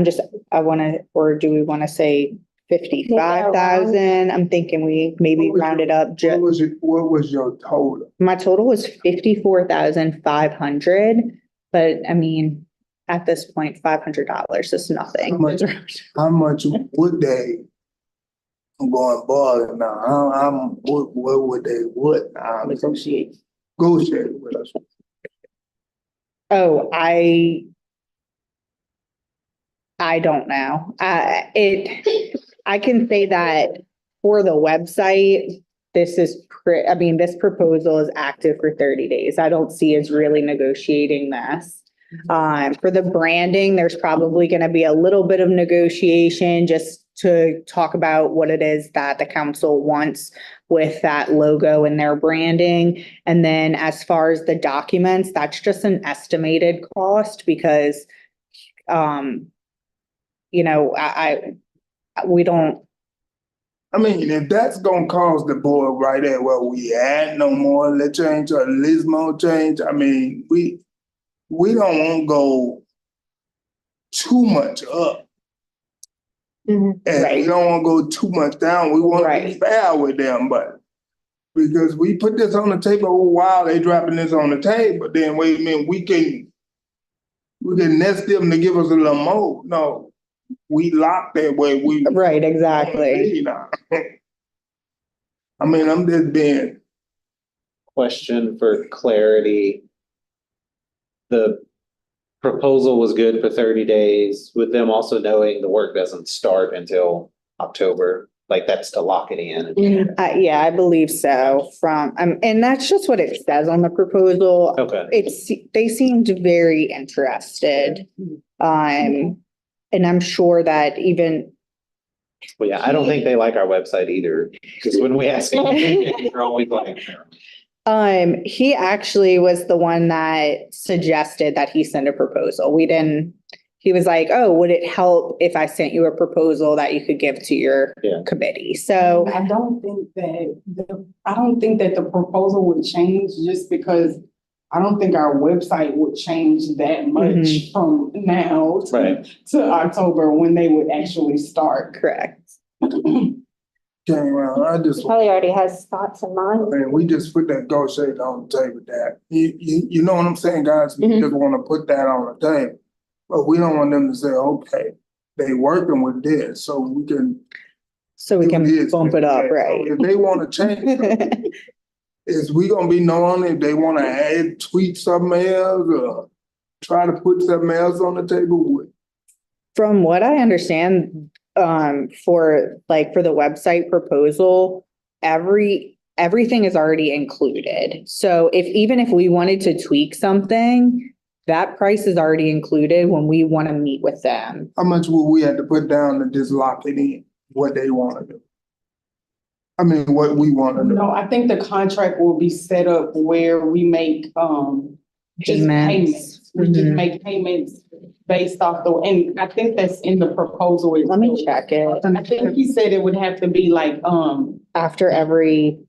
Or do we want to say 55,000? I'm thinking we maybe round it up. What was your total? My total was 54,500, but I mean, at this point, $500 is nothing. How much would they? I'm going bald now. What would they, Negotiate. negotiate with us? Oh, I don't know. I can say that for the website, this proposal is active for 30 days. I don't see us really negotiating this. For the branding, there's probably going to be a little bit of negotiation just to talk about what it is that the council wants with that logo and their branding. And then as far as the documents, that's just an estimated cost because, we don't. I mean, if that's gonna cause the board right there, well, we add no more, let's change or Lismo change. I mean, we don't want to go too much up. And we don't want to go too much down. We want to be fair with them, but because we put this on the table while they dropping this on the table, then wait a minute, we can nest them to give us a little more. No, we lock that way. Right, exactly. I mean, I'm just being. Question for clarity. The proposal was good for 30 days with them also knowing the work doesn't start until October. Like that's to lock it in. Yeah, I believe so and that's just what it says on the proposal. Okay. They seemed very interested. And I'm sure that even. Well, yeah, I don't think they like our website either. Because when we ask them, they're always like. He actually was the one that suggested that he send a proposal. He was like, oh, would it help if I sent you a proposal that you could give to your committee? So I don't think that the proposal would change just because I don't think our website would change that much from now to October when they would actually start. Correct. I just. Probably already has thoughts in mind. I mean, we just put that negotiation on the table that, you know what I'm saying, guys? We just want to put that on the table. But we don't want them to say, okay, they working with this, so we can. Bump it up, right? So if they want to change, is we gonna be knowing if they want to tweak something else or try to put something else on the table? From what I understand, for the website proposal, everything is already included. So even if we wanted to tweak something, that price is already included when we want to meet with them. How much will we have to put down to just lock it in, what they want to do? I mean, what we want to do. No, I think the contract will be set up where we make, just payments. We just make payments based off and I think that's in the proposal. Let me check it. I think he said it would have to be like, after every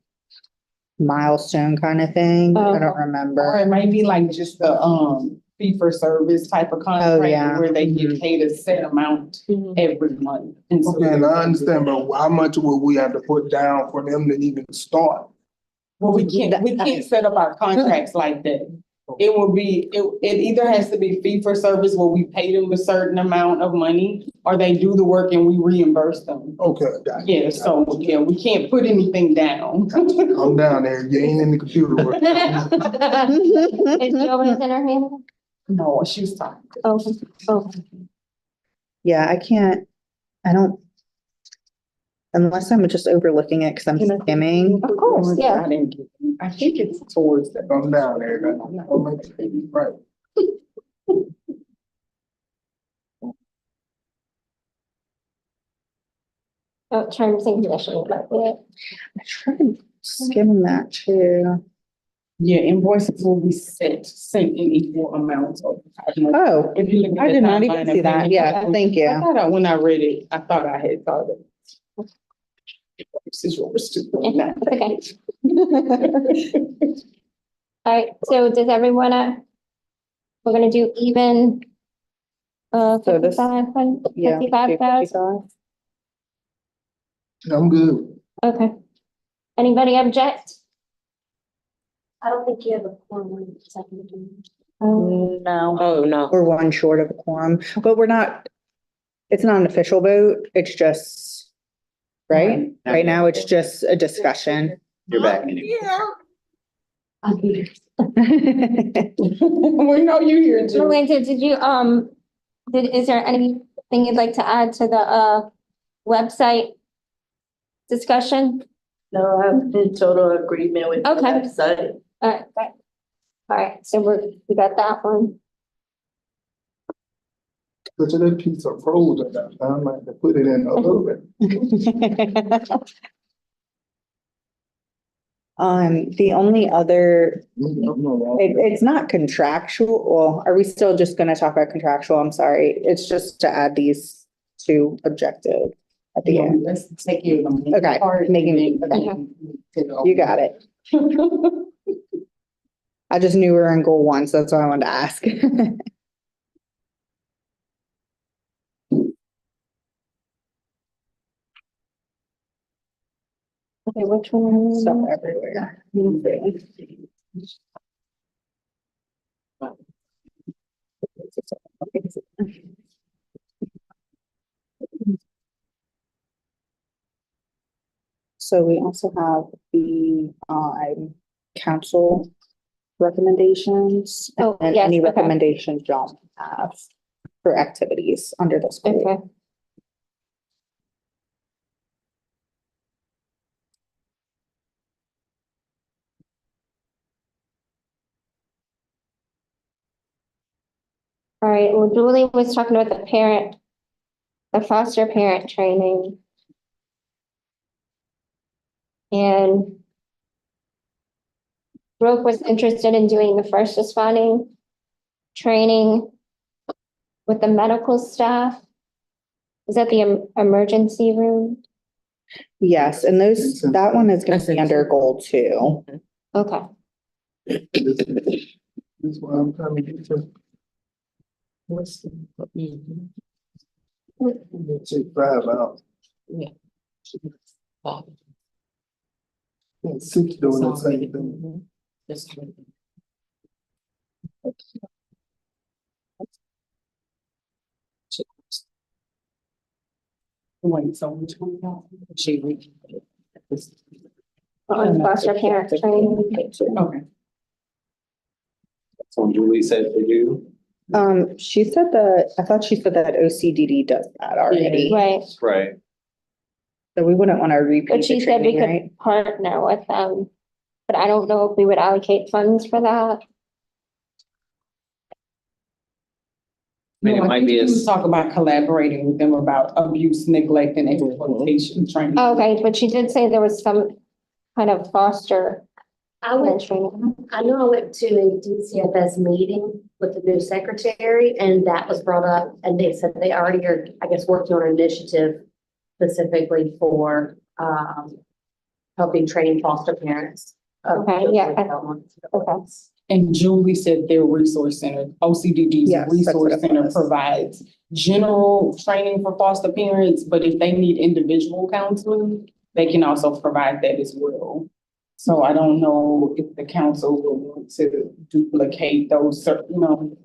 milestone kind of thing. I don't remember. Or it might be like just the, fee for service type of contract where they get paid a set amount every month. Okay, and I understand, but how much will we have to put down for them to even start? Well, we can't set up our contracts like that. It will be, it either has to be fee for service where we pay them a certain amount of money or they do the work and we reimburse them. Okay. Yeah, so we can't put anything down. I'm down there, you ain't in the computer. Is she always in her hand? No, she's talking. Oh. Yeah, I don't, unless I'm just overlooking it because I'm skimming. Of course, yeah. I think it's towards that. I'm down there. Right. Terms and conditions, but I tried skimming that too. Yeah, invoices will be sent in equal amounts. Oh, If you look at I the did not timeline even of see that. payment, Yeah, thank you. I thought when I read it, I thought I had thought it. This is yours too. okay. All right, so does everyone, we're gonna do even So this- 55,000. I'm good. Okay. Anybody object? I don't think you have a quorum second. No, Oh, no. we're one short of a quorum, but we're not, it's not an official vote, it's just, right? Right now, it's just a discussion. You're back anyway. Yeah. We know you here, Julie. Melinda, did you, is there anything you'd like to add to the, website discussion? No, I'm in total agreement with the Okay. website. All right, great. All right, so we got that one. Put that piece of frozen down, I might have to put it in a little bit. The only other, No, it's not contractual, well, are we still just gonna talk about contractual? I'm sorry, it's just to add these two objectives at the end. Let's take you. Okay, okay. You got it. I just knew we were in goal one, so that's why I wanted to ask. Okay, which one? are we Stuff on? everywhere. So we also have the council recommendations. Oh, And yes, any okay. recommendations y'all have for activities under this goal. Okay. All right, well, Julie was talking about the foster parent training. And Brooke was interested in doing the first responding training with the medical staff. Is that the emergency room? Yes, and that one is gonna be under goal 2. Okay. This is what I'm trying to get to. Let's check 5 out. And 6 doing the same thing. Wait, so which one? She reached. On foster parent training. Okay. So Julie said for you. She said that, I thought she said that OCDD does that already, Right, Right. so we wouldn't want to repeat but she the said we training, right? could partner with them. But I don't know if we would allocate funds for that. I mean, it No, might think be we a was talking about collaborating with them about abuse, neglect, and exploitation training. Okay, but she did say there was some kind of foster I went, training. I know I went to a DCFS meeting with the new secretary and that was brought up and they said they already are, I guess, working on an initiative specifically for, helping train foster parents. Okay, yeah, Okay. And Julie said their resource center, OCDD's Yes, that's what resource it center was. provides general training for foster parents, but if they need individual counseling, they can also provide that as well. So I don't know if the council will want to duplicate those certain,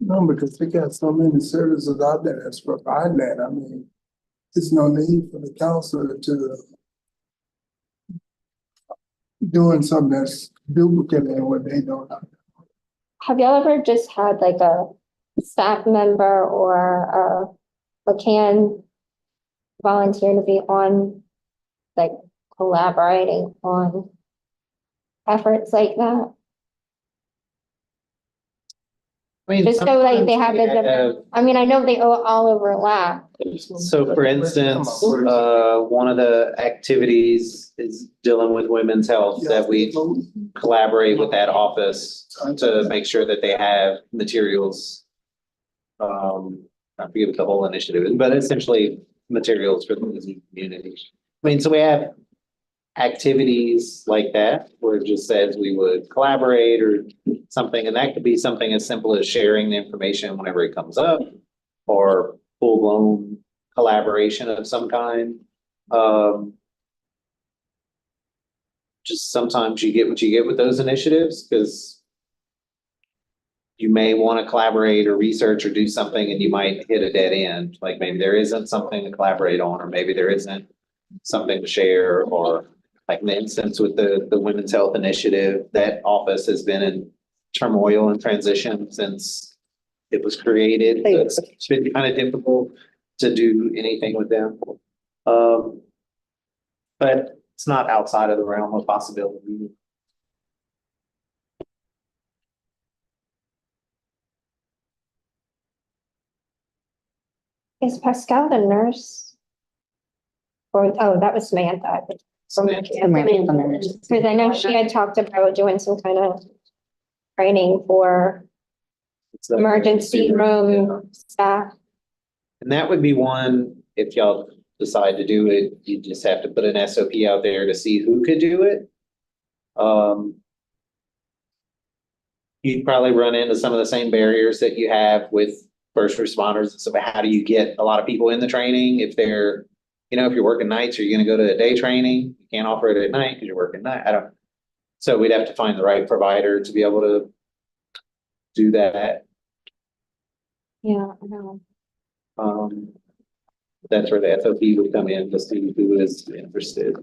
No, because they got so many services out there that's provide that, I mean, there's no need for the counselor to doing something that's duplicating what they don't. Have y'all ever just had like a staff member or a can volunteer to be on, like collaborating on efforts like that? I mean, Just so like they have the sometimes we different, I mean, I know they all overlap. So for instance, one of the activities is dealing with women's health that we collaborate with that office to make sure that they have materials. I forget what the whole initiative is, but essentially materials for the community. I mean, so we have activities like that where it just says we would collaborate or something, and that could be something as simple as sharing the information whenever it comes up. or full-blown collaboration of some kind. Just sometimes you get what you get with those initiatives, because you may want to collaborate or research or do something and you might hit a dead end. Like maybe there isn't something to collaborate on, or maybe there isn't something to share, or like in the instance with the Women's Health Initiative, that office has been in turmoil and transition since it was created. So it's been kind of difficult to do anything with them. But it's not outside of the realm of possibility. Is Pascal the nurse? Or, oh, that was Samantha. Samantha. Because I know she had talked about doing some kind of training for It's the emergency room staff. And that would be one, if y'all decide to do it, you just have to put an SOP out there to see who could do it. You'd probably run into some of the same barriers that you have with first responders. So how do you get a lot of people in the training if they're, if you're working nights, are you gonna go to a day training? You can't offer it at night because you're working night. So we'd have to find the right provider to be able to do that. Yeah, I know. That's where the SOP would come in to see who is interested.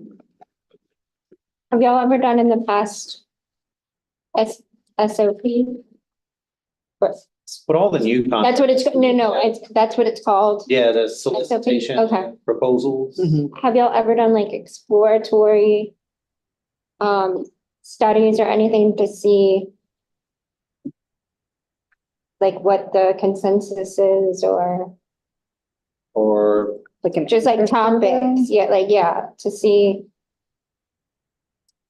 Have y'all ever done in the past SOP? But all the new. That's what it's, that's what it's called. Yeah, the solicitation. Okay. Proposals. Have y'all ever done like exploratory studies or anything to see like what the consensus is, or just like topics? Yeah, to see.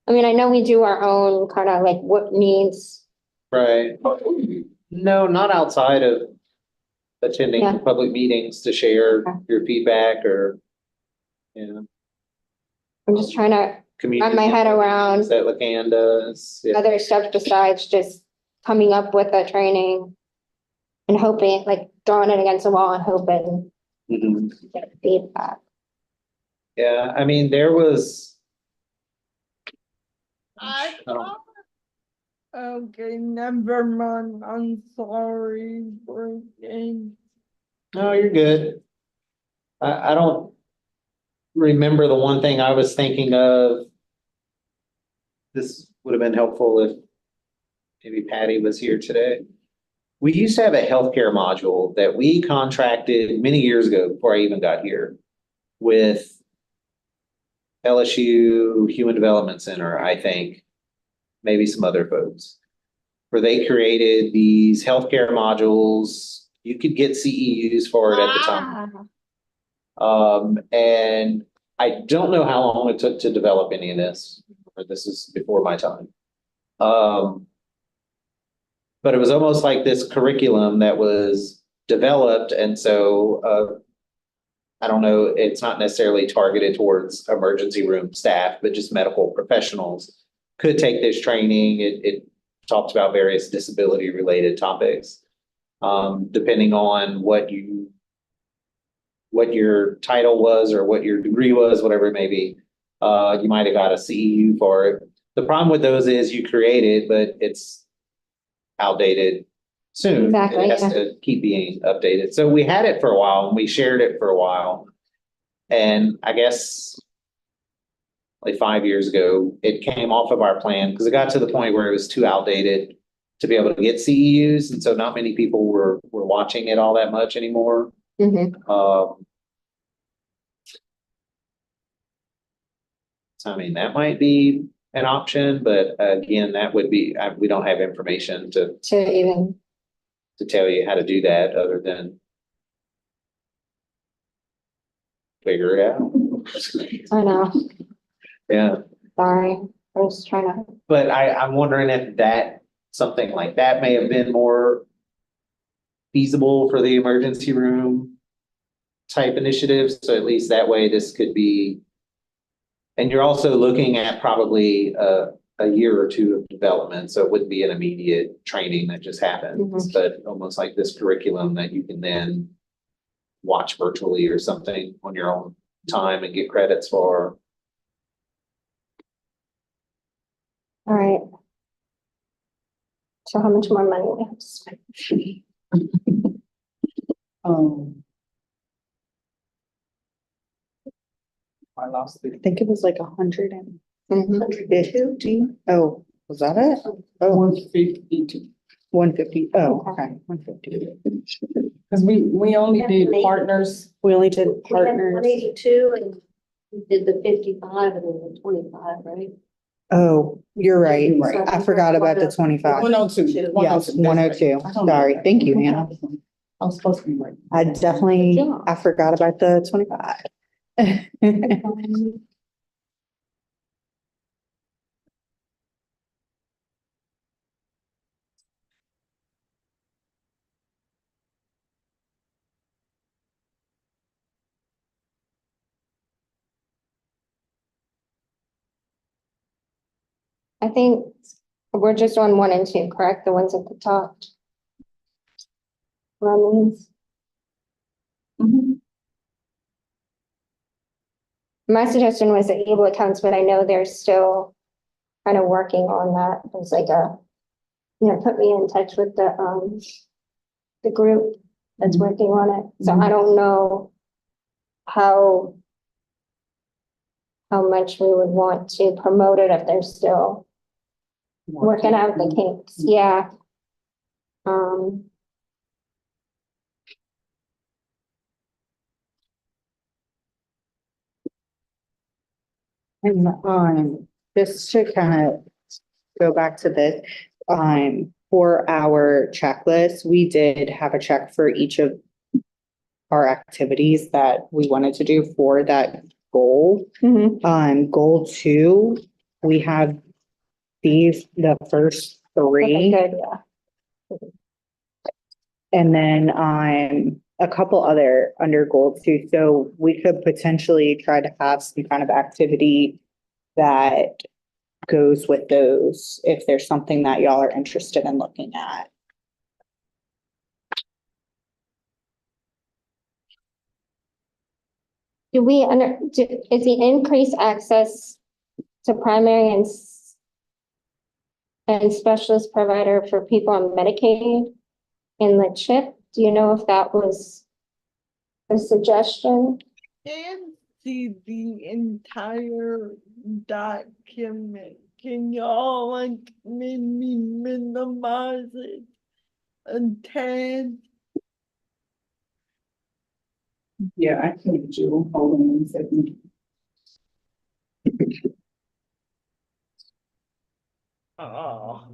I mean, I know we do our own kind of like what needs. Right. No, not outside of attending Yeah. public meetings to share Okay. your feedback or, I'm just trying to community. wrap my head around That LaCan does. Yeah. other stuff besides just coming up with a training and hoping, like throwing it against the wall and hoping Mhm. to get feedback. Yeah, I mean, there was. I don't- thought- Okay, never mind. I'm sorry, Brittany. No, you're good. I don't remember the one thing I was thinking of. This would have been helpful if maybe Patty was here today. We used to have a healthcare module that we contracted many years ago before I even got here with LSU Human Development Center, I think, maybe some other folks, where they created these healthcare modules. You could get CEUs for it at the time. And I don't know how long it took to develop any of this, or this is before my time. But it was almost like this curriculum that was developed, and so I don't know, it's not necessarily targeted towards emergency room staff, but just medical professionals could take this training. It talks about various disability related topics. Depending on what your title was or what your degree was, whatever it may be, you might have got a CEU for it. The problem with those is you create it, but it's outdated soon. Exactly, It has to keep being updated. So we had it for a while and we shared it for a while. And I guess like 5 years ago, it came off of our plan because it got to the point where it was too outdated to be able to get CEUs. And so not many people were watching it all that much anymore. So I mean, that might be an option, but again, that would be, we don't have information to even. to tell you how to do that other than figure it out. I know, Yeah, sorry, I was trying to. but I'm wondering if something like that may have been more feasible for the emergency room type initiatives. So at least that way this could be, and you're also looking at probably a year or two of development. So it wouldn't be an immediate training that just happens, but almost like this curriculum that you can then watch virtually or something on your own time and get credits for. All right. So how much more money we have to spend? I lost I it. think it was like 150. Mhm. Oh, was that it? Oh, 152. 150. Oh, okay, 150. Cause we only did partners. We only did We had partners. 182 and we did the 55 and then the 25, right? Oh, you're right. You're right. I forgot about the 25. 102. Yes, 102. Sorry. Thank you, Hannah. I was supposed to be right. I definitely, I forgot about the 25. I think we're just on 1 and 2, correct? The ones at the top. Romans. My suggestion was the able accounts, but I know they're still kind of working on that. There's like put me in touch with the group that's working on it. So I don't know how much we would want to promote it if they're still working out the kinks. Yeah. And just to kind of go back to this, for our checklist, we did have a check for each of our activities that we wanted to do for that goal. Goal 2, we have the first Okay, 3. good, yeah. And then a couple other under goal 2. So we could potentially try to have some kind of activity that goes with those, if there's something that y'all are interested in looking at. Is the increased access to primary and specialist provider for people on Medicaid in the CHIP? Do you know if that was a suggestion? Can't see the entire document. Can y'all like maybe minimize it a tad? Yeah, I can't do. Hold on 1 second. Oh,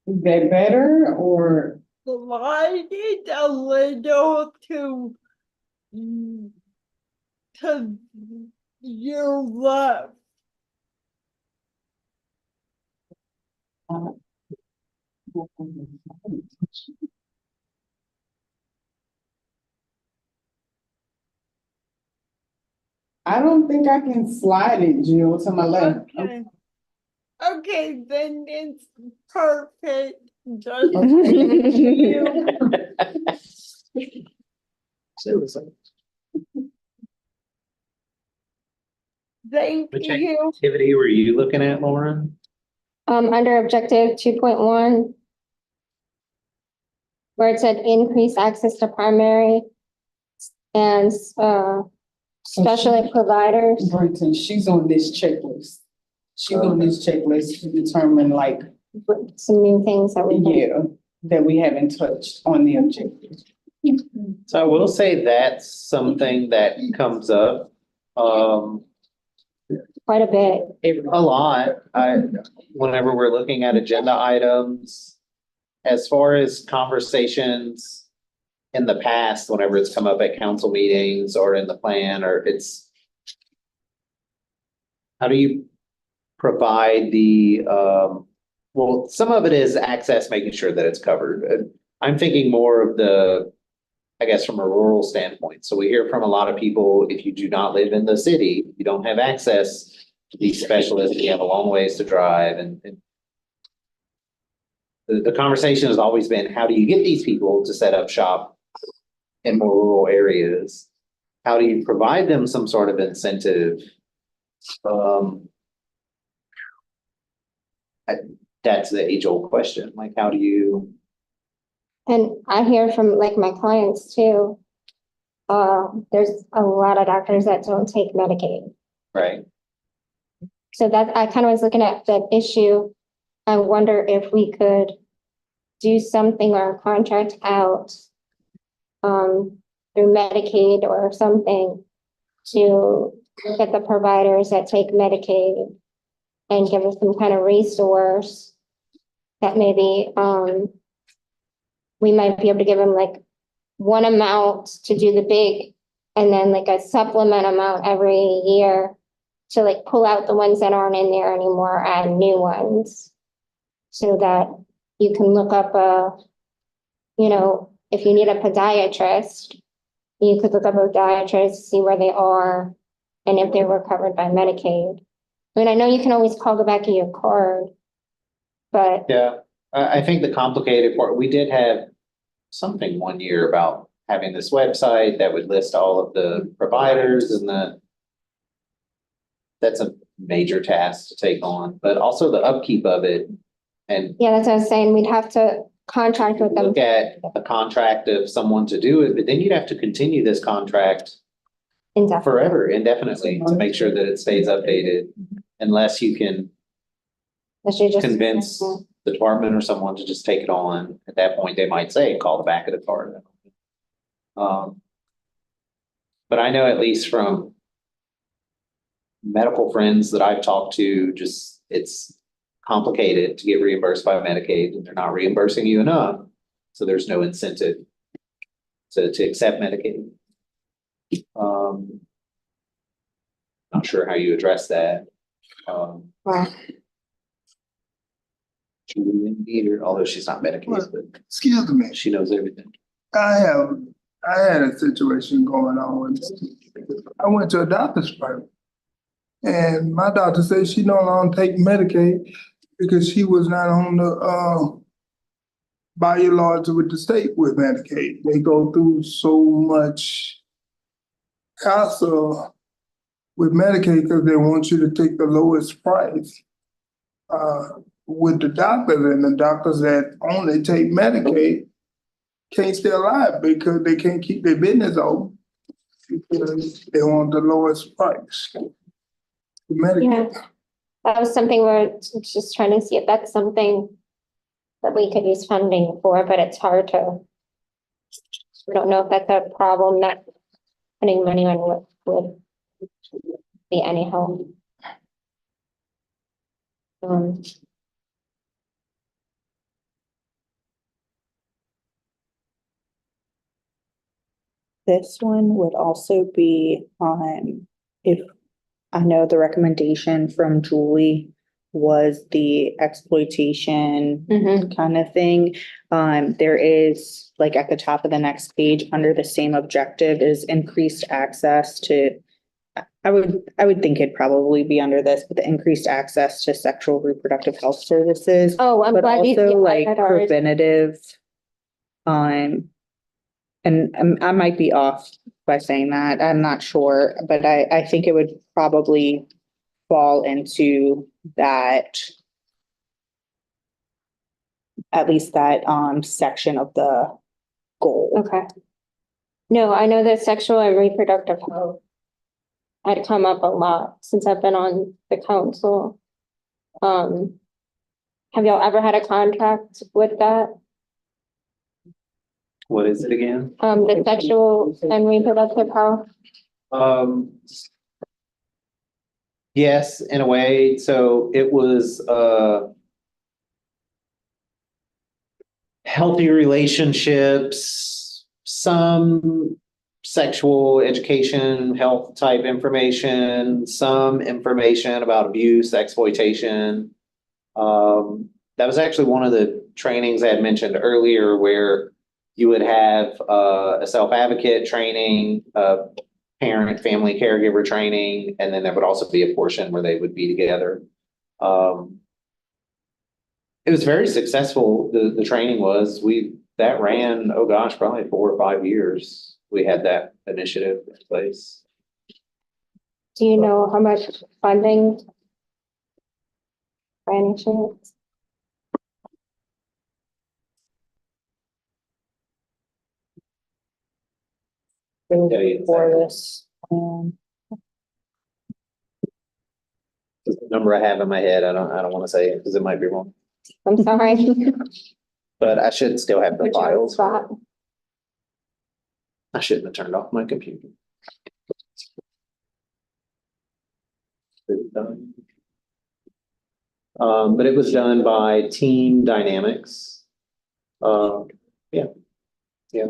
Is that better or? slide it a little to your left. I don't think I can slide it, Jill, to my left. Okay. Okay, then it's perfect. Just thank Which you. activity were you looking at, Lauren? Under objective 2.1, where it said increase access to primary and specialty providers. Brenton, she's on this checklist. She's on this checklist to determine like, Some new things that we can. yeah, that we haven't touched on the objective. So I will say that's something that comes up, Quite a bit. a lot. Whenever we're looking at agenda items, as far as conversations in the past, whenever it's come up at council meetings or in the plan, or it's, how do you provide well, some of it is access, making sure that it's covered. I'm thinking more of I guess from a rural standpoint. So we hear from a lot of people, if you do not live in the city, you don't have access to these specialists, you have a long ways to drive, and the conversation has always been, how do you get these people to set up shop in more rural areas, how do you provide them some sort of incentive? That's the age-old question, like, how do you, And I hear from like my clients too. There's a lot of doctors that don't take Medicaid. right? So that I kind of was looking at that issue. I wonder if we could do something or contract out through Medicaid or something to look at the providers that take Medicaid and give us some kind of resource that maybe we might be able to give them like one amount to do the big and then like a supplement amount every year to like pull out the ones that aren't in there anymore and new ones. So that you can look up if you need a podiatrist, you could look up a podiatrist, see where they are and if they were covered by Medicaid. I mean, I know you can always call the back of your card, but Yeah, I think the complicated part, we did have something one year about having this website that would list all of the providers and that's a major task to take on, but also the upkeep of it. And yeah, that's what I was saying. We'd have to contract with them. look at a contract of someone to do it, but then you'd have to continue this contract Indefinitely. forever, indefinitely, to make sure that it stays updated, unless you can Unless you just- convince the department or someone to just take it on. At that point, they might say, call the back of the card. But I know at least from medical friends that I've talked to, just it's complicated to get reimbursed by Medicaid, and they're not reimbursing you enough. So there's no incentive to accept Medicaid. Not sure how you address that. Wow. Julie didn't either, although she's not Medicaid, but Excuse me, she knows everything. I had a situation going on with, I went to a doctor's appointment. And my doctor said she no longer take Medicaid because she was not on the, bylaws with the state with Medicaid. They go through so much hassle with Medicaid because they want you to take the lowest price. With the doctors, and the doctors that only take Medicaid can't stay alive because they can't keep their business open because they want the lowest price. Medicaid. Yeah, that was something we're just trying to see if that's something that we could use funding for, but it's hard to. We don't know if that's a problem that putting money on would be any help. This one would also be on, if, I know the recommendation from Julie was the exploitation kind of thing. There is, like at the top of the next page, under the same objective is increased access to, I would think it'd probably be under this, but the increased access to sexual reproductive health services. Oh, I'm But glad you. also yeah, like that already- preventative, and I might be off by saying that, I'm not sure, but I think it would probably fall into that, at least that, section of the goal. Okay. No, I know that sexual and reproductive health had come up a lot since I've been on the council. Have y'all ever had a contract with that? What is it again? The sexual and reproductive health? Yes, in a way. So it was, healthy relationships, some sexual education, health type information, some information about abuse, exploitation. That was actually one of the trainings I had mentioned earlier where you would have a self-advocate training, parent, family, caregiver training, and then there would also be a portion where they would be together. It was very successful. The training was, that ran, oh gosh, probably 4 or 5 years. we had that initiative in place. Do you know how much funding? By any chance? For this, The number I have in my head, I don't want to say it because it might be wrong, I'm sorry. but I should still have the Put you on the files. spot. I shouldn't have turned off my computer. But it was done by Team Dynamics. Yeah. Yeah.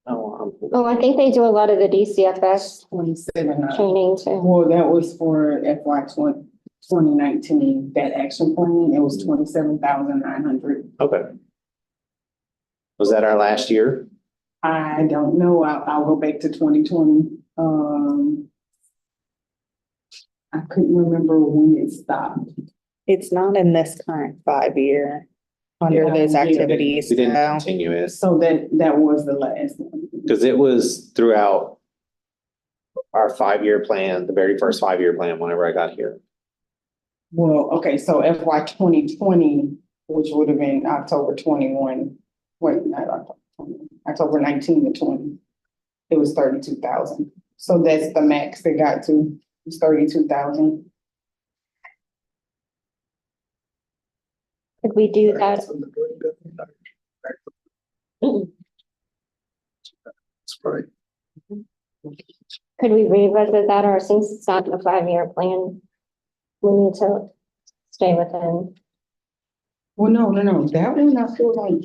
Oh, I think they do a lot of the DCFS 27. training too. Well, that was for FY 2019, that action plan, it was 27,900. Okay. Was that our last year? I don't know, I'll go back to 2020. I couldn't remember when it stopped. it's not in this current 5-year under Yeah, those yeah. activities, We didn't so. continue it So that was the last one. because it was throughout our 5-year plan, the very first 5-year plan, whenever I got here. Well, okay, so FY 2020, which would have been October 21, wait, not October 20, October 19 to 20. It was 32,000. So that's the max they got to, it's 32,000. Could we do that? That's right. Could we revisit that, or since it's not a 5-year plan, we need to stay within? Well, no, that one I feel like,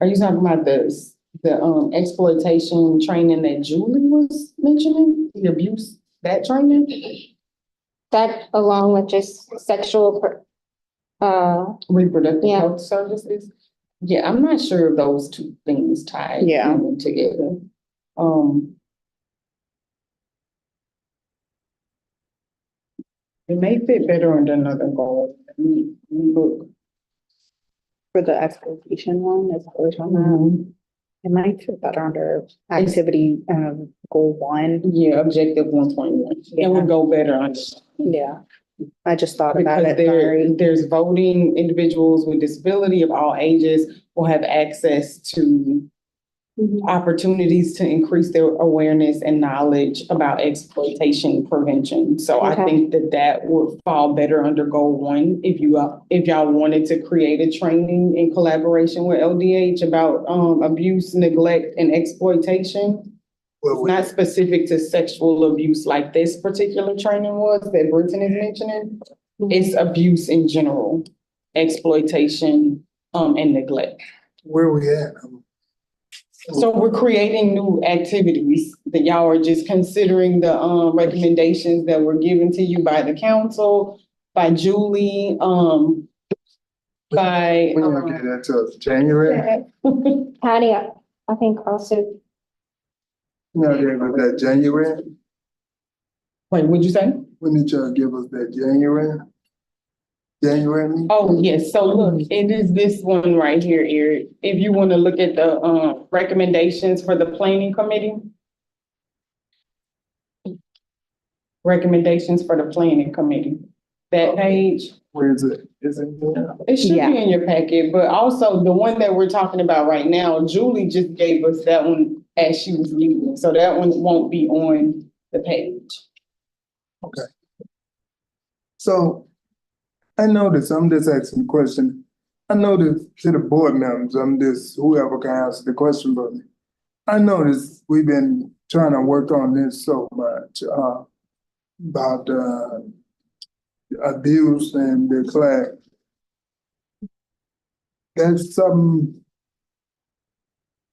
are you talking about the exploitation training that Julie was mentioning, the abuse, that training? That along with just sexual, Reproductive Yeah. health services? Yeah, I'm not sure if those two things tie Yeah. in together. It may fit better under another goal. Let me look. For the exploitation one, is what we're talking about. It might fit better under activity, goal 1. Yeah, objective 1.1. It would go better under. Yeah, I just thought about Because it. there's voting, individuals with disability of all ages will have access to opportunities to increase their awareness and knowledge about exploitation prevention. So I Okay. think that would fall better under goal 1 if y'all wanted to create a training in collaboration with LDH about abuse, neglect, and exploitation. Well, It's not specific to sexual abuse like this particular training was that Britton is mentioning. It's abuse in general, exploitation, and neglect. where we at? So we're creating new activities that y'all are just considering the recommendations that were given to you by the council, by Julie, by. We gonna get that till January? Patty, I think also, You know, give us that January? Wait, what'd you say? When did y'all give us that January? January meeting? Oh, yes, so look, it is this one right here, Eric. If you want to look at the recommendations for the planning committee. Recommendations for the planning committee. That page, Where is it? Is it there? it should Yeah. be in your packet, but also the one that we're talking about right now, Julie just gave us that one as she was leaving, so that one won't be on the page. So I noticed, I'm just asking a question. I noticed to the board members, I'm just, whoever can answer the question, but I noticed we've been trying to work on this so much, about, abuse and neglect. That's something,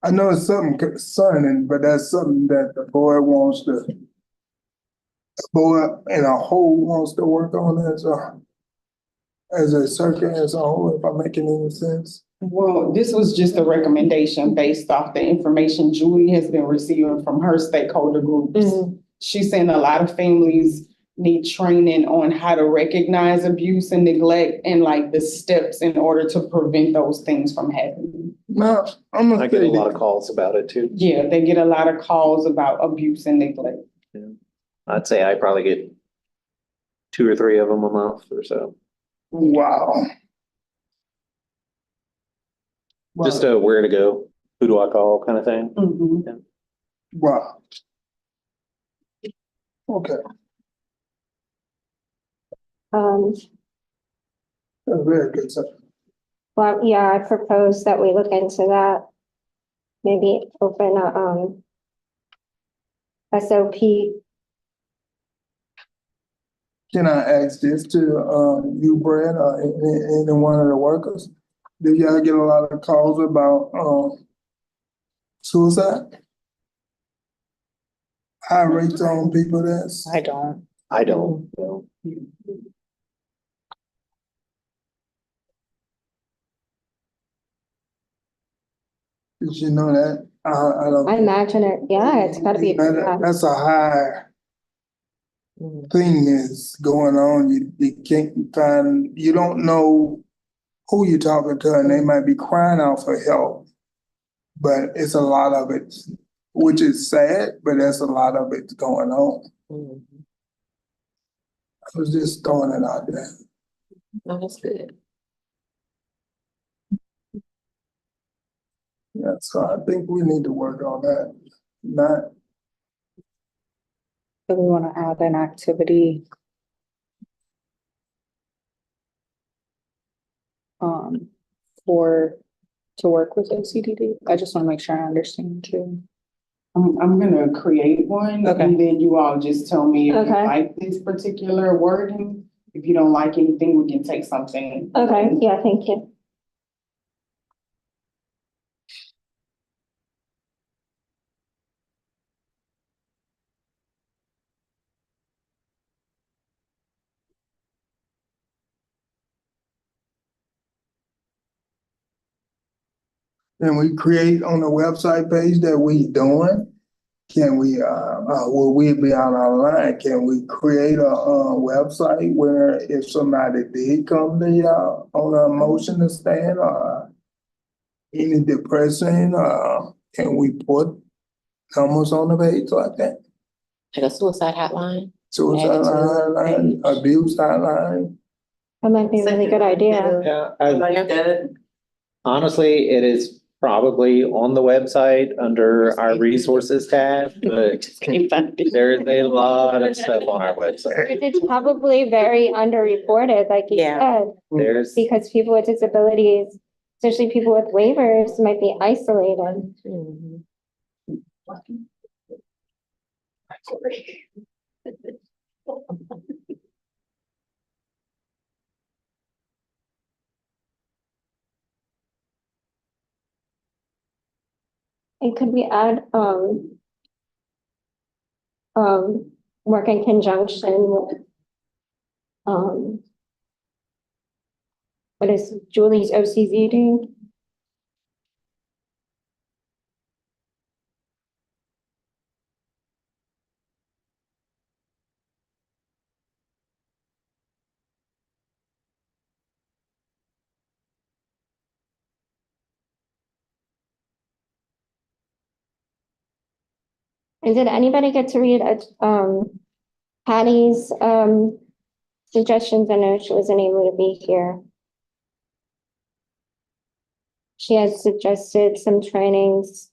I know it's something concerning, but that's something that the board wants to, the board in a whole wants to work on as a circuit as a whole, if I'm making any sense. Well, this was just a recommendation based off the information Julie has been receiving from her stakeholder groups. She's saying a lot of families need training on how to recognize abuse and neglect and like the steps in order to prevent those things from happening. No, I'm I gonna get a say lot of that. calls about it too. Yeah, they get a lot of calls about abuse and neglect. I'd say I probably get 2 or 3 of them a month or so. Wow. Just a where to go, who do I call kind of thing. Mhm. Wow. Okay, that's very good. So, well, yeah, I propose that we look into that. Maybe open a, SOP. can I ask this to, you, Brad, or any one of the workers? Do y'all get a lot of calls about, suicide? High rates on people that's, I don't. I don't know. did you know that? I don't. I imagine it, yeah, it's gotta be. That's a high thing is going on. You can't find, you don't know who you're talking to, and they might be crying out for help. But it's a lot of it, which is sad, but there's a lot of it going on. I was just throwing it out there. No, that's good. Yeah, so I think we need to work on that. Not, Do we want to add an activity? For, to work with OCDD? I just want to make sure I understand too. I'm gonna create one, Okay. and then you all just tell me if you Okay. like this particular wording. If you don't like anything, we can take something. Okay, yeah, thank you. and we create on the website page that we doing, can we, will we be on our line? Can we create a, website where if somebody did come to y'all on a motion to stand or any depression, can we put numbers on the page like that? Like a suicide hotline? Suicide Add it to the hotline, page. abuse hotline? That might be a really good idea. Yeah, I like that. honestly, it is probably on the website under our resources tab, but there is a lot of stuff on our website. It's probably very underreported, like you Yeah. said, There's, because people with disabilities, especially people with waivers, might be isolated. Mhm. And could we add, work in conjunction with, what is Julie's OCD doing? And did anybody get to read, Patty's, suggestions? I know she wasn't able to be here. She has suggested some trainings.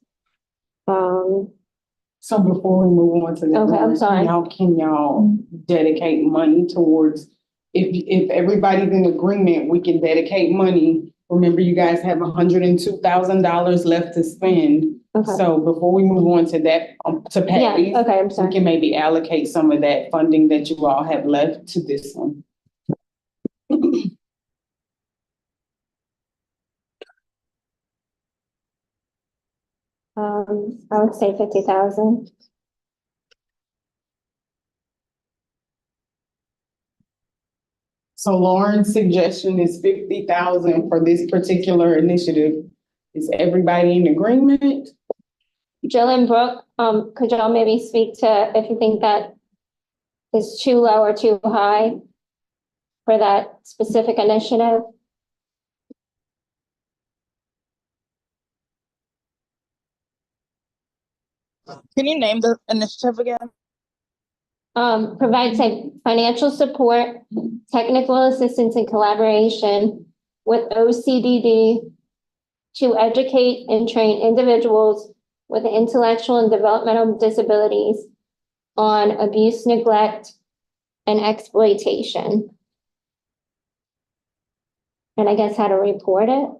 So before we move on to that, Okay, I'm sorry. Can y'all dedicate money towards, if everybody's in agreement, we can dedicate money. Remember, you guys have $102,000 left to spend. Okay. So before we move on to that, to Yeah, Patty's, okay, I'm we sorry. can maybe allocate some of that funding that you all have left to this one. I would say 50,000. So Lauren's suggestion is 50,000 for this particular initiative. Is everybody in agreement? Jill and Brooke, could y'all maybe speak to if you think that is too low or too high for that specific initiative? Can you name the initiative again? Provides financial support, technical assistance and collaboration with OCDD to educate and train individuals with intellectual and developmental disabilities on abuse, neglect, and exploitation. And I guess how to report it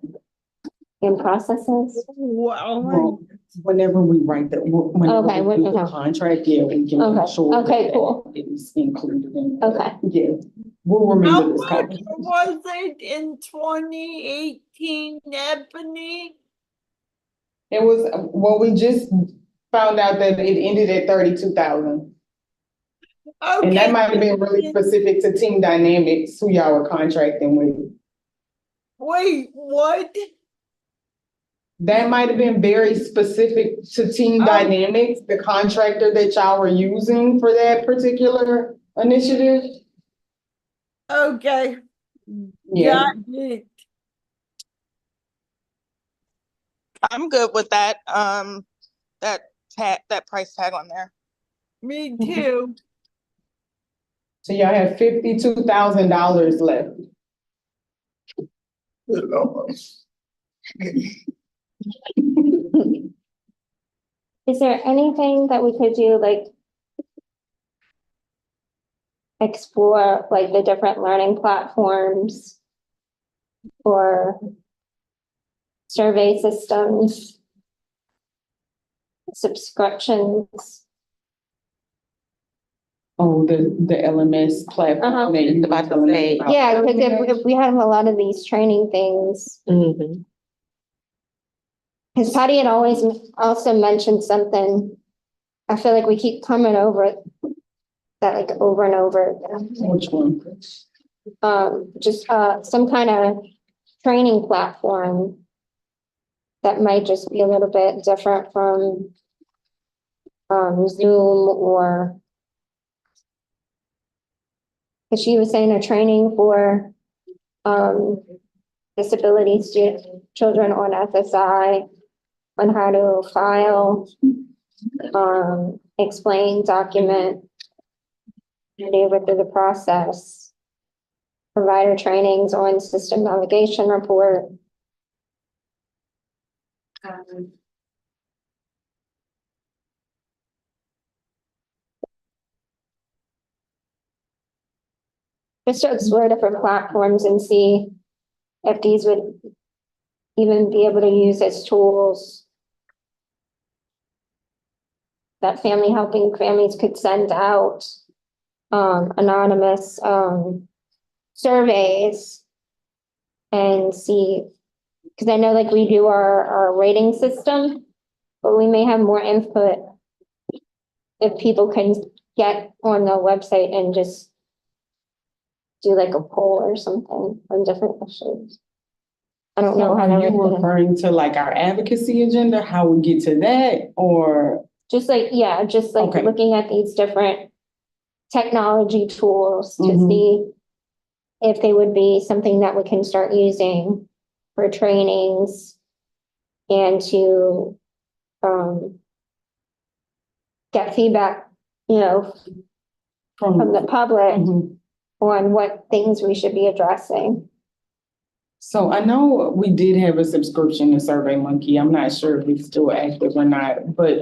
in processes. Wow. Well, whenever we write the, whenever Okay, we do the okay. contract, yeah, we can Okay, make sure okay, that cool. it is included in. Okay. Yeah, we'll How remember this much copy. was it in 2018, Ebony? It was, well, we just found out that it ended at 32,000. And that Okay. might have been really specific to Team Dynamics, who y'all were contracting with. Wait, what? That might have been very specific to Team Oh. Dynamics, the contractor that y'all were using for that particular initiative. Okay. Yeah. Got it. I'm good with that, that price tag on there. Me too. So y'all have $52,000 left. Good Lord. Is there anything that we could do, like explore like the different learning platforms or survey systems, subscriptions? Oh, the LMS platform. Uh-huh. that you were About to telling us say. about. Yeah, because if we have a lot of these training things, Mhm. because Patty had always also mentioned something. I feel like we keep coming over it, that like over and over again. Which one? Just some kind of training platform that might just be a little bit different from Zoom or because she was saying a training for disability children on FSI on how to file, explain, document, maneuver through the process, provider trainings on system navigation report. Just to explore different platforms and see if these would even be able to use as tools that family helping families could send out anonymous surveys and see, because I know like we do our rating system, but we may have more input if people can get on the website and just do like a poll or something on different issues. I don't know So how are you that would. referring to like our advocacy agenda, how we get to that, or? Just like, yeah, just like Okay. looking at these different technology tools to Mhm. see if they would be something that we can start using for trainings and to get feedback, you know, from the public Mhm. on what things we should be addressing. So I know we did have a subscription to SurveyMonkey. I'm not sure if it's still active or not, but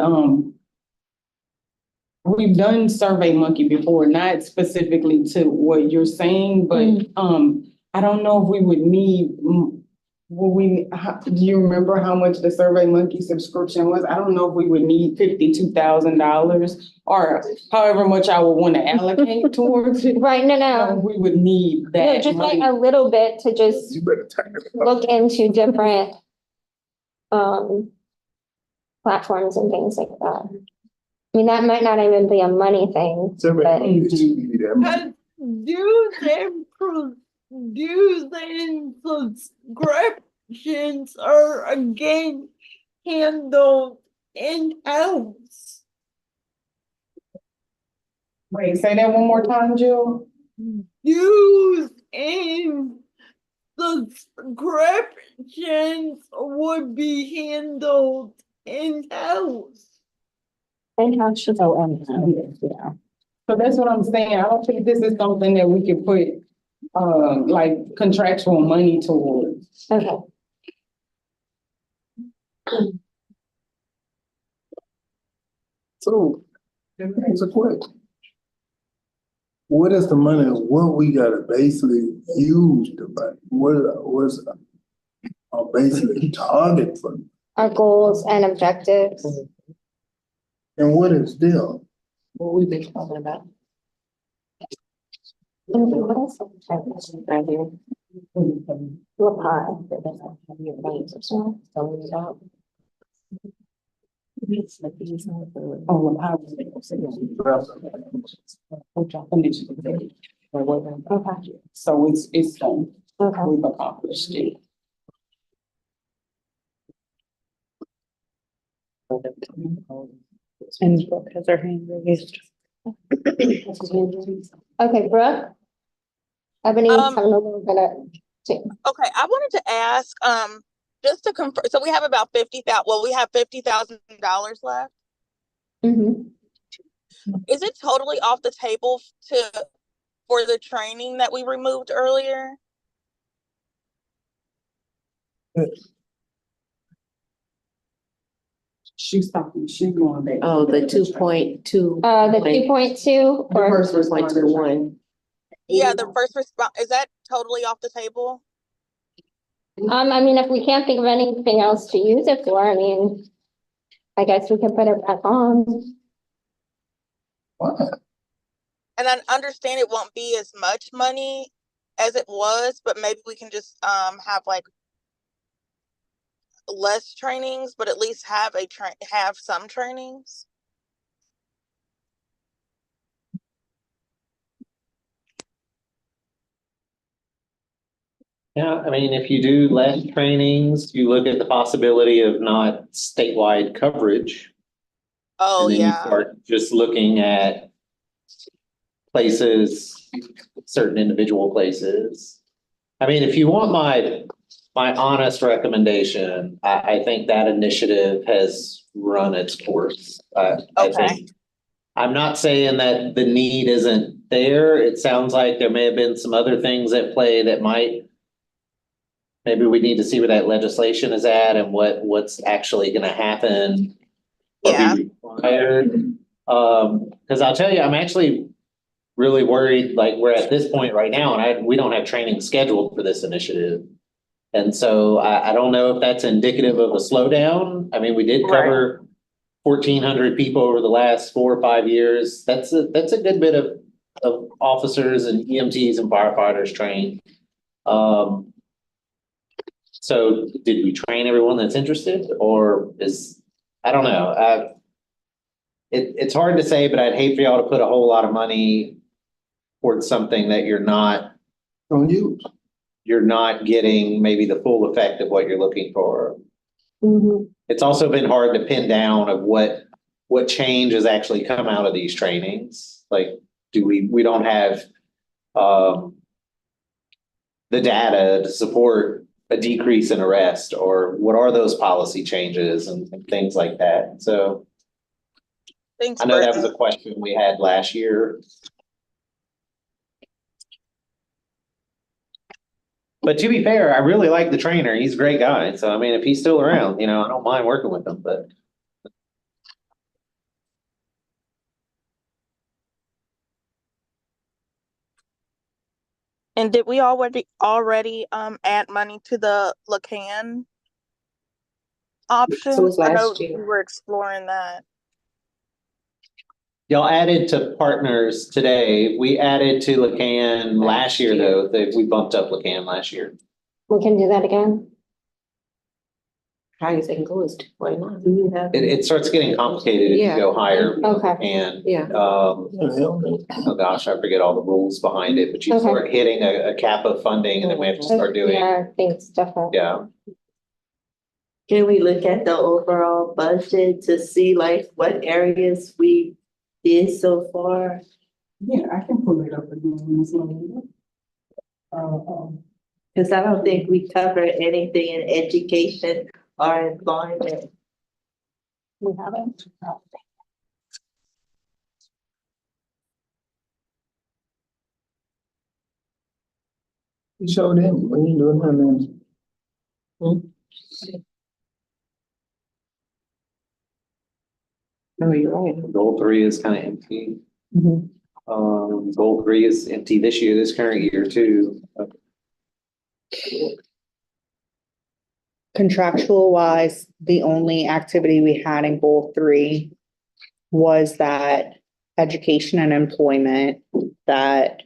we've done SurveyMonkey before, not specifically to what you're saying, but I don't know if we would need, do you remember how much the SurveyMonkey subscription was? I don't know if we would need $52,000 or however much I would want to allocate towards it. Right, no. We would need No, that just like money. a little bit to just You better tighten it up. look into different platforms and things like that. I mean, that might not even be a money thing, Survey but monkey, you need that money. Dues and subscriptions are again handled in-house. Wait, say that one more time, Jill. Dues and subscriptions would be handled in-house. And how should, Oh, yeah. So that's what I'm saying. I don't think this is something that we can put, like contractual money towards. okay. So, it's a question. What is the money, what we gotta basically use the money? What's our basically target for, Our goals and objectives. and what is them? What we've been talking about. What else? Right here. What part? Oh, I was. Okay, So it's done. okay. We've accomplished it. And Brooke has her hand raised. Okay, Brooke? Ebony's Um, having a little bit of, Okay, I wanted to ask, just to confirm, so we have about we have $50,000 left. Mhm. Is it totally off the table for the training that we removed earlier? She's stopping, she's going back. Oh, the 2.2. the 2.2 The or, first was 2.21. Yeah, the first response, is that totally off the table? I mean, if we can't think of anything else to use it for, I mean, I guess we can put it back on. And I understand it won't be as much money as it was, but maybe we can just, have like less trainings, but at least have have some trainings. Yeah, I mean, if you do less trainings, you look at the possibility of not statewide coverage. Oh, And then you yeah. start just looking at places, certain individual places. I mean, if you want my honest recommendation, I think that initiative has run its course. I Okay. think, I'm not saying that the need isn't there. It sounds like there may have been some other things at play that maybe we need to see where that legislation is at and what's actually gonna happen. Or Yeah. be required. Cause I'll tell you, I'm actually really worried, like we're at this point right now and we don't have training scheduled for this initiative. And so I don't know if that's indicative of a slowdown. I mean, we did cover 1,400 people over the last 4 or 5 years. That's a good bit of officers and EMTs and firefighters trained. So did we train everyone that's interested or I don't know. It's hard to say, but I'd hate for y'all to put a whole lot of money towards something that you're not getting maybe the full effect of what you're looking for. Mhm. It's also been hard to pin down of what change has actually come out of these trainings. Like, we don't have the data to support a decrease in arrest, or what are those policy changes and things like that. So Thanks, I know that Brittany. was a question we had last year. But to be fair, I really like the trainer. He's a great guy. So I mean, if he's still around, I don't mind working with him, but. And did we already add money to the Lacan option? So it was I know last year. we were exploring that. Y'all added to partners today. We added to Lacan last year, though. We bumped up Lacan last year. We can do that again. Highest they can go is 2.9. It starts getting complicated if you Yeah. go higher. Okay. And, Yeah. oh gosh, I forget all the rules behind it, but you Okay. start hitting a cap of funding and then we have to start doing, Yeah, things different. yeah. Can we look at the overall budget to see like what areas we did so far? Yeah, I can pull it up again. Cause I don't think we covered anything in education or employment. We haven't. You showed them, we ain't doing nothing. No, you're right. Goal 3 is kind of empty. Goal 3 is empty this year, this current year too. Contractual wise, the only activity we had in goal 3 was that education and employment that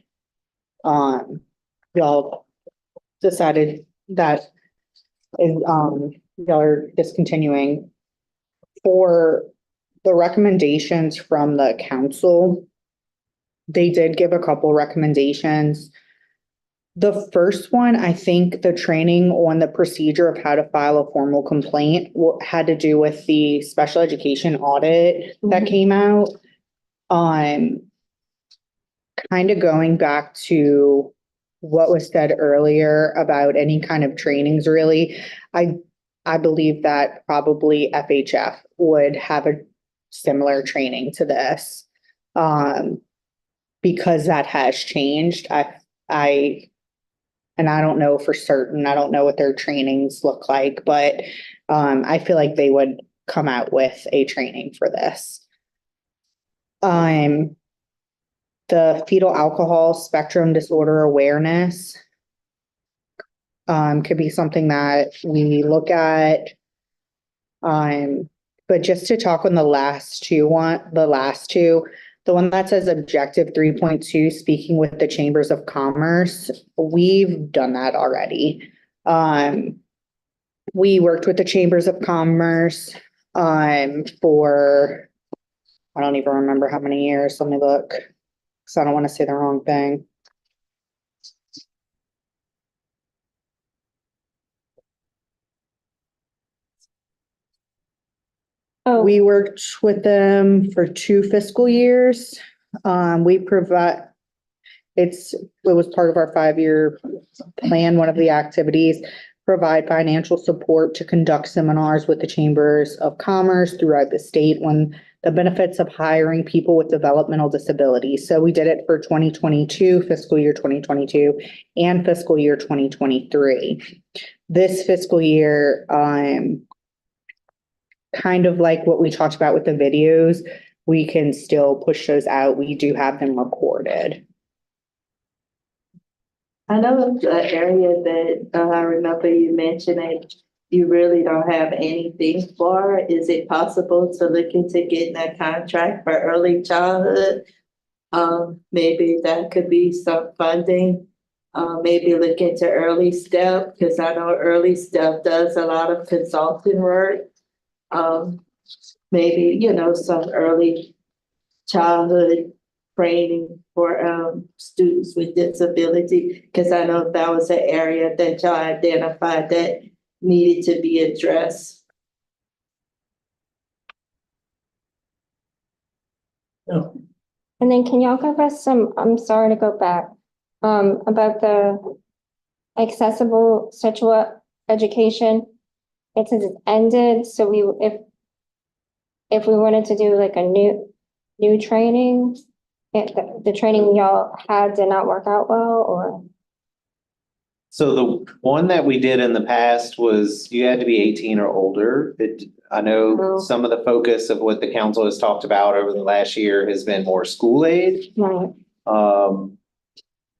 y'all decided that is y'all are discontinuing. For the recommendations from the council, they did give a couple recommendations. The first one, I think the training on the procedure of how to file a formal complaint had to do with the special education audit that came out. Kind of going back to what was said earlier about any kind of trainings, really, I believe that probably FHF would have a similar training to this. Because that has changed. And I don't know for certain, I don't know what their trainings look like, but I feel like they would come out with a training for this. The fetal alcohol spectrum disorder awareness could be something that we look at. But just to talk on the last two, the one that says objective 3.2, speaking with the chambers of commerce, we've done that already. We worked with the chambers of commerce for, I don't even remember how many years. Let me look, because I don't want to say the wrong thing. Oh, We worked with them for 2 fiscal years. It was part of our 5-year plan, one of the activities, provide financial support to conduct seminars with the chambers of commerce throughout the state on the benefits of hiring people with developmental disabilities. So we did it for 2022, fiscal year 2022, and fiscal year 2023. This fiscal year, kind of like what we talked about with the videos, we can still push those out. We do have them recorded. I know the area that I remember you mentioning, you really don't have anything for. Is it possible to look into getting a contract for early childhood? Maybe that could be some funding. Maybe look into Early Step, because I know Early Step does a lot of consulting work. Maybe, some early childhood training for students with disability, because I know that was an area that y'all identified that needed to be addressed. and then can y'all give us some, I'm sorry to go back, about the accessible sexual education? It says it's ended, so if we wanted to do like a new training, the training y'all had did not work out well, or? So the one that we did in the past was you had to be 18 or older. I know some of the focus of what the council has talked about over the last year has been more school age. Right.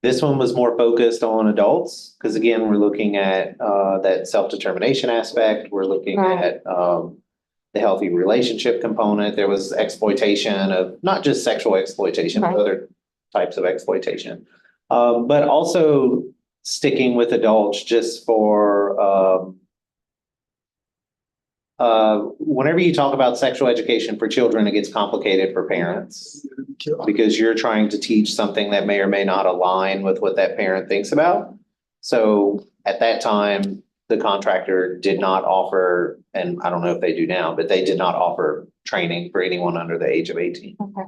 This one was more focused on adults, because again, we're looking at that self-determination aspect. We're looking at the healthy relationship component. There was exploitation of not just sexual exploitation, but other types of exploitation. But also sticking with adults just for whenever you talk about sexual education for children, it gets complicated for parents because you're trying to teach something that may or may not align with what that parent thinks about. So at that time, the contractor did not offer, and I don't know if they do now, but they did not offer training for anyone under the age of 18. Okay.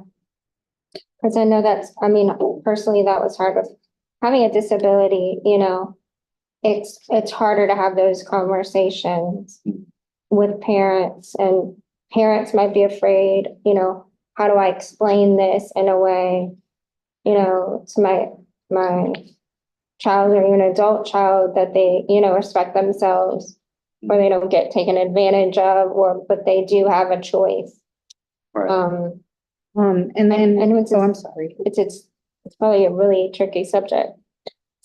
Because I know personally, that was hard with having a disability, it's harder to have those conversations with parents, and parents might be afraid, how do I explain this in a way, to my child or even adult child that they, respect themselves or they don't get taken advantage of, but they do have a choice. Right. And then, and it's, I'm sorry. it's probably a really tricky subject.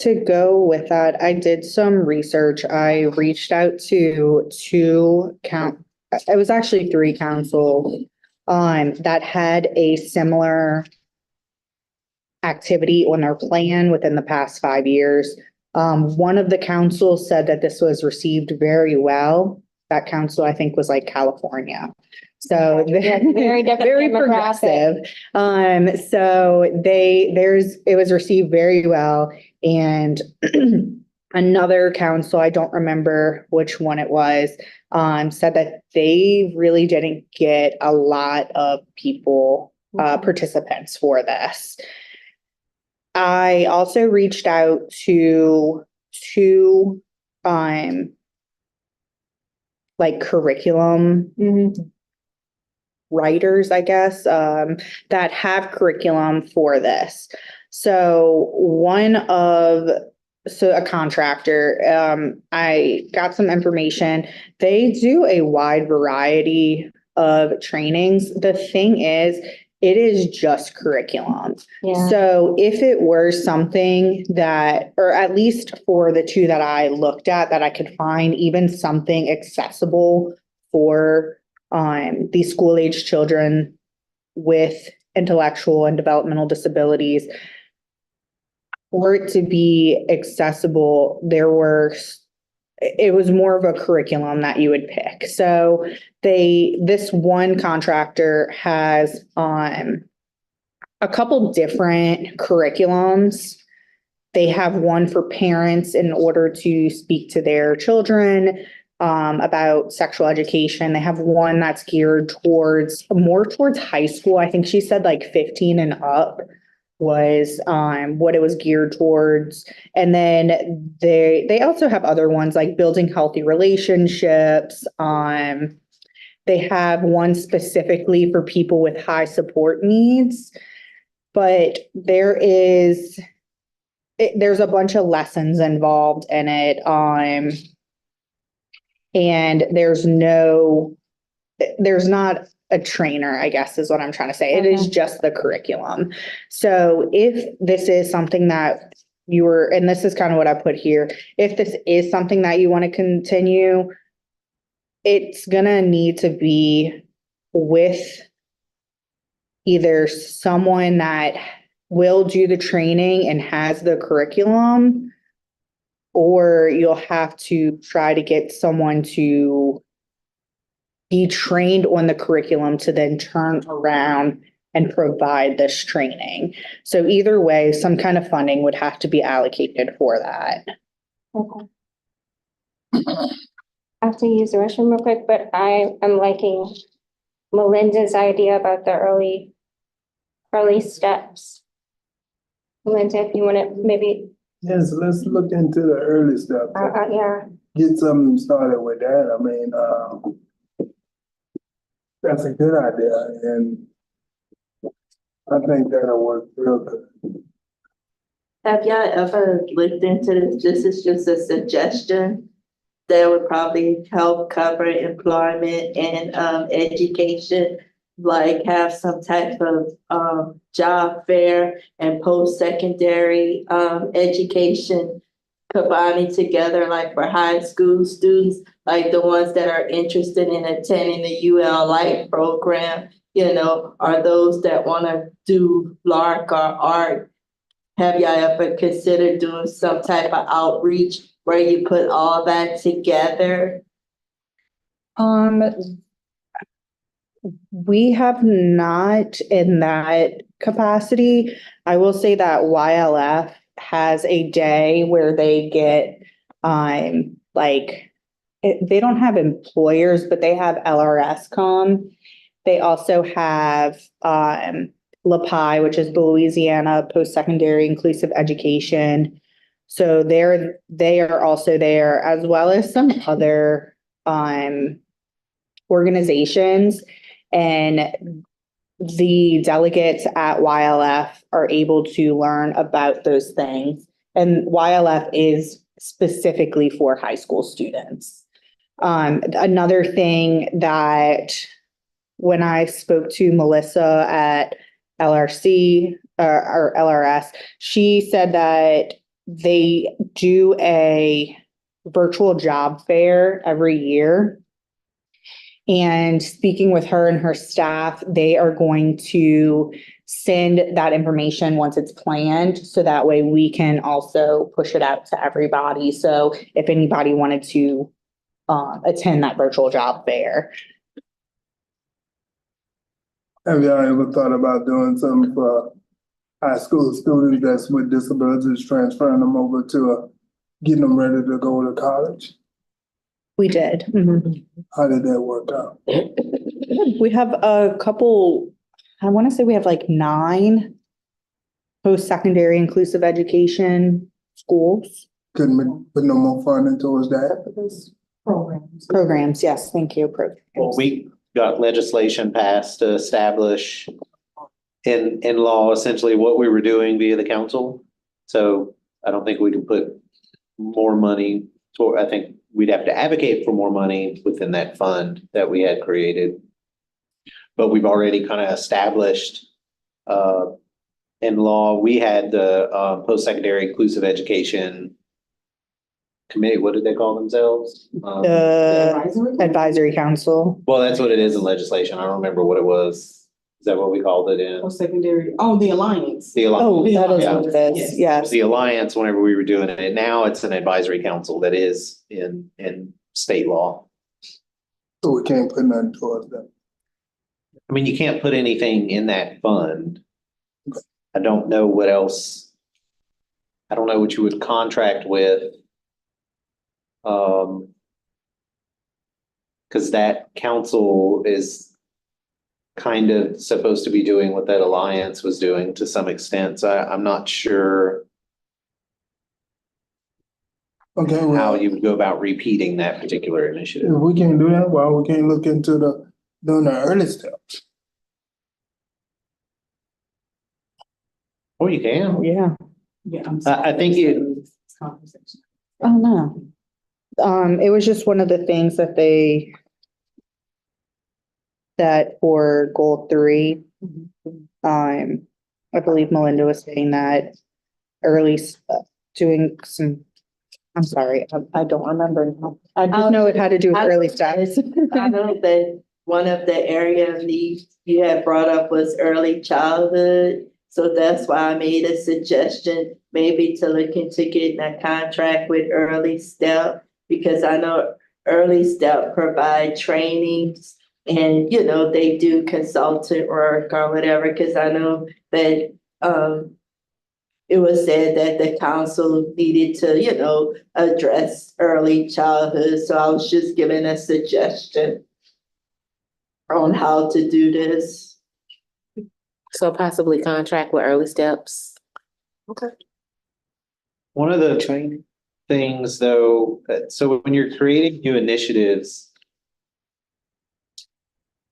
To go with that, I did some research. I reached out to it was actually 3 councils that had a similar activity on their plan within the past 5 years. One of the councils said that this was received very well. That council, I think, was like California. So Yeah, very different very demographic. progressive. So it was received very well. And another council, I don't remember which one it was, said that they really didn't get a lot of people, participants for this. I also reached out to 2, like curriculum writers, I guess, that have curriculum for this. So a contractor, I got some information. They do a wide variety of trainings. The thing is, it is just curriculum. Yeah. So if it were something that, or at least for the 2 that I looked at, that I could find even something accessible for these school-age children with intellectual and developmental disabilities, for it to be accessible, it was more of a curriculum that you would pick. So this one contractor has a couple different curriculums. They have one for parents in order to speak to their children about sexual education. They have one that's geared more towards high school. I think she said like 15 and up was what it was geared towards. And then they also have other ones like building healthy relationships. They have one specifically for people with high support needs, but there's a bunch of lessons involved in it. And there's not a trainer, I guess is what I'm trying to say. It is just the curriculum. So if this is something that and this is kind of what I put here, if this is something that you want to continue, it's gonna need to be with either someone that will do the training and has the curriculum, or you'll have to try to get someone to be trained on the curriculum to then turn around and provide this training. So either way, some kind of funding would have to be allocated for that. Okay. I have to use the restroom real quick, but I am liking Melinda's idea about the early steps. Melinda, if you want to maybe, Yes, let's look into the early stuff. yeah. Get something started with that. I mean, that's a good idea, and I think that'll work real good. Have y'all ever looked into this? This is just a suggestion that would probably help cover employment and education, like have some type of job fair and post-secondary education combining together, like for high school students, like the ones that are interested in attending the UL Life program, or those that want to do LARC or art. Have y'all ever considered doing some type of outreach where you put all that together? We have not in that capacity. I will say that YLF has a day where they get, they don't have employers, but they have LRSCOM. They also have, LAPI, which is the Louisiana Post-Secondary Inclusive Education. So they are also there, as well as some other, organizations, and the delegates at YLF are able to learn about those things and YLF is specifically for high school students. Another thing that when I spoke to Melissa at LRC or LRS, she said that they do a virtual job fair every year. And speaking with her and her staff, they are going to send that information once it's planned. So that way we can also push it out to everybody. So if anybody wanted to attend that virtual job fair. Have y'all ever thought about doing something for high school students that's with disabilities, transferring them over to getting them ready to go to college? We did. Mhm. How did that work out? We have a couple, I want to say we have like 9 post-secondary inclusive education schools. Couldn't we put no more funding towards that? Programs, yes, thank you. Well, we got legislation passed to establish in law essentially what we were doing via the council. So I don't think we can put more money toward, I think we'd have to advocate for more money within that fund that we had created. But we've already kind of established in law, we had the post-secondary inclusive education committee, what did they call themselves? Advisory council. Well, that's what it is in legislation. I don't remember what it was. Is that what we called it in? Post-secondary, the Alliance. The Oh, Alliance. that is Yeah. what it is, yes. The Alliance, whenever we were doing it, now it's an advisory council that is in state law. So we can't put nothing towards that. I mean, you can't put anything in that fund. I don't know what else. I don't know what you would contract with. Because that council is kind of supposed to be doing what that alliance was doing to some extent. So I'm not sure Okay, how well, you would go about repeating that particular if initiative. we can't do that, well, we can't look into doing the early steps. Or you can. Yeah. Yeah. I think it, Oh, no. It was just one of the things that that for goal 3, I believe Melinda was saying that doing some, I'm sorry, I don't remember now. I just know it had to do with early steps. I know that one of the area needs you had brought up was early childhood. So that's why I made a suggestion, maybe to look into getting a contract with Early Step, because I know Early Step provide trainings and, they do consultant work or whatever, because I know that, it was said that the council needed to, address early childhood. So I was just giving a suggestion on how to do this. So possibly contract with Early Steps. Okay. one of the things though, so when you're creating new initiatives,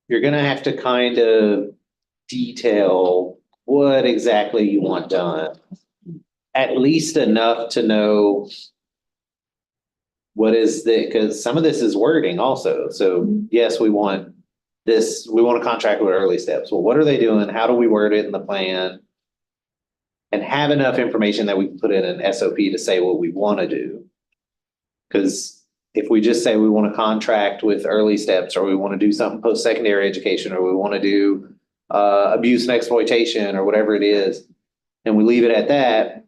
you're gonna have to kind of detail what exactly you want done. At least enough to know what is because some of this is wording also. So yes, we want a contract with Early Steps. Well, what are they doing? How do we word it in the plan? And have enough information that we can put in an SOP to say what we want to do. Because if we just say we want to contract with Early Steps, or we want to do something post-secondary education, or we want to do abuse and exploitation, or whatever it is, and we leave it at that,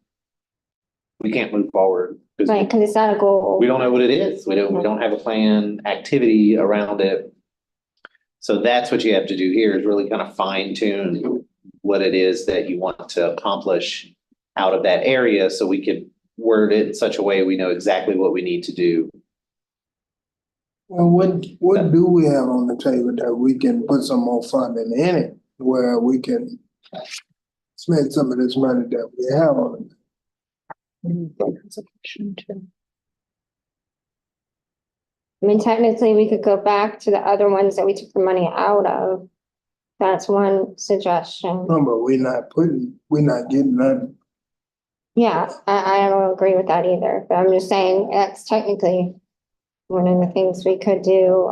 we can't move forward. Right, because it's not a goal. We don't know what it is. We don't have a plan activity around it. So that's what you have to do here, is really kind of fine tune what it is that you want to accomplish out of that area, so we could word it in such a way we know exactly what we need to do. Well, what do we have on the table that we can put some more funding in it, where we can spend some of this money that we have on it? I mean, technically, we could go back to the other ones that we took the money out of. That's one suggestion. No, but we're not getting nothing. Yeah, I don't agree with that either, but I'm just saying that's technically one of the things we could do.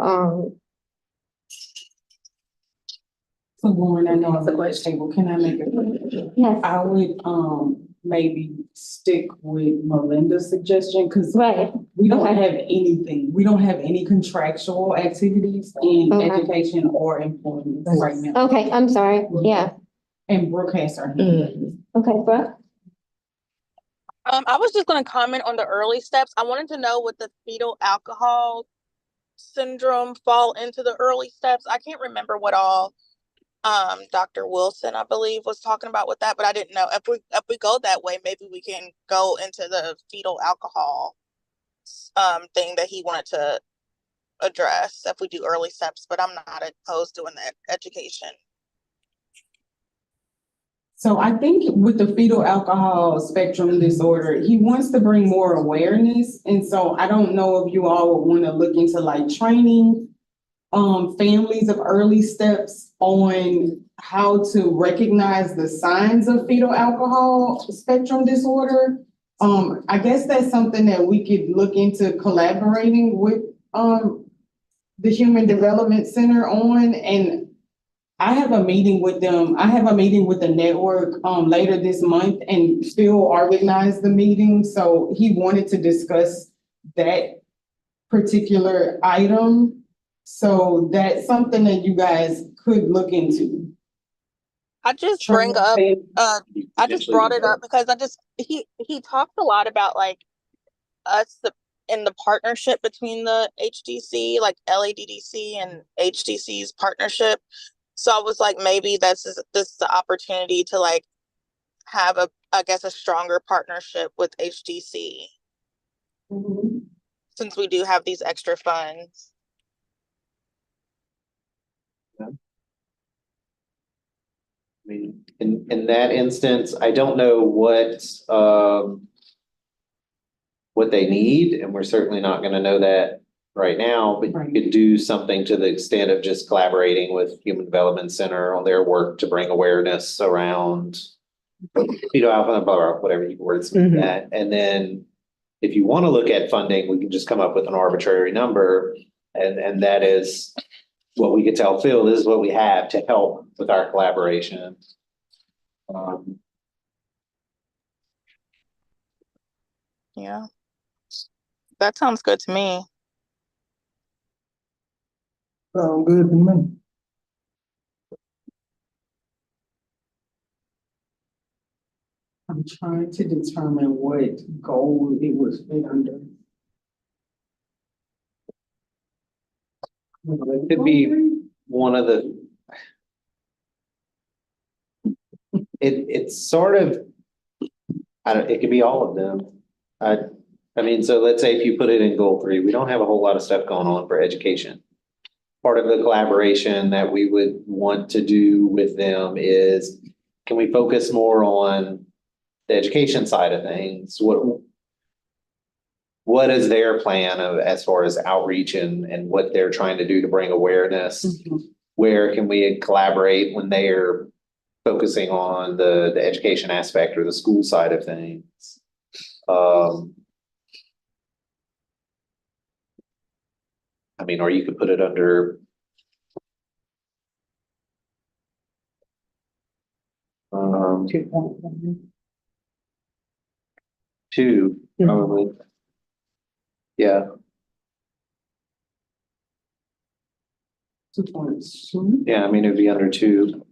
So Lauren, I know it's a question, table, can I make a? Yes, I would, maybe stick with Melinda's suggestion, cause right. we don't Okay. have anything, we don't have any contractual activities in Okay. education or employment right now. Okay, I'm sorry. Yeah. And Brooke has her hand. Okay, Brooke? I was just gonna comment on the early steps. I wanted to know would the fetal alcohol syndrome fall into the early steps? I can't remember what all Dr. Wilson, I believe, was talking about with that, but I didn't know if we go that way, maybe we can go into the fetal alcohol thing that he wanted to address if we do early steps, but I'm not opposed to doing that education. So I think with the fetal alcohol spectrum disorder, he wants to bring more awareness. And so I don't know if you all would want to look into like training families of early steps on how to recognize the signs of fetal alcohol spectrum disorder. I guess that's something that we could look into collaborating with the Human Development Center on. And I have a meeting with them. I have a meeting with the network later this month, and Phil organized the meeting. So he wanted to discuss that particular item. So that's something that you guys could look into. I just bring up I just brought it up because he talked a lot about like us in the partnership between the HDC, like LADDC and HDC's partnership. So I was like, maybe this is the opportunity to like have I guess a stronger partnership with HDC since we do have these extra funds. I mean, in that instance, I don't know what they need, and we're certainly not gonna know that right now, but you could do something to the extent of just collaborating with Human Development Center on their work to bring awareness around fetal alcohol, whatever you words that. And then if you want to look at funding, we can just come up with an arbitrary number, and that is what we could tell Phil, this is what we have to help with our collaboration. Yeah, that sounds good to me. Sound good to me. I'm trying to determine what goal it was fit under. It could be one of the, it's sort of, it could be all of them. I mean, so let's say if you put it in goal 3, we don't have a whole lot of stuff going on for education. Part of the collaboration that we would want to do with them is, can we focus more on the education side of things? What is their plan of as far as outreach and what they're trying to do to bring awareness? Where can we collaborate when they are focusing on the education aspect or the school side of things? I mean, or you could put it under um, 2, probably. Yeah. 2.2. Yeah, I mean, it'd be under 2.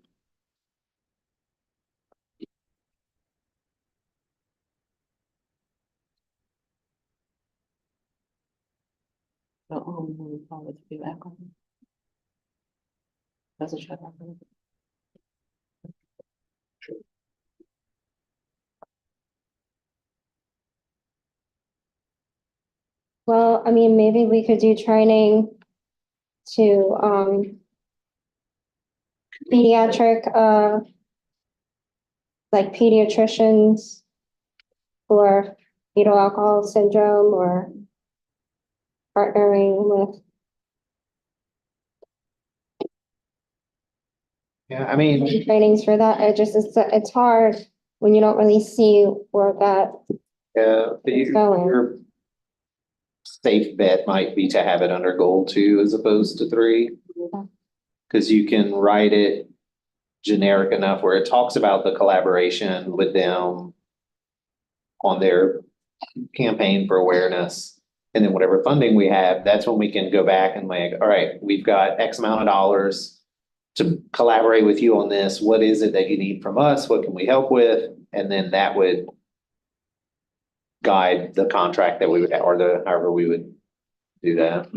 That's a shut up. Well, I mean, maybe we could do training to, pediatric, like pediatricians for fetal alcohol syndrome or partnering with. Yeah, I mean, Trainings for that. It's hard when you don't really see where that, Yeah, Going. your safe bet might be to have it under goal 2 as opposed to 3. Cause you can write it generic enough where it talks about the collaboration with them on their campaign for awareness. And then whatever funding we have, that's when we can go back and like, all right, we've got X amount of dollars to collaborate with you on this. What is it that you need from us? What can we help with? And then that would guide the contract that we would, or however we would do that.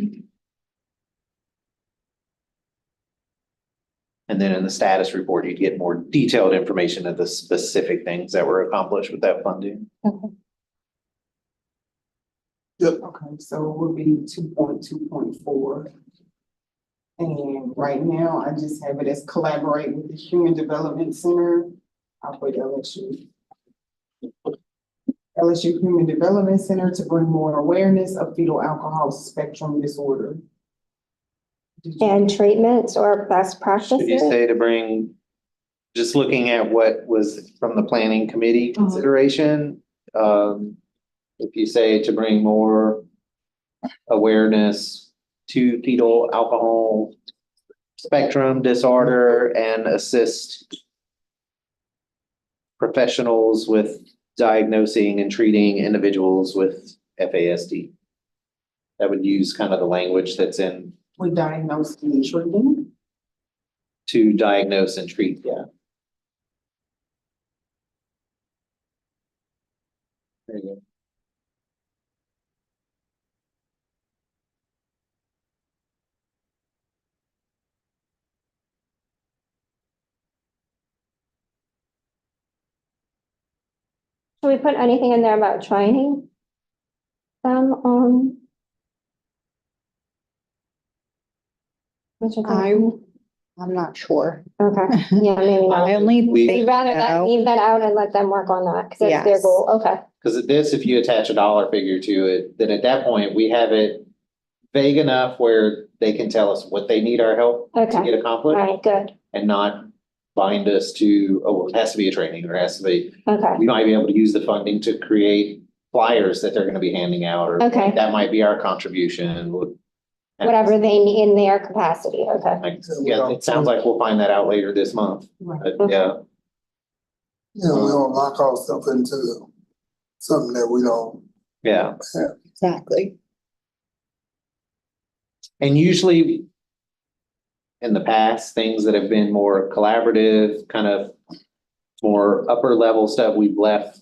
And then in the status report, you'd get more detailed information of the specific things that were accomplished with that funding. Okay, so it would be 2.2.4. And right now, I just have it as collaborate with the Human Development Center. I'll put LSU. LSU Human Development Center to bring more awareness of fetal alcohol spectrum disorder. and treatments or best practices. Should you say to bring, just looking at what was from the planning committee consideration, if you say to bring more awareness to fetal alcohol spectrum disorder and assist professionals with diagnosing and treating individuals with FASD. That would use kind of the language that's in We diagnose and treating. to diagnose and treat, yeah. There you go. Should we put anything in there about training them on? What you think? I'm not sure. Okay, yeah, maybe not. I only We- think You'd rather no. leave that out and let them work on that, because that's their Yes. goal, okay. Because at this, if you attach a dollar figure to it, then at that point, we have it vague enough where they can tell us what they need our help to Okay, get all accomplished right, good, and not bind us to, oh, well, it has to be a training or it has to be, okay, we might be able to use the funding to create flyers that they're gonna be handing out or Okay. that might be our contribution. whatever they need in their capacity, okay. Like, yeah, it sounds like we'll find that out later this month, but yeah. Yeah, we don't lock ourselves into something that we don't Yeah, have. Exactly. and usually in the past, things that have been more collaborative, kind of more upper level stuff, we've left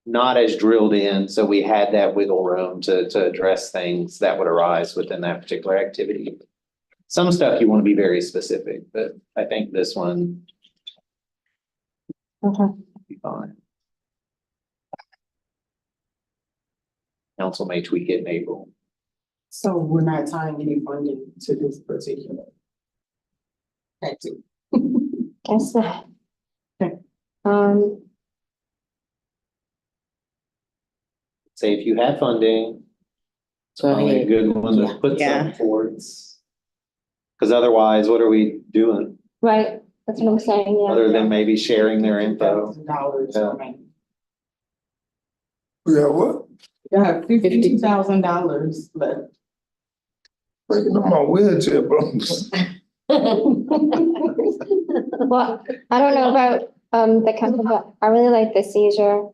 not as drilled in, so we had that wiggle room to address things that would arise within that particular activity. Some stuff you want to be very specific, but I think this one Okay. will be fine. Council may tweak it in April. So we're not tying any funding to this particular activity. Guess not. Okay. Say if you have funding, it's Go probably a ahead. good one to put Yeah. some towards. Because otherwise, what are we doing, Right, that's what I'm saying, yeah. other than maybe sharing their info? $50,000 Yeah. remaining. We got what? You have $52,000 left. Breaking up my wheelchair, bro. Well, I don't know about, the kind of, I really like the seizure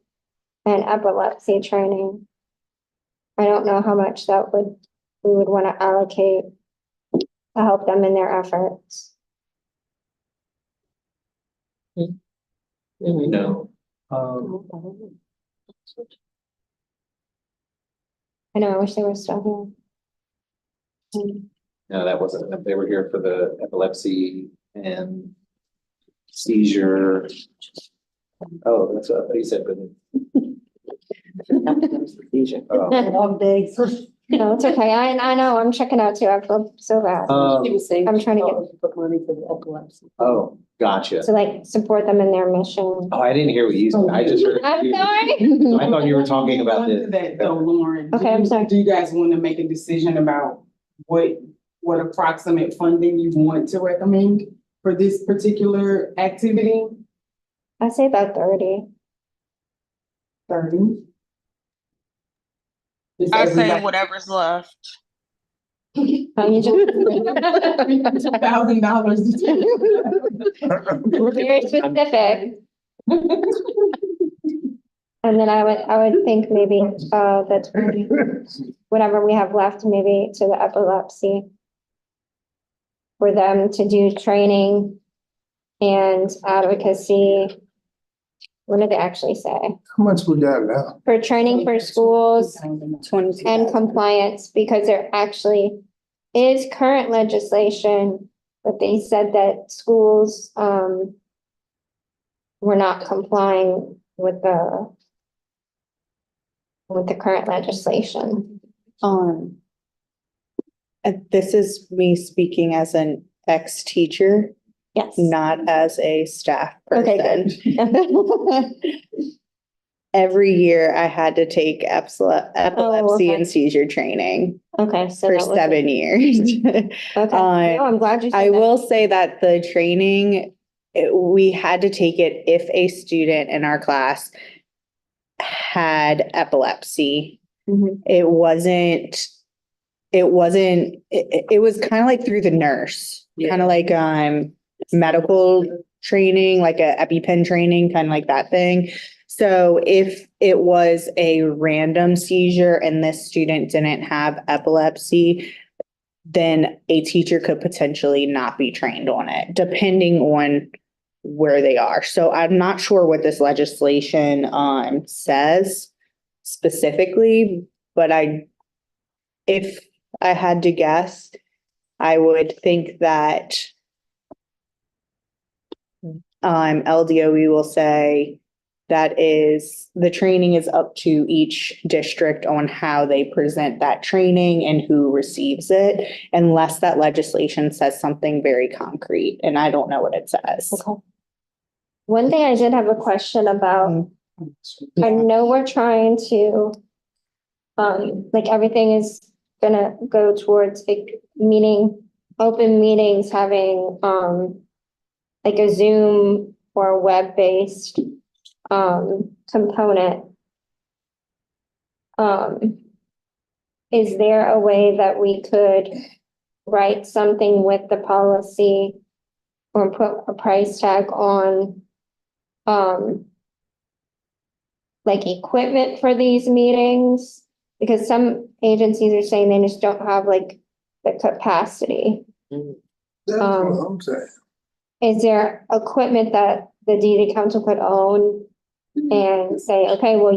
and epilepsy training. I don't know how much we would want to allocate to help them in their efforts. Mhm. No. I know, I wish they were still here. No, that wasn't, they were here for the epilepsy and seizure. Oh, that's what you said, but. Seizure. Oh. Long days. No, it's okay. I know, I'm checking out too. I feel so bad. She was saying. I'm trying to Put money for the epilepsy. Oh, gotcha. To like support them in their mission. Oh, I didn't hear what you said. I just heard. I'm sorry. I thought you were talking about Going to this. That though, Lauren. Okay, I'm sorry. Do you guys want to make a decision about what approximate funding you want to recommend for this particular activity? I say about 30. 30. Is I say everybody- whatever's left. You $1,000. Very specific. And then I would think maybe, that's whatever we have left, maybe to the epilepsy. For them to do training and advocacy. What did they actually say? How much we got now? For training for schools 22. and compliance, because there actually is current legislation, but they said that schools, were not complying with the current legislation. This is me speaking as an ex-teacher, Yes. not as a staff Okay, person. Every year I had to take epilepsy okay. and seizure training Okay, so for that was. 7 years. Okay, no, I'm glad you said I that. will say that the training, we had to take it if a student in our class had epilepsy. Mhm. It was kind of like through the nurse, kind of like medical training, like a EpiPen training, kind of like that thing. So if it was a random seizure and this student didn't have epilepsy, then a teacher could potentially not be trained on it, depending on where they are. So I'm not sure what this legislation says specifically, but if I had to guess, I would think that LDOE will say that is, the training is up to each district on how they present that training and who receives it, unless that legislation says something very concrete, and I don't know what it says. Okay. One thing I did have a question about, I know we're trying to, like everything is gonna go towards like open meetings, having, like a Zoom or web-based, component. Is there a way that we could write something with the policy or put a price tag on, like equipment for these meetings? Because some agencies are saying they just don't have like the capacity. That's what I'm saying. Is there equipment that the DD council could own and say, okay, well,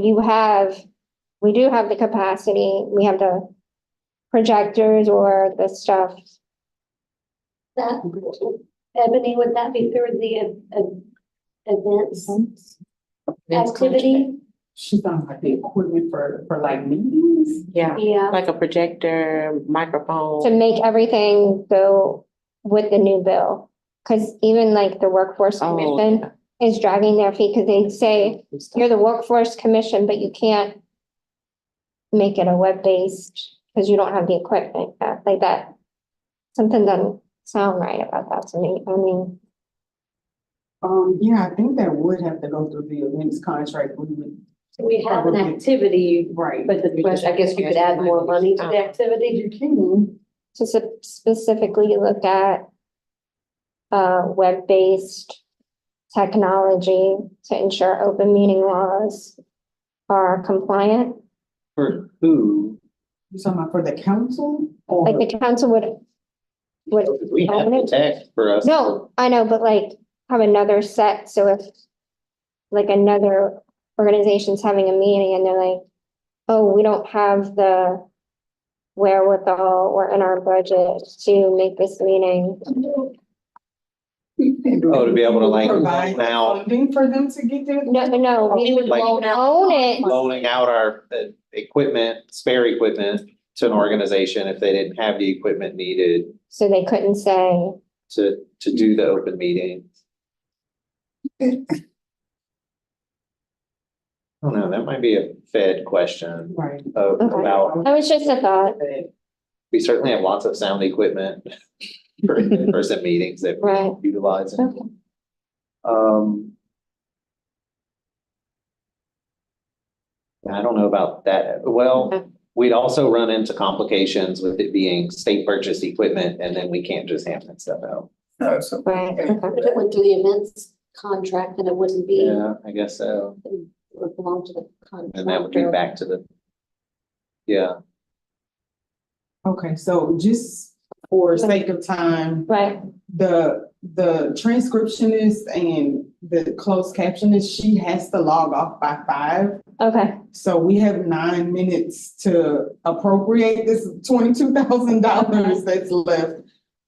we do have the capacity, we have the projectors or the stuff. That, Ebony, would that be through the events activity? She's talking about the equipment for like meetings. Yeah, Yeah. like a projector, microphone. To make everything go with the new bill. Cause even like the workforce Oh, commission is dragging their feet, cause they say, you're the workforce commission, but you can't make it a web-based, cause you don't have the equipment, like that. Something doesn't sound right about that to me. I mean, Yeah, I think that would have to go through the events contract. We have an activity, Right. but the question, I guess you could add more money to the activity. You can. to specifically look at web-based technology to ensure open meeting laws are compliant. For who? You talking about for the council? Or Like the council would We have the tech for us. no, I know, but like have another set, so if like another organization's having a meeting and they're like, oh, we don't have the wherewithal or in our budget to make this meeting. Oh, to be able to like provide loan out, funding for them to get there? No, we would Like- own it. loaning out our equipment, spare equipment to an organization if they didn't have the equipment needed So they couldn't say, to do the open meeting. I don't know, that might be a Fed question Right. about, that was just a thought, we certainly have lots of sound equipment for in-person meetings that Right. we utilize. Okay. I don't know about that. Well, we'd also run into complications with it being state purchased equipment, and then we can't just hand that stuff out. So, Right, okay. okay. If it went through the events contract, then it wouldn't be, it Yeah, I guess so. would belong to the contractor. And that would be back to the, yeah. Okay, so just for sake of time, Right, the transcriptionist and the closed captionist, she has to log off by 5. okay, So we have 9 minutes to appropriate this $22,000 that's left.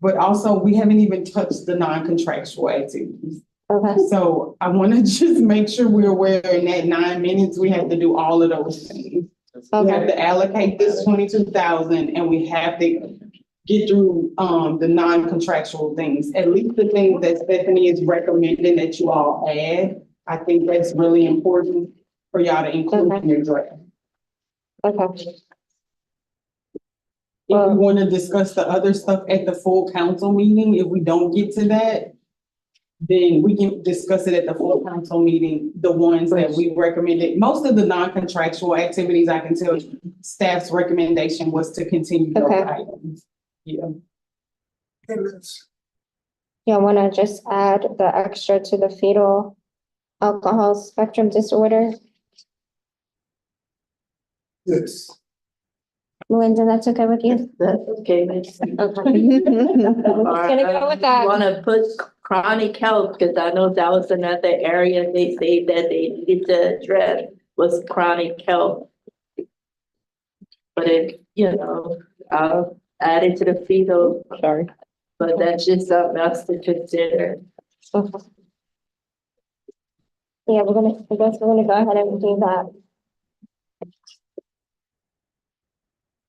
But also, we haven't even touched the non-contractual activities. okay, So I want to just make sure we're aware in that 9 minutes, we have to do all of those things. We have okay, to allocate this 22,000 and we have to get through the non-contractual things. At least the things that Stephanie is recommending that you all add. I think that's really important for y'all to include in your draft. okay. If we want to discuss the other stuff at the full council meeting, if we don't get to that, then we can discuss it at the full council meeting, the ones that we recommended. Most of the non-contractual activities, I can tell you, staff's recommendation was to continue those Okay. items. Yeah. Yeah, I wanna just add the extra to the fetal alcohol spectrum disorder. Yes. Melinda, that's okay with you? That's okay, miss. Okay. Gonna go with that. Want to put chronic health, because I know that was another area they say that they needed to address was chronic health. But it, I'll add it to the fetal, Sorry. but that's just something else to consider. Okay. Yeah, I guess we're gonna go ahead and do that.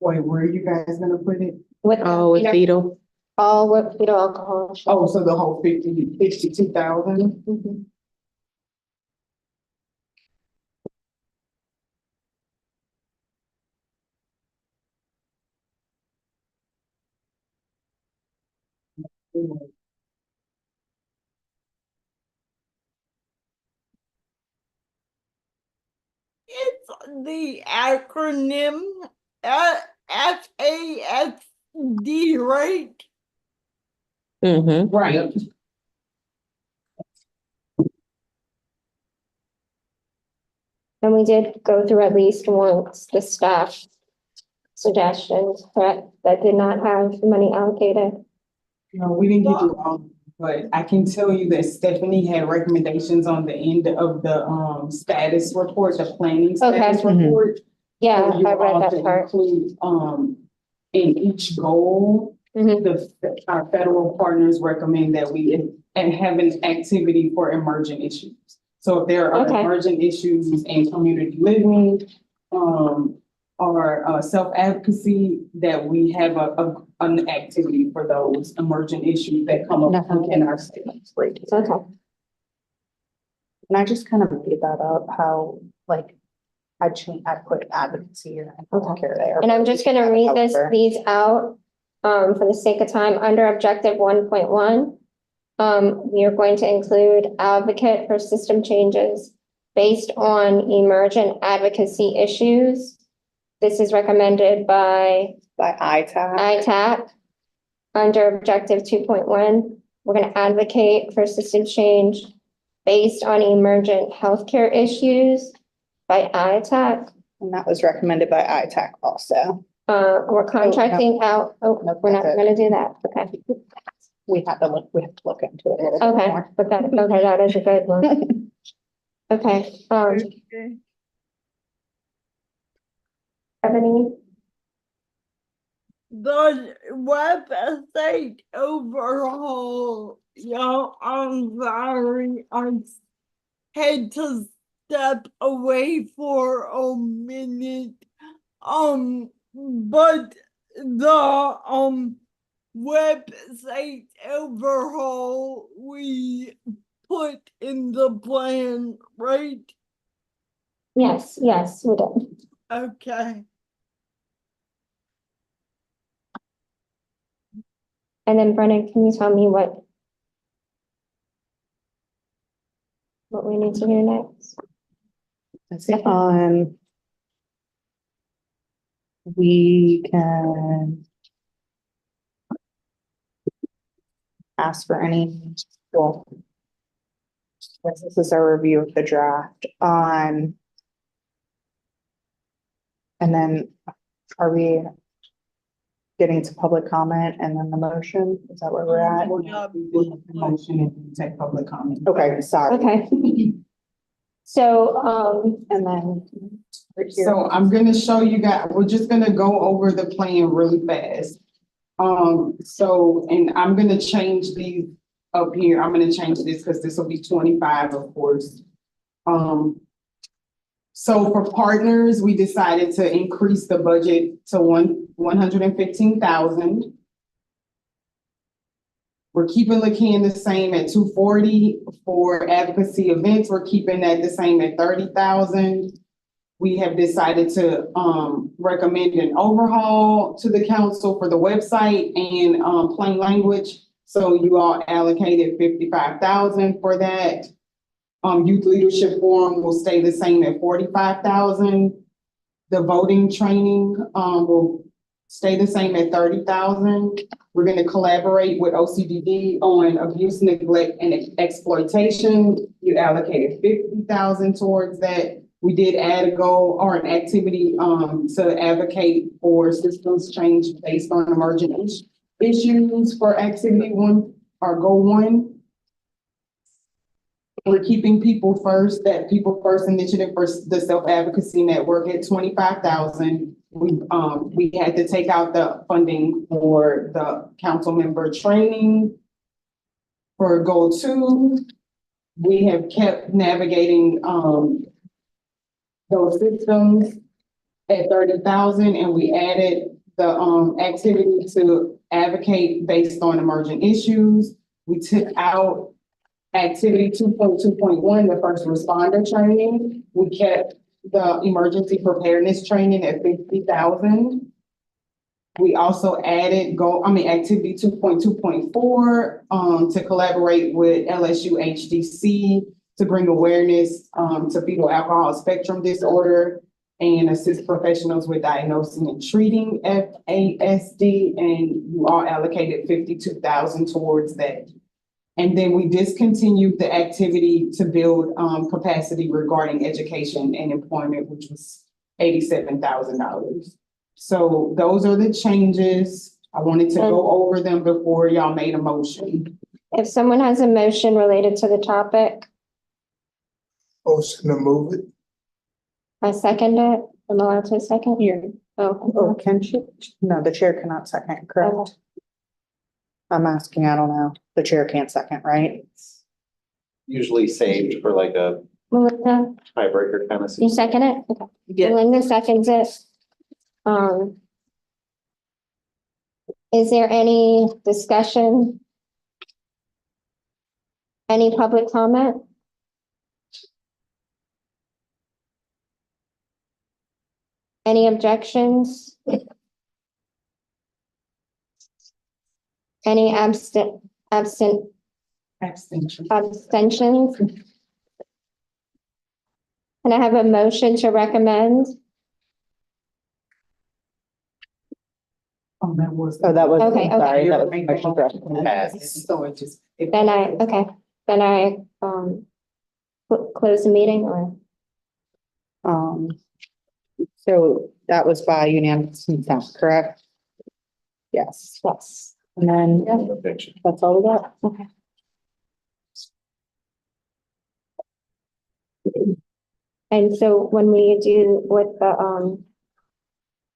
Wait, where are you guys gonna put it? With, Oh, with fetal. all with fetal alcohol. Oh, so the whole 52,000? Mhm. It's the acronym FASD, right? Mm-hmm. Right. And we did go through at least once the staff suggestions, correct, that did not have money allocated. No, we didn't get through all, but I can tell you that Stephanie had recommendations on the end of the status report, the planning status Okay. report. Yeah, for you I read all that to part. include, in each goal, Mhm. our federal partners recommend that we have an activity for emergent issues. So if there are Okay. emergent issues in community living, or self-advocacy, that we have an activity for those emergent issues that come up in our statements. Okay, And I just kind of made that up, how, like, I put advocacy and healthcare there. and I'm just gonna read Healthcare. these out, for the sake of time, under objective 1.1. We are going to include advocate for system changes based on emergent advocacy issues. This is recommended by By ITAC. ITAC. Under objective 2.1, we're gonna advocate for system change based on emergent healthcare issues by ITAC. And that was recommended by ITAC also. We're contracting out, Nope, we're not that's it. gonna do that, okay. We have to look into it a little bit Okay, more. but that is a good one. Okay, Ebony, The website overhaul, y'all, I'm sorry, I had to step away for a minute. But the website overhaul we put in the plan, right? yes, we did. Okay. And then Brennan, can you tell me what we need to do next? That's it. we can ask for any, well, this is our review of the draft on. And then are we getting to public comment and then the motion? Is that where we're at? Motion and take public comment. Okay, sorry. Okay. So, And then. right here. So I'm gonna show you guys, we're just gonna go over the plan really fast. So, and I'm gonna change these up here. I'm gonna change this because this will be 25, of course. So for partners, we decided to increase the budget to 115,000. We're keeping LaCan the same at 240. For advocacy events, we're keeping that the same at 30,000. We have decided to recommend an overhaul to the council for the website and plain language. So you all allocated 55,000 for that. Youth Leadership Forum will stay the same at 45,000. The voting training will stay the same at 30,000. We're going to collaborate with OCDD on abuse, neglect, and exploitation. You allocated 50,000 towards that. We did add a goal or an activity to advocate for systems change based on emergent issues for activity one or goal one. We're keeping people first, that people first initiative for the self-advocacy network at 25,000. We had to take out the funding for the council member training. For goal 2, we have kept navigating those systems at 30,000, and we added the activity to advocate based on emergent issues. We took out activity 2.2.1, the first responder training. We kept the emergency preparedness training at 50,000. We also added activity 2.2.4 to collaborate with LSU HDC to bring awareness to fetal alcohol spectrum disorder and assist professionals with diagnosing and treating FASD. And you all allocated 52,000 towards that. And then we discontinued the activity to build capacity regarding education and employment, which was $87,000. So those are the changes. I wanted to go over them before y'all made a motion. if someone has a motion related to the topic, Motion to move it. I second it. Am I allowed to second? Here. Oh, Can she? No, the chair cannot second, correct? I'm asking, I don't know. The chair can't second, right? Usually saved for like a Melinda, tiebreaker kind of. you second it? Okay. Melinda seconds it. Is there any discussion? Any public comment? Any objections? Any abstentions? Abstention. Can I have a motion to recommend? Oh, that was. Oh, that was, Okay, okay. sorry, that was the motion for us. So it just. Then I close the meeting or? So that was by unanimous consent, correct? Yes. Yes. And then that's all we got. Okay. And so when we do with the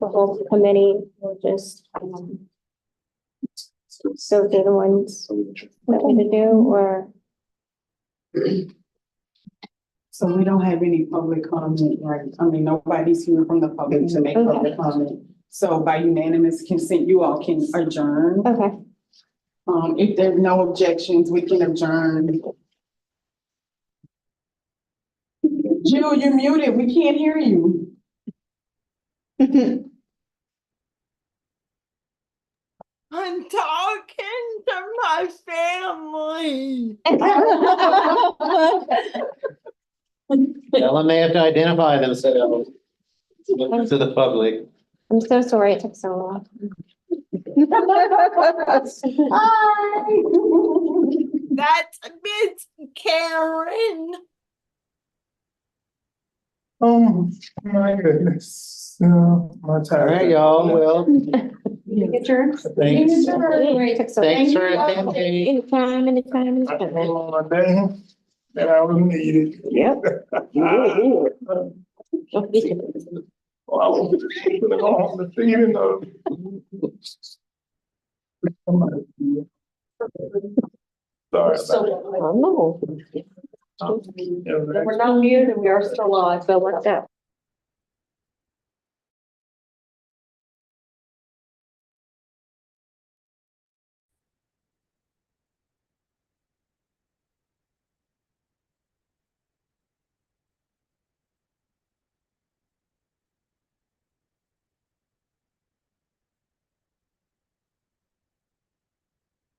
whole committee, we'll just, so they're the ones that we to do, or? So we don't have any public comment, right? I mean, nobody's here from the public to make public comment. So by unanimous consent, you all can adjourn. Okay. If there's no objections, we can adjourn. Jill, you're muted. We can't hear you. I'm talking to my family. Tell them they have to identify themselves to the public. I'm so sorry it took so long. That's Miss Karen. Oh, my goodness. My time. All right, y'all, well, Get your. Thanks. Sorry it took so long. thanks for attending. Anytime. I came on a day that I was needed. Yep. Well, I was gonna go home this evening, though. Sorry about that. Oh, no. We're not muted, we are still live, so what's up?